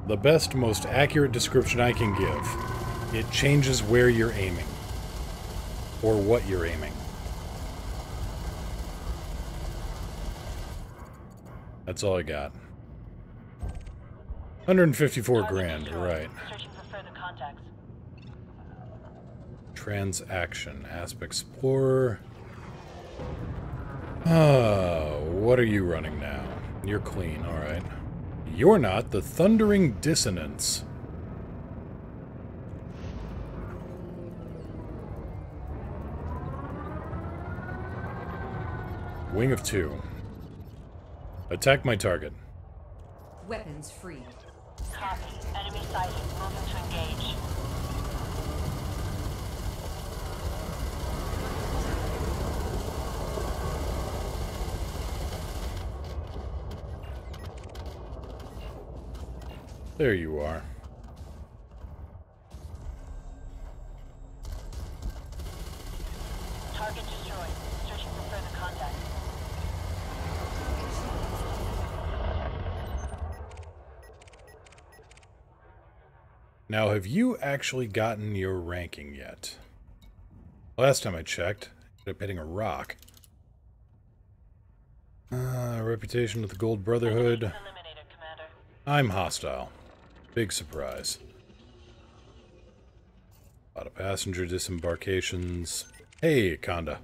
Speaker 1: The best, most accurate description I can give. It changes where you're aiming. Or what you're aiming. That's all I got. 154
Speaker 3: Target
Speaker 1: grand,
Speaker 3: destroyed.
Speaker 1: right.
Speaker 3: Searching for further contacts.
Speaker 1: Transaction. Asp Explorer. What are you running now? You're clean, alright. You're not. The Thundering Dissonance. Wing of Two. Attack my target.
Speaker 2: Weapons free.
Speaker 3: Copy. Enemy sighted. Moving to engage.
Speaker 1: There you are.
Speaker 3: Target destroyed. Searching for further contacts.
Speaker 1: Now, have you actually gotten your ranking yet? Last time I checked, ended up hitting a rock. Reputation with the Gold Brotherhood.
Speaker 3: Eliminated, Commander.
Speaker 1: I'm hostile. Big surprise. A lot of passenger disembarkations. Hey, Conda.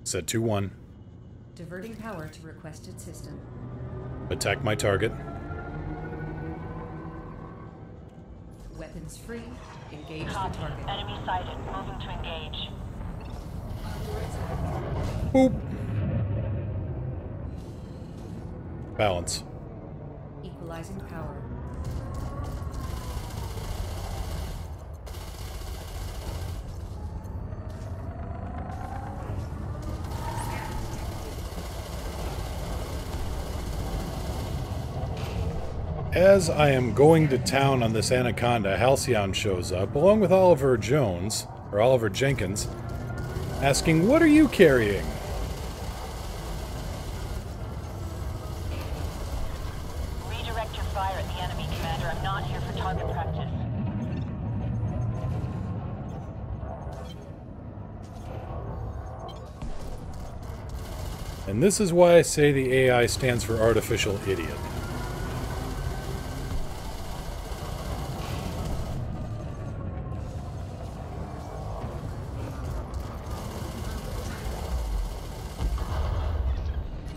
Speaker 1: Set 2-1.
Speaker 2: Diverting power to requested system.
Speaker 1: Attack my target.
Speaker 2: Weapons free. Engage the
Speaker 3: Copy.
Speaker 2: target.
Speaker 3: Enemy sighted. Moving to engage.
Speaker 1: Boop. Balance.
Speaker 2: Equalizing power.
Speaker 1: As I am going to town on this Anaconda, Halcyon shows up, along with Oliver Jones, or Oliver Jenkins, asking, "What are you carrying?"
Speaker 3: Redirect your fire at the enemy, Commander. I'm not here for target practice.
Speaker 1: And this is why I say the AI stands for Artificial Idiot.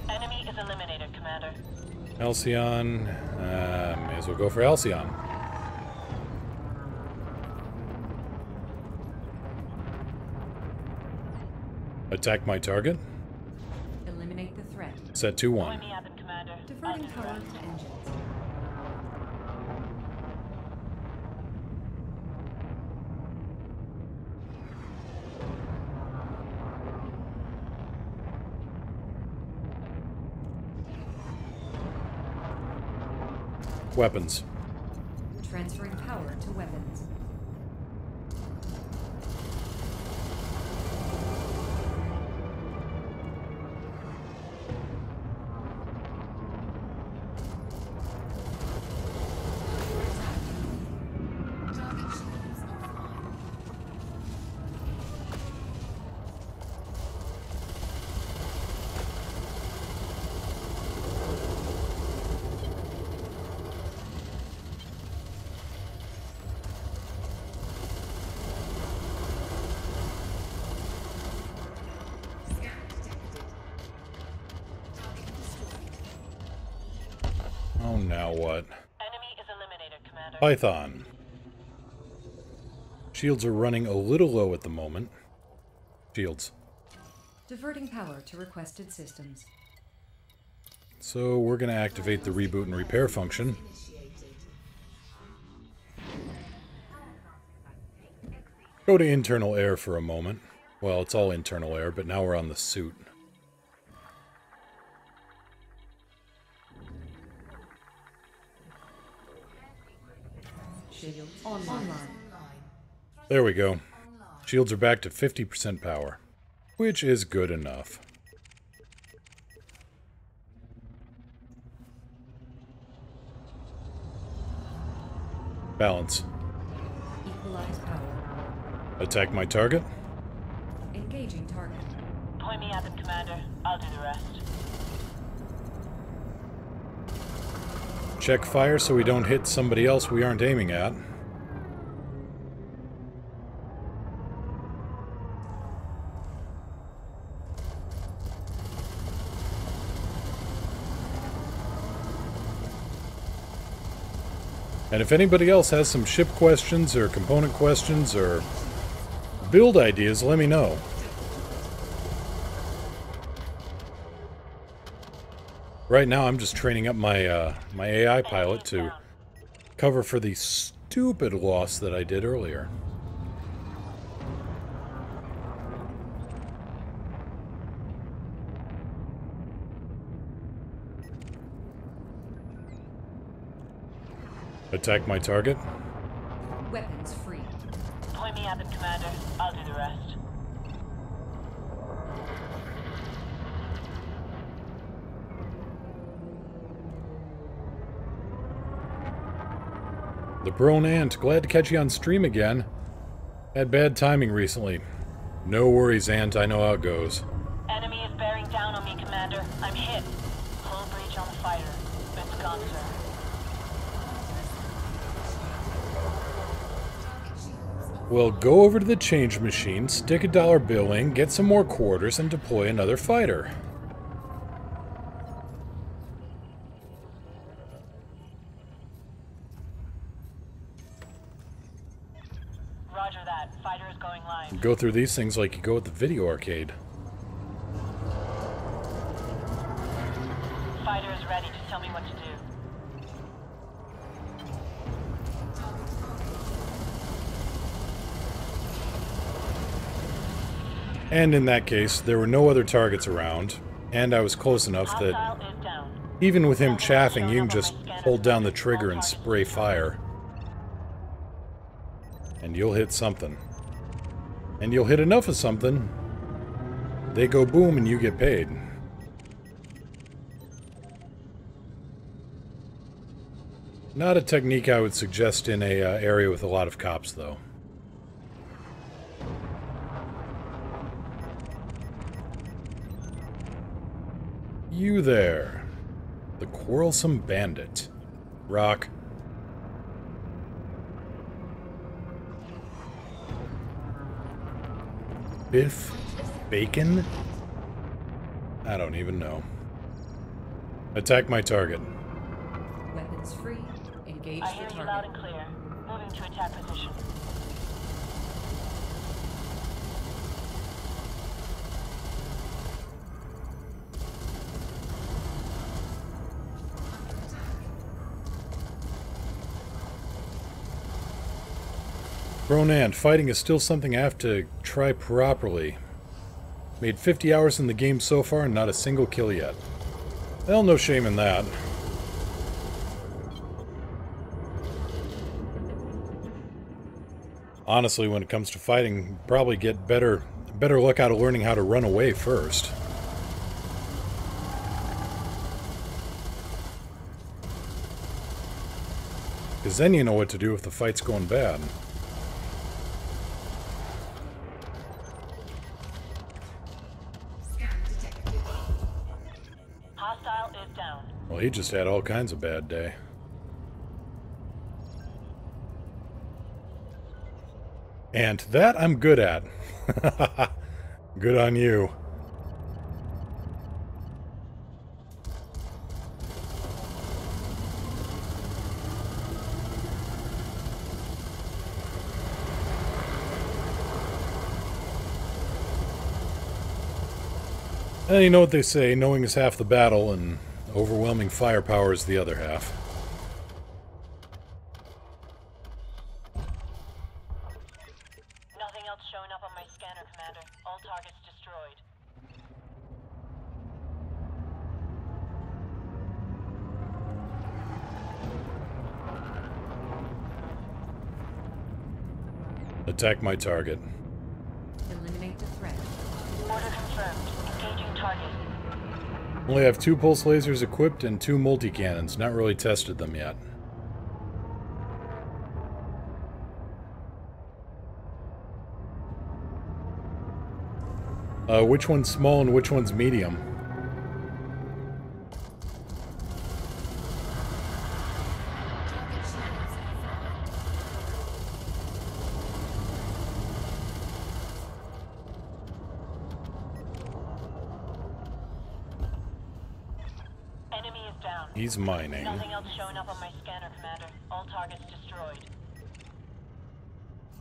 Speaker 3: Enemy is eliminated, Commander.
Speaker 1: Halcyon, may as well go for Halcyon. Attack my target.
Speaker 2: Eliminate the threat.
Speaker 1: Set
Speaker 3: Join
Speaker 1: 2-1.
Speaker 3: me at them, Commander.
Speaker 2: Diverting
Speaker 3: Under
Speaker 2: power
Speaker 3: threat.
Speaker 2: to engines.
Speaker 1: Weapons.
Speaker 2: Transferring power to weapons.
Speaker 6: Target shields offline. Scan detected. Target destroyed.
Speaker 1: Oh, now what?
Speaker 3: Enemy is eliminated, Commander.
Speaker 1: Python. Shields are running a little low at the moment. Shields.
Speaker 2: Diverting power to requested systems.
Speaker 1: So we're going to activate the reboot and repair function. Go to internal air for a moment. Well, it's all internal air, but now we're on the suit.
Speaker 2: Shields online.
Speaker 1: There we go. Shields are back to 50% power, which is good enough. Balance.
Speaker 2: Equalize power.
Speaker 1: Attack my target.
Speaker 2: Engaging target.
Speaker 3: Point me at them, Commander. I'll do the rest.
Speaker 1: Check fire so we don't hit somebody else we aren't aiming at. And if anybody else has some ship questions or component questions or build ideas, let me know. Right now I'm just training up my my AI pilot to cover for the stupid loss that I did earlier. Attack my target.
Speaker 2: Weapons free.
Speaker 3: Point me at them, Commander. I'll do the rest.
Speaker 1: The Prone Ant, glad to catch you on stream again. Had bad timing recently. No worries, Ant, I know how it goes.
Speaker 3: Enemy is bearing down on me, Commander. I'm hit. Hull breach on the fighter. It's gone, sir.
Speaker 1: Well, go over to the change machine, stick a dollar bill in, get some more quarters, and deploy another fighter.
Speaker 3: Roger that. Fighter is going live.
Speaker 1: Go through these things like you go at the video arcade.
Speaker 3: Fighter is ready. Just tell me what to do.
Speaker 1: And in that case, there were no other targets around, and I was close enough that
Speaker 3: Hostile is down.
Speaker 1: even with him chaffing, you can just hold down the trigger and spray fire. And you'll hit something. And you'll hit enough of something, they go boom and you get paid. Not a technique I would suggest in a area with a lot of cops, though. You there. The quarrelsome bandit. Rock. Biff? Bacon? I don't even know. Attack my target.
Speaker 2: Weapons free. Engage
Speaker 3: I hear
Speaker 2: the
Speaker 3: you loud
Speaker 2: target.
Speaker 3: and clear. Moving to attack position.
Speaker 1: Ronan, fighting is still something I have to try properly. Made 50 hours in the game so far and not a single kill yet. Well, no shame in that. Honestly, when it comes to fighting, probably get better luck out of learning how to run away first. Because then you know what to do if the fight's going bad.
Speaker 6: Scan detected.
Speaker 3: Hostile is down.
Speaker 1: Well, he just had all kinds of bad day. And that I'm good at. Good on you. And you know what they say, knowing is half the battle, and overwhelming firepower is the other half.
Speaker 3: Nothing else showing up on my scanner, Commander. All targets destroyed.
Speaker 1: Attack my target.
Speaker 2: Eliminate the threat.
Speaker 3: Order confirmed. Engaging target.
Speaker 1: Only have 2 pulse lasers equipped and 2 multi-cannons. Not really tested them yet. Which one's small and which one's medium?
Speaker 6: Target shields offline.
Speaker 3: Enemy is down.
Speaker 1: He's mining.
Speaker 3: Nothing else showing up on my scanner, Commander. All targets destroyed.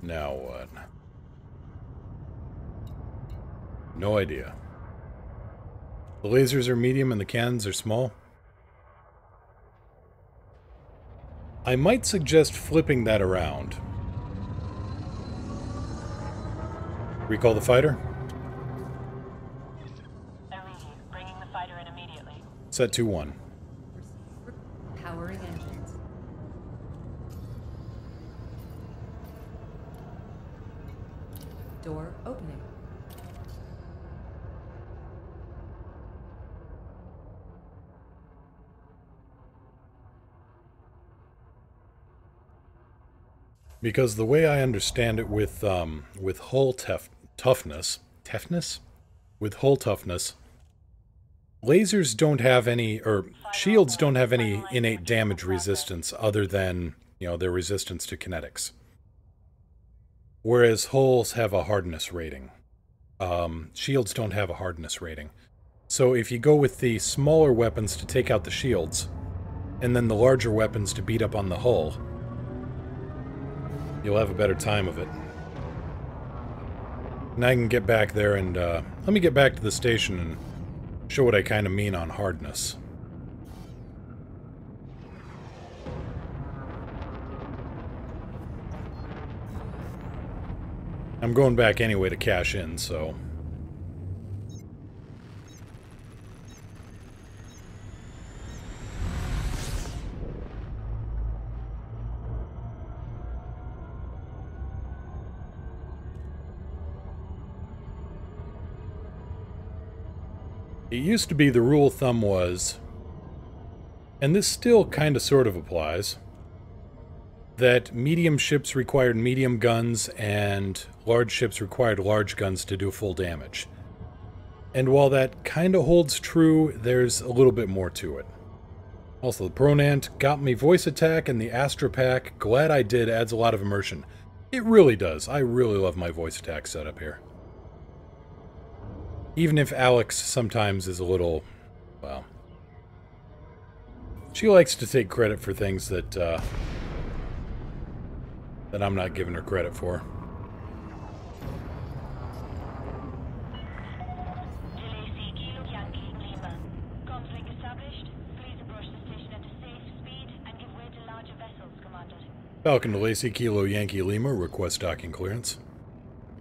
Speaker 1: Now what? No idea. The lasers are medium and the cannons are small. I might suggest flipping that around. Recall the fighter.
Speaker 3: Arisi, bringing the fighter in immediately.
Speaker 1: Set 2-1.
Speaker 2: Powering engines. Door opening.
Speaker 1: Because the way I understand it with hull toughness, with hull toughness, lasers don't have any, or shields don't have any innate damage resistance other than, you know, their resistance to kinetics. Whereas hulls have a hardness rating. Shields don't have a hardness rating. So if you go with the smaller weapons to take out the shields, and then the larger weapons to beat up on the hull, you'll have a better time of it. And I can get back there and, let me get back to the station and show what I kind of mean on hardness. I'm going back anyway to cash in, so... It used to be the rule of thumb was, and this still kind of sort of applies, that medium ships required medium guns and large ships required large guns to do full damage. And while that kind of holds true, there's a little bit more to it. Also, the Pronant got me voice attack, and the Astra Pack, glad I did, adds a lot of immersion. It really does. I really love my voice attack setup here. Even if Alex sometimes is a little, well... She likes to take credit for things that, that I'm not giving her credit for.
Speaker 3: LAC Kilo Yankee Lima. Conflict established. Please approach the station at a safe speed and give way to larger vessels, Commander.
Speaker 1: Falcon to Lacey Kilo Yankee Lima, request docking clearance.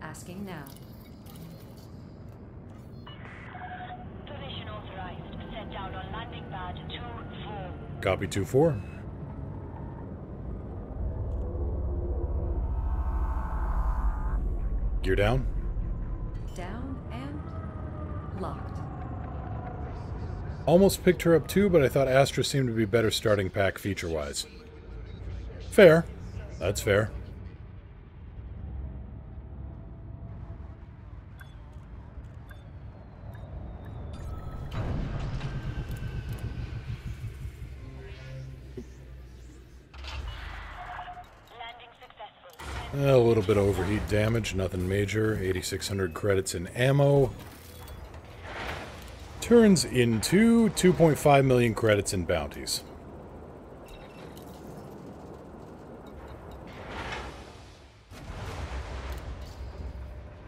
Speaker 2: Asking now.
Speaker 3: Position authorized. Set down on landing pad 2-4.
Speaker 1: Copy 2-4. Gear down.
Speaker 2: Down and locked.
Speaker 1: Almost picked her up too, but I thought Astra seemed to be better starting pack feature-wise. Fair. That's fair.
Speaker 3: Landing successful.
Speaker 1: A little bit of overheat damage, nothing major. 8,600 credits in ammo. Turns into 2.5 million credits in bounties.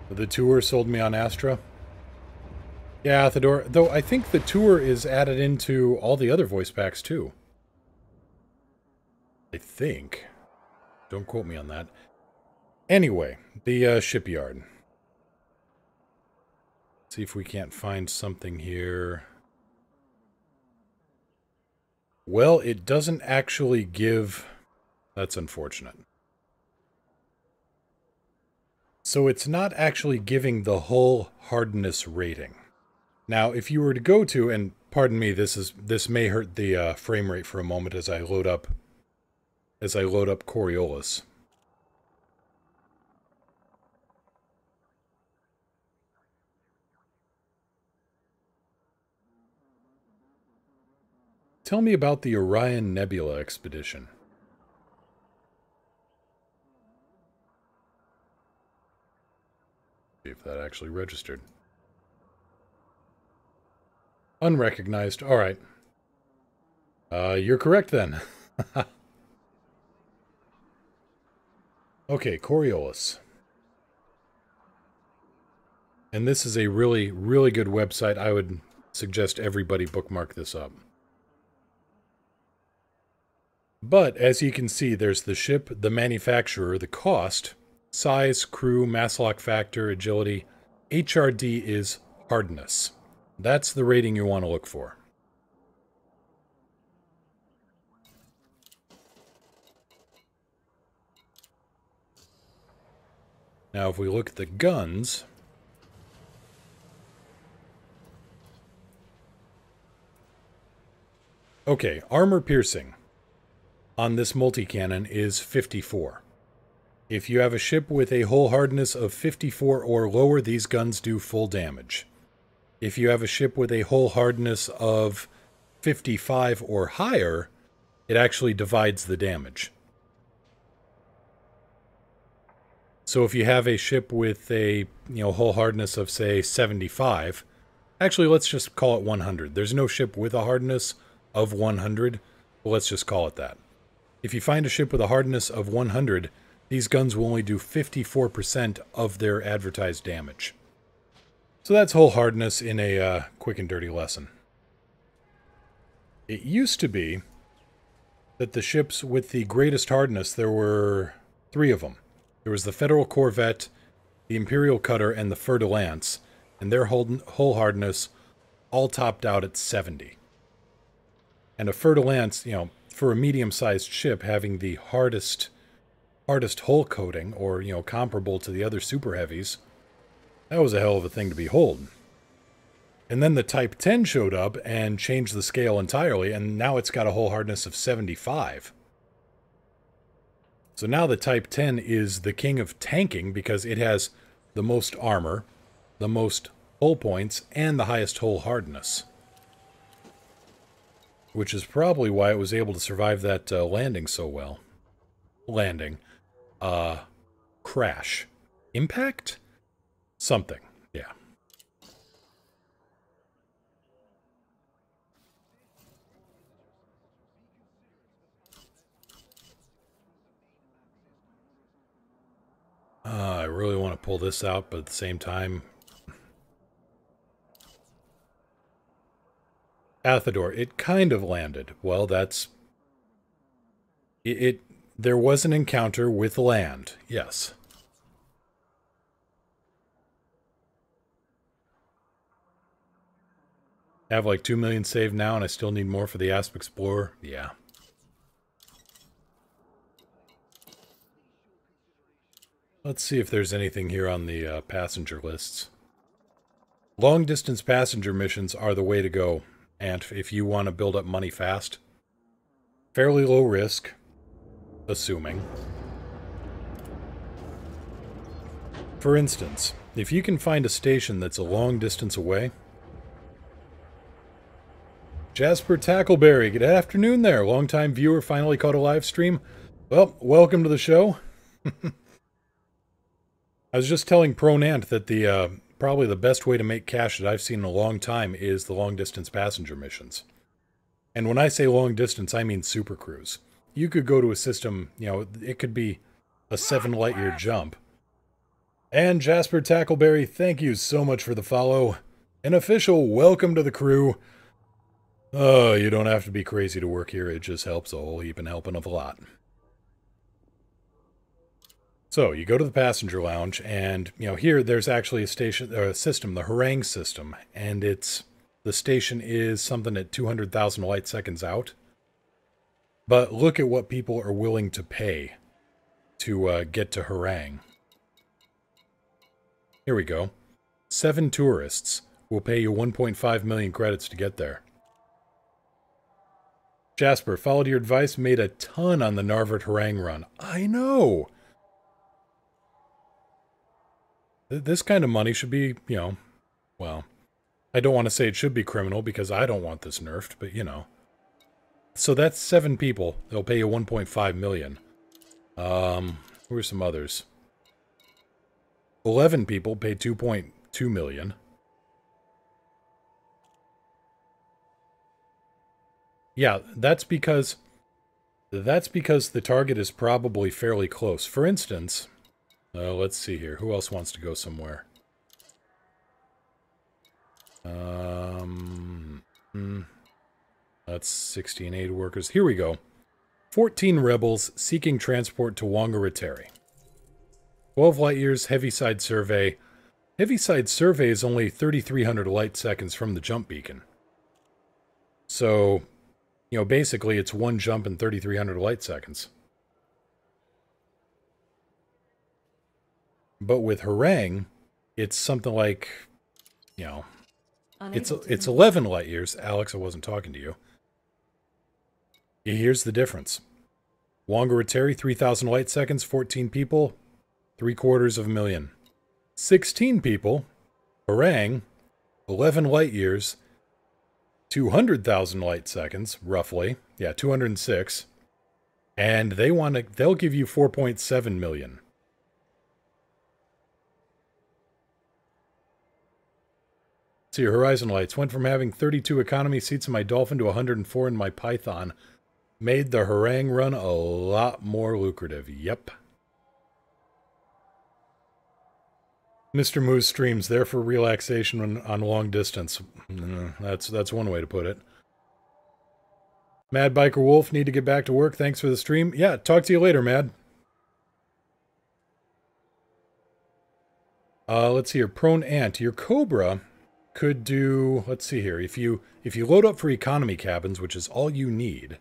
Speaker 1: The tour sold me on Astra. Yeah, Theodore, though I think the tour is added into all the other voice packs too. I think. Don't quote me on that. Anyway, the shipyard. See if we can't find something here. Well, it doesn't actually give... That's unfortunate. So it's not actually giving the hull hardness rating. Now, if you were to go to, and pardon me, this may hurt the frame rate for a moment as I load up Coriolis. Tell me about the Orion Nebula expedition. See if that actually registered. Unrecognized. All right. You're correct then. Okay, Coriolis. And this is a really, really good website. I would suggest everybody bookmark this up. But, as you can see, there's the ship, the manufacturer, the cost, size, crew, mass lock factor, agility. HRD is hardness. That's the rating you want to look for. Now, if we look at the guns... Okay, armor piercing on this multi-cannon is 54. If you have a ship with a hull hardness of 54 or lower, these guns do full damage. If you have a ship with a hull hardness of 55 or higher, it actually divides the damage. So if you have a ship with a, hull hardness of, say, 75, actually, let's just call it 100. There's no ship with a hardness of 100, but let's just call it that. If you find a ship with a hardness of 100, these guns will only do 54% of their advertised damage. So that's hull hardness in a quick and dirty lesson. It used to be that the ships with the greatest hardness, there were 3 of them. There was the Federal Corvette, the Imperial Cutter, and the Fer-de-Lance, and their hull hardness all topped out at 70. And a Fer-de-Lance, for a medium-sized ship, having the hardest hull coating, or, comparable to the other super heavies, that was a hell of a thing to behold. And then the Type 10 showed up and changed the scale entirely, and now it's got a hull hardness of 75. So now the Type 10 is the king of tanking because it has the most armor, the most hull points, and the highest hull hardness. Which is probably why it was able to survive that landing so well. Crash. Impact? Something. Yeah. I really want to pull this out, but at the same time... Athador, it kind of landed. Well, that's... There was an encounter with land, yes. I have like 2 million saved now, and I still need more for the Asp Explorer. Yeah. Let's see if there's anything here on the passenger lists. Long-distance passenger missions are the way to go, and if you want to build up money fast. Fairly low risk, assuming. For instance, if you can find a station that's a long distance away... Jasper Tackleberry, good afternoon there. Long-time viewer, finally caught a live stream. Well, welcome to the show. I was just telling Pronant that the probably the best way to make cash that I've seen in a long time is the long-distance passenger missions. And when I say long distance, I mean super cruise. You could go to a system, it could be a 7 light-year jump. And Jasper Tackleberry, thank you so much for the follow. An official welcome to the crew. Oh, you don't have to be crazy to work here. It just helps a whole heap and helping of a lot. So, you go to the passenger lounge, and, you know, here there's actually a station, or a system, the harangue system, and the station is something at 200,000 light seconds out. But look at what people are willing to pay to get to harangue. Here we go. 7 tourists will pay you 1.5 million credits to get there. Jasper, followed your advice, made a ton on the Narvert harangue run. I know! This kind of money should be, you know, well, I don't want to say it should be criminal because I don't want this nerfed, but you know. So that's 7 people. They'll pay you 1.5 million. Who are some others? 11 people pay 2.2 million. Yeah, that's because the target is probably fairly close. For instance, let's see here. Who else wants to go somewhere? That's 16 aid workers. Here we go. 14 rebels seeking transport to Whangarateri. 12 light years, Heaviside survey. Heaviside survey is only 3,300 light seconds from the jump beacon. So, you know, basically it's one jump in 3,300 light seconds. But with harangue, it's something like, you know, it's 11 light years. Alex, I wasn't talking to you. Here's the difference. Whangarateri, 3,000 light seconds, 14 people, 750,000. 16 people, harangue, 11 light years, 200,000 light seconds, roughly. Yeah, 206. And they'll give you 4.7 million. See, your Horizon Lights went from having 32 economy seats in my Dolphin to 104 in my Python. Made the harangue run a lot more lucrative. Yep. Mr. Moose streams there for relaxation on long distance. That's one way to put it. Mad Biker Wolf, need to get back to work. Thanks for the stream. Yeah, talk to you later, Mad. Let's see here. Prone Ant, your Cobra could do, let's see here. If you load up for economy cabins, which is all you need.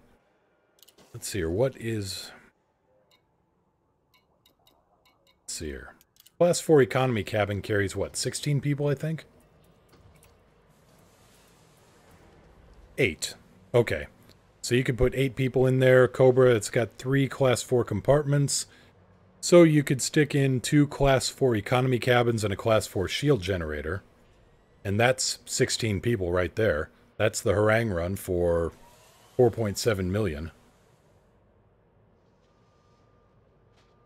Speaker 1: Let's see here. What is... Let's see here. Class 4 economy cabin carries what? 16 people, I think? 8. Okay. So you could put 8 people in there. Cobra, it's got 3 class 4 compartments. So you could stick in 2 class 4 economy cabins and a class 4 shield generator. And that's 16 people right there. That's the harangue run for 4.7 million.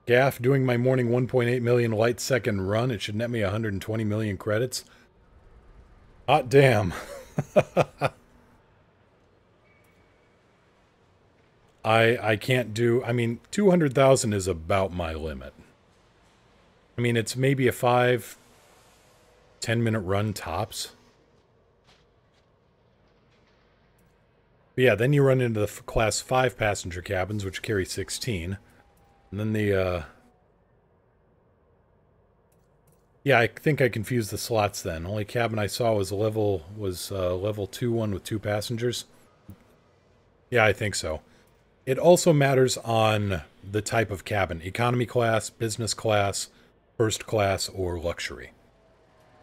Speaker 1: Gaff, doing my morning 1.8 million light second run. It should net me 120 million credits. Hot damn. I can't do... I mean, 200,000 is about my limit. I mean, it's maybe a 5-10 minute run tops. But yeah, then you run into the class 5 passenger cabins, which carry 16. And then the, yeah, I think I confused the slots then. Only cabin I saw was level 2 one with 2 passengers. Yeah, I think so. It also matters on the type of cabin. Economy class, business class, first class, or luxury.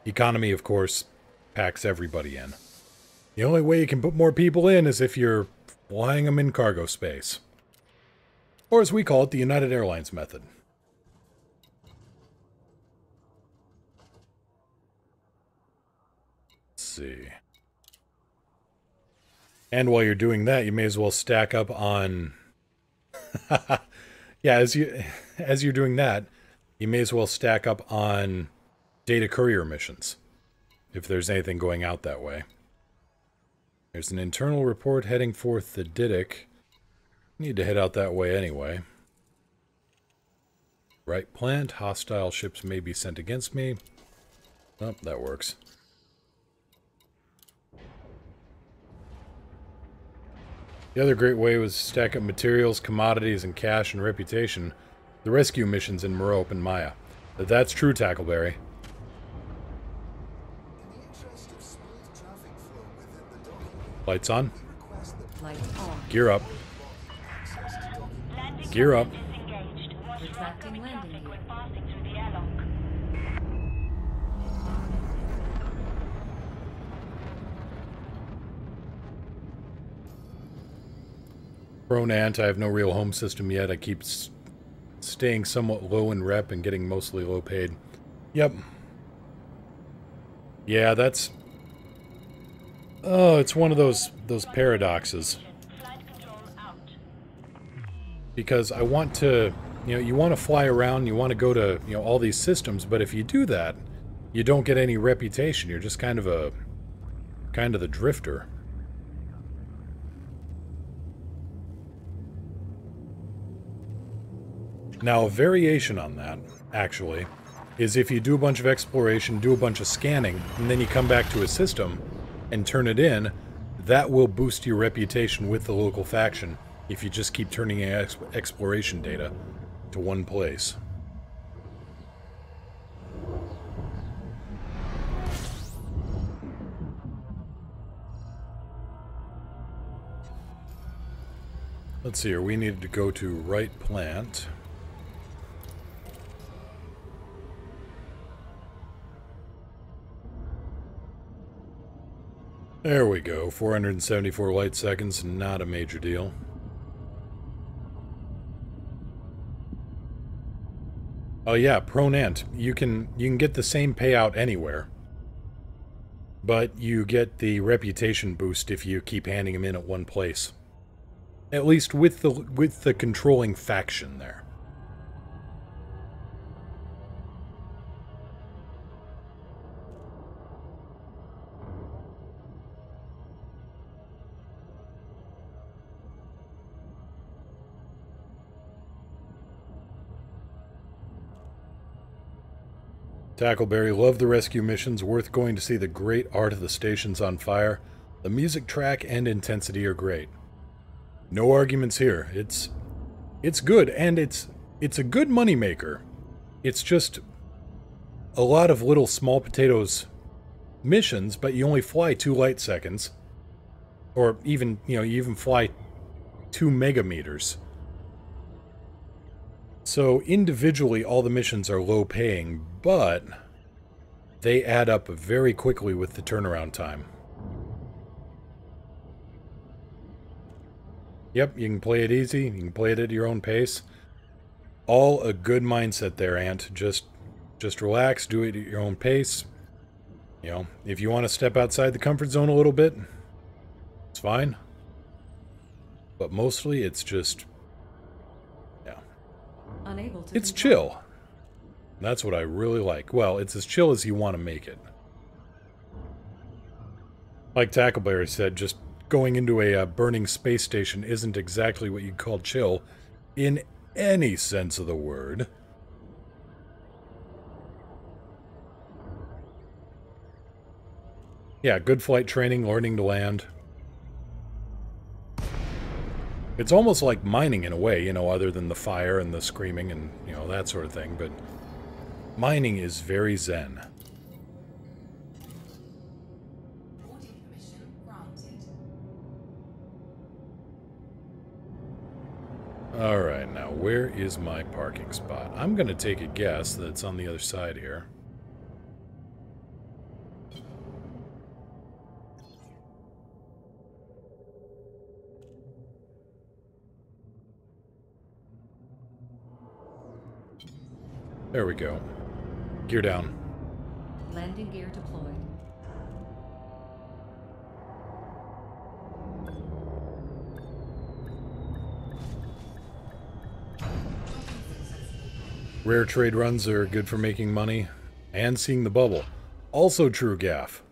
Speaker 1: Economy, of course, packs everybody in. The only way you can put more people in is if you're flying them in cargo space. Or as we call it, the United Airlines method. Let's see. And while you're doing that, you may as well stack up on... yeah, as you're doing that, you may as well stack up on data courier missions, if there's anything going out that way. There's an internal report heading for Thedidic. Need to head out that way anyway. Right plant. Hostile ships may be sent against me. Oh, that works. The other great way was to stack up materials, commodities, and cash and reputation. The rescue missions in Morrope and Maya. That's true, Tackleberry. Lights on.
Speaker 2: Lights on.
Speaker 1: Gear up.
Speaker 3: Landing
Speaker 1: Gear up.
Speaker 3: disengaged. Watch for
Speaker 2: Retracting
Speaker 3: oncoming
Speaker 2: landing
Speaker 3: traffic
Speaker 2: gear.
Speaker 3: when passing through the airlock.
Speaker 1: Prone Ant, I have no real home system yet. I keep staying somewhat low in rep and getting mostly low paid. Yep. Yeah, that's... Oh, it's one of those paradoxes.
Speaker 3: Flight control out.
Speaker 1: Because I want to... You know, you want to fly around, you want to go to, you know, all these systems, but if you do that, you don't get any reputation. You're just kind of the drifter. Now, a variation on that, actually, is if you do a bunch of exploration, do a bunch of scanning, and then you come back to a system and turn it in, that will boost your reputation with the local faction if you just keep turning in exploration data to one place. Let's see here, we needed to go to right plant. There we go, 474 light seconds, not a major deal. Oh yeah, Prone Ant. You can get the same payout anywhere. But you get the reputation boost if you keep handing them in at one place. At least with the controlling faction there. Tackleberry, love the rescue missions. Worth going to see the great art of the stations on fire. The music track and intensity are great. No arguments here. It's good, and it's a good moneymaker. It's just a lot of little small potatoes missions, but you only fly 2 light seconds. Or even, you even fly 2 megameters. So individually, all the missions are low paying, but they add up very quickly with the turnaround time. Yep, you can play it easy, you can play it at your own pace. All a good mindset there, Ant. Just relax, do it at your own pace. You know, if you want to step outside the comfort zone a little bit, it's fine. But mostly it's just...
Speaker 2: Unable to
Speaker 1: It's
Speaker 2: control.
Speaker 1: chill. That's what I really like. Well, it's as chill as you want to make it. Like Tackleberry said, just going into a burning space station isn't exactly what you'd call chill in any sense of the word. Yeah, good flight training, learning to land. It's almost like mining in a way, other than the fire and the screaming and, that sort of thing, but mining is very zen.
Speaker 6: Boarding permission granted.
Speaker 1: Alright, now where is my parking spot? I'm going to take a guess that it's on the other side here. There we go. Gear down.
Speaker 2: Landing gear deployed.
Speaker 1: Rare trade runs are good for making money and seeing the bubble. Also true, Gaff.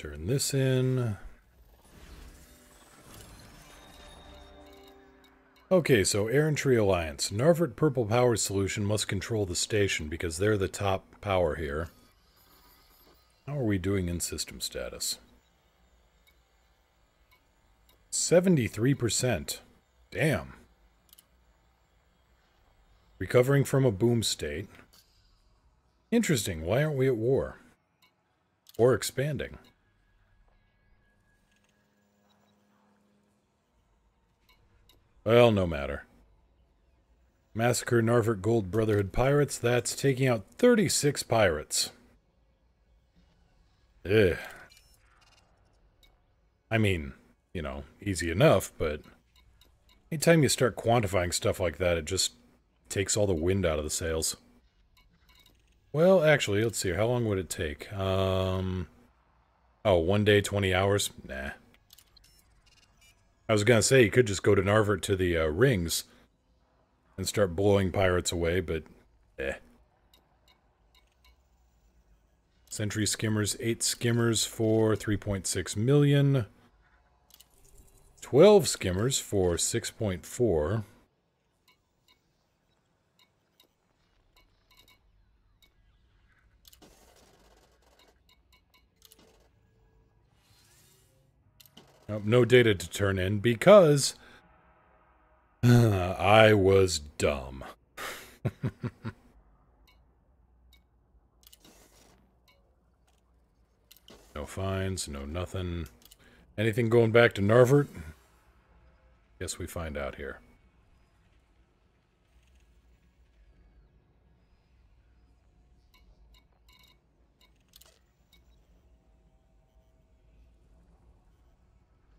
Speaker 1: Turn this in. Okay, so Errantry Alliance. Narvert Purple Power Solution must control the station because they're the top power here. How are we doing in system status? 73%. Damn. Recovering from a boom state. Interesting. Why aren't we at war? Or expanding? Well, no matter. Massacre Narvert Gold Brotherhood pirates. That's taking out 36 pirates. Ugh. I mean, you know, easy enough, but anytime you start quantifying stuff like that, it just takes all the wind out of the sails. Well, actually, let's see. How long would it take? Oh, 1 day, 20 hours? Nah. I was gonna say, you could just go to Narvert to the rings and start blowing pirates away, but eh. Sentry skimmers, 8 skimmers for 3.6 million. 12 skimmers for 6.4. Nope, no data to turn in because I was dumb. No fines, no nothing. Anything going back to Narvert? Guess we find out here.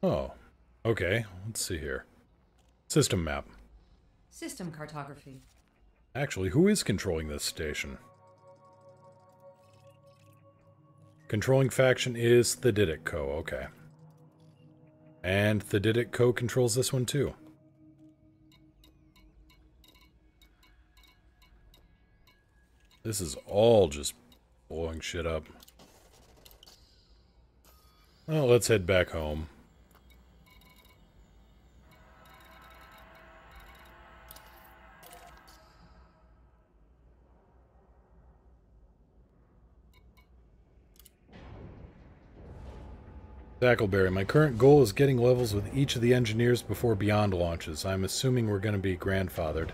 Speaker 1: Oh, okay. Let's see here. System map.
Speaker 2: System cartography.
Speaker 1: Actually, who is controlling this station? Controlling faction is Thedidic Co. Okay. And Thedidic Co. controls this one too. This is all just blowing shit up. Well, let's head back home. Tackleberry, my current goal is getting levels with each of the engineers before Beyond launches. I'm assuming we're going to be grandfathered.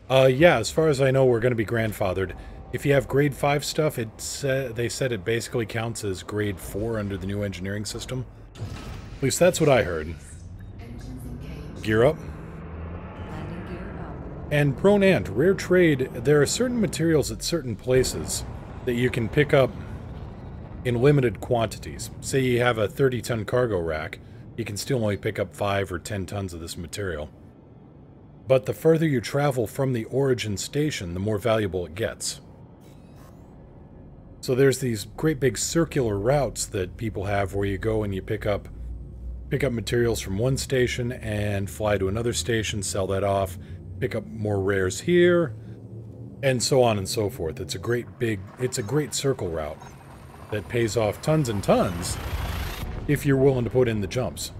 Speaker 1: Yeah, as far as I know, we're going to be grandfathered. If you have grade 5 stuff, they said it basically counts as grade 4 under the new engineering system. At least that's what I heard. Gear up.
Speaker 2: Landing gear up.
Speaker 1: And Prone Ant, rare trade, there are certain materials at certain places that you can pick up in limited quantities. Say you have a 30-ton cargo rack, you can still only pick up 5 or 10 tons of this material. But the further you travel from the origin station, the more valuable it gets. So there's these great big circular routes that people have where you go and you pick up materials from one station and fly to another station, sell that off, pick up more rares here, and so on and so forth. It's a great circle route that pays off tons and tons if you're willing to put in the jumps.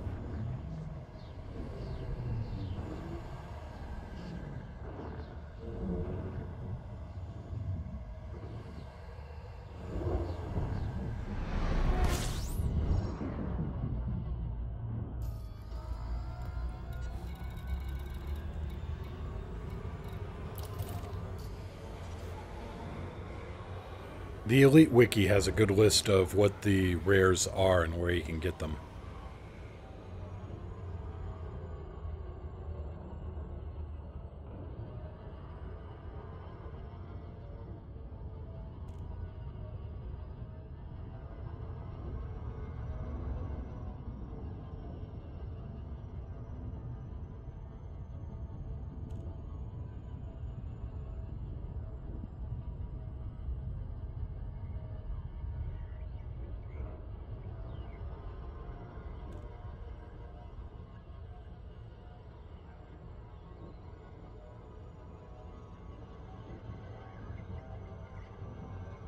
Speaker 1: The Elite Wiki has a good list of what the rares are and where you can get them.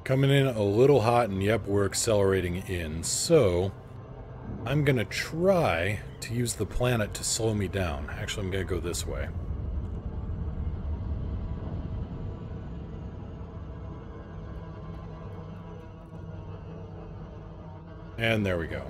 Speaker 1: Coming in a little hot, and yep, we're accelerating in. So, I'm going to try to use the planet to slow me down. Actually, I'm going to go this way. And there we go.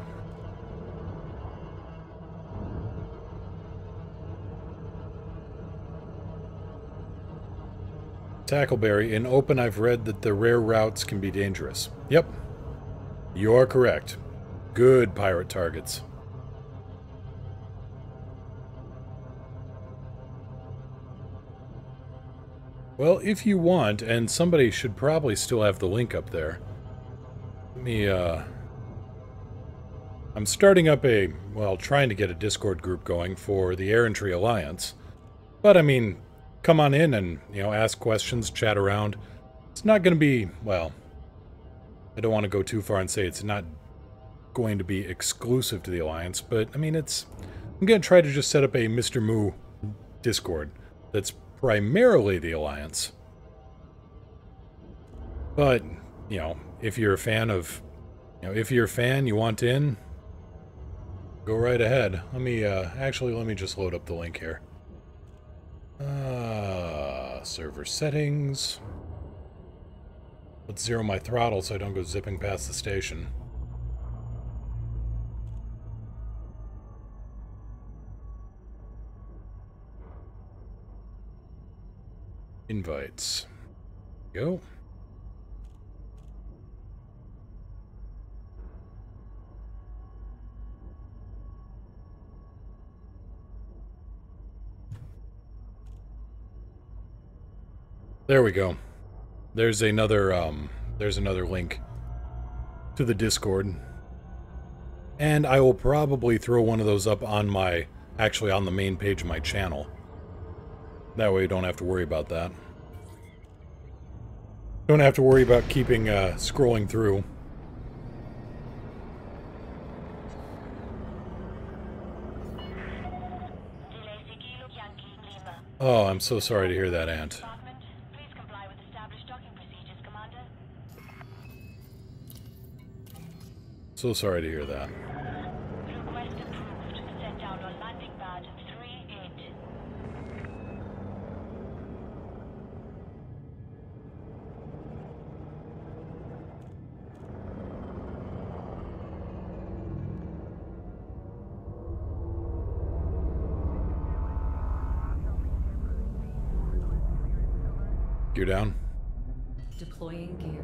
Speaker 1: Tackleberry, in open I've read that the rare routes can be dangerous. Yep. You are correct. Good pirate targets. Well, if you want, and somebody should probably still have the link up there. Let me, I'm starting up trying to get a Discord group going for the Air Entry Alliance. But, I mean, come on in and, ask questions, chat around. It's not going to be, well, I don't want to go too far and say it's not going to be exclusive to the Alliance, but, I mean, I'm going to try to just set up a Mr. Moo Discord that's primarily the Alliance. But, if you're a fan of, if you're a fan, you want in, go right ahead. Let me just load up the link here. Server settings. Let's zero my throttle so I don't go zipping past the station. Invites. Go. There we go. There's another link to the Discord. And I will probably throw one of those up on on the main page of my channel. That way you don't have to worry about that. Don't have to worry about keeping, scrolling through. Oh, I'm so sorry to hear that, Ant. So sorry to hear that.
Speaker 3: Request approved. Set down on landing pad 38.
Speaker 1: Gear down.
Speaker 2: Deploying gear.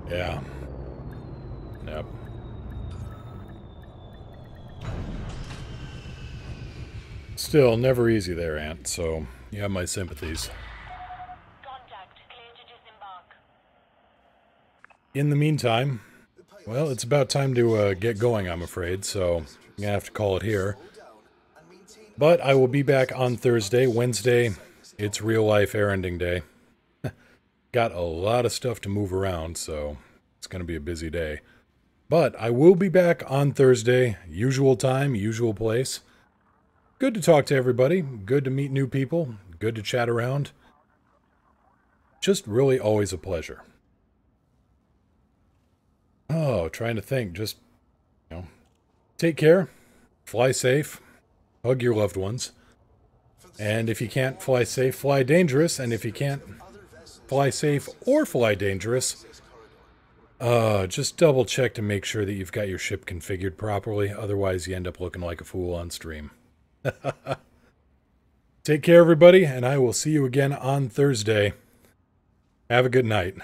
Speaker 1: Yeah. Yep. Still, never easy there, Ant, so you have my sympathies.
Speaker 3: Contact. Clear to disembark.
Speaker 1: In the meantime, well, it's about time to get going, I'm afraid, so I'm gonna have to call it here. But I will be back on Thursday. Wednesday, it's real-life erranding day. Got a lot of stuff to move around, so it's going to be a busy day. But I will be back on Thursday, usual time, usual place. Good to talk to everybody, good to meet new people, good to chat around. Just really always a pleasure. Oh, trying to think, just, take care, fly safe, hug your loved ones. And if you can't fly safe, fly dangerous, and if you can't fly safe or fly dangerous, just double check to make sure that you've got your ship configured properly. Otherwise, you end up looking like a fool on stream. Take care, everybody, and I will see you again on Thursday. Have a good night.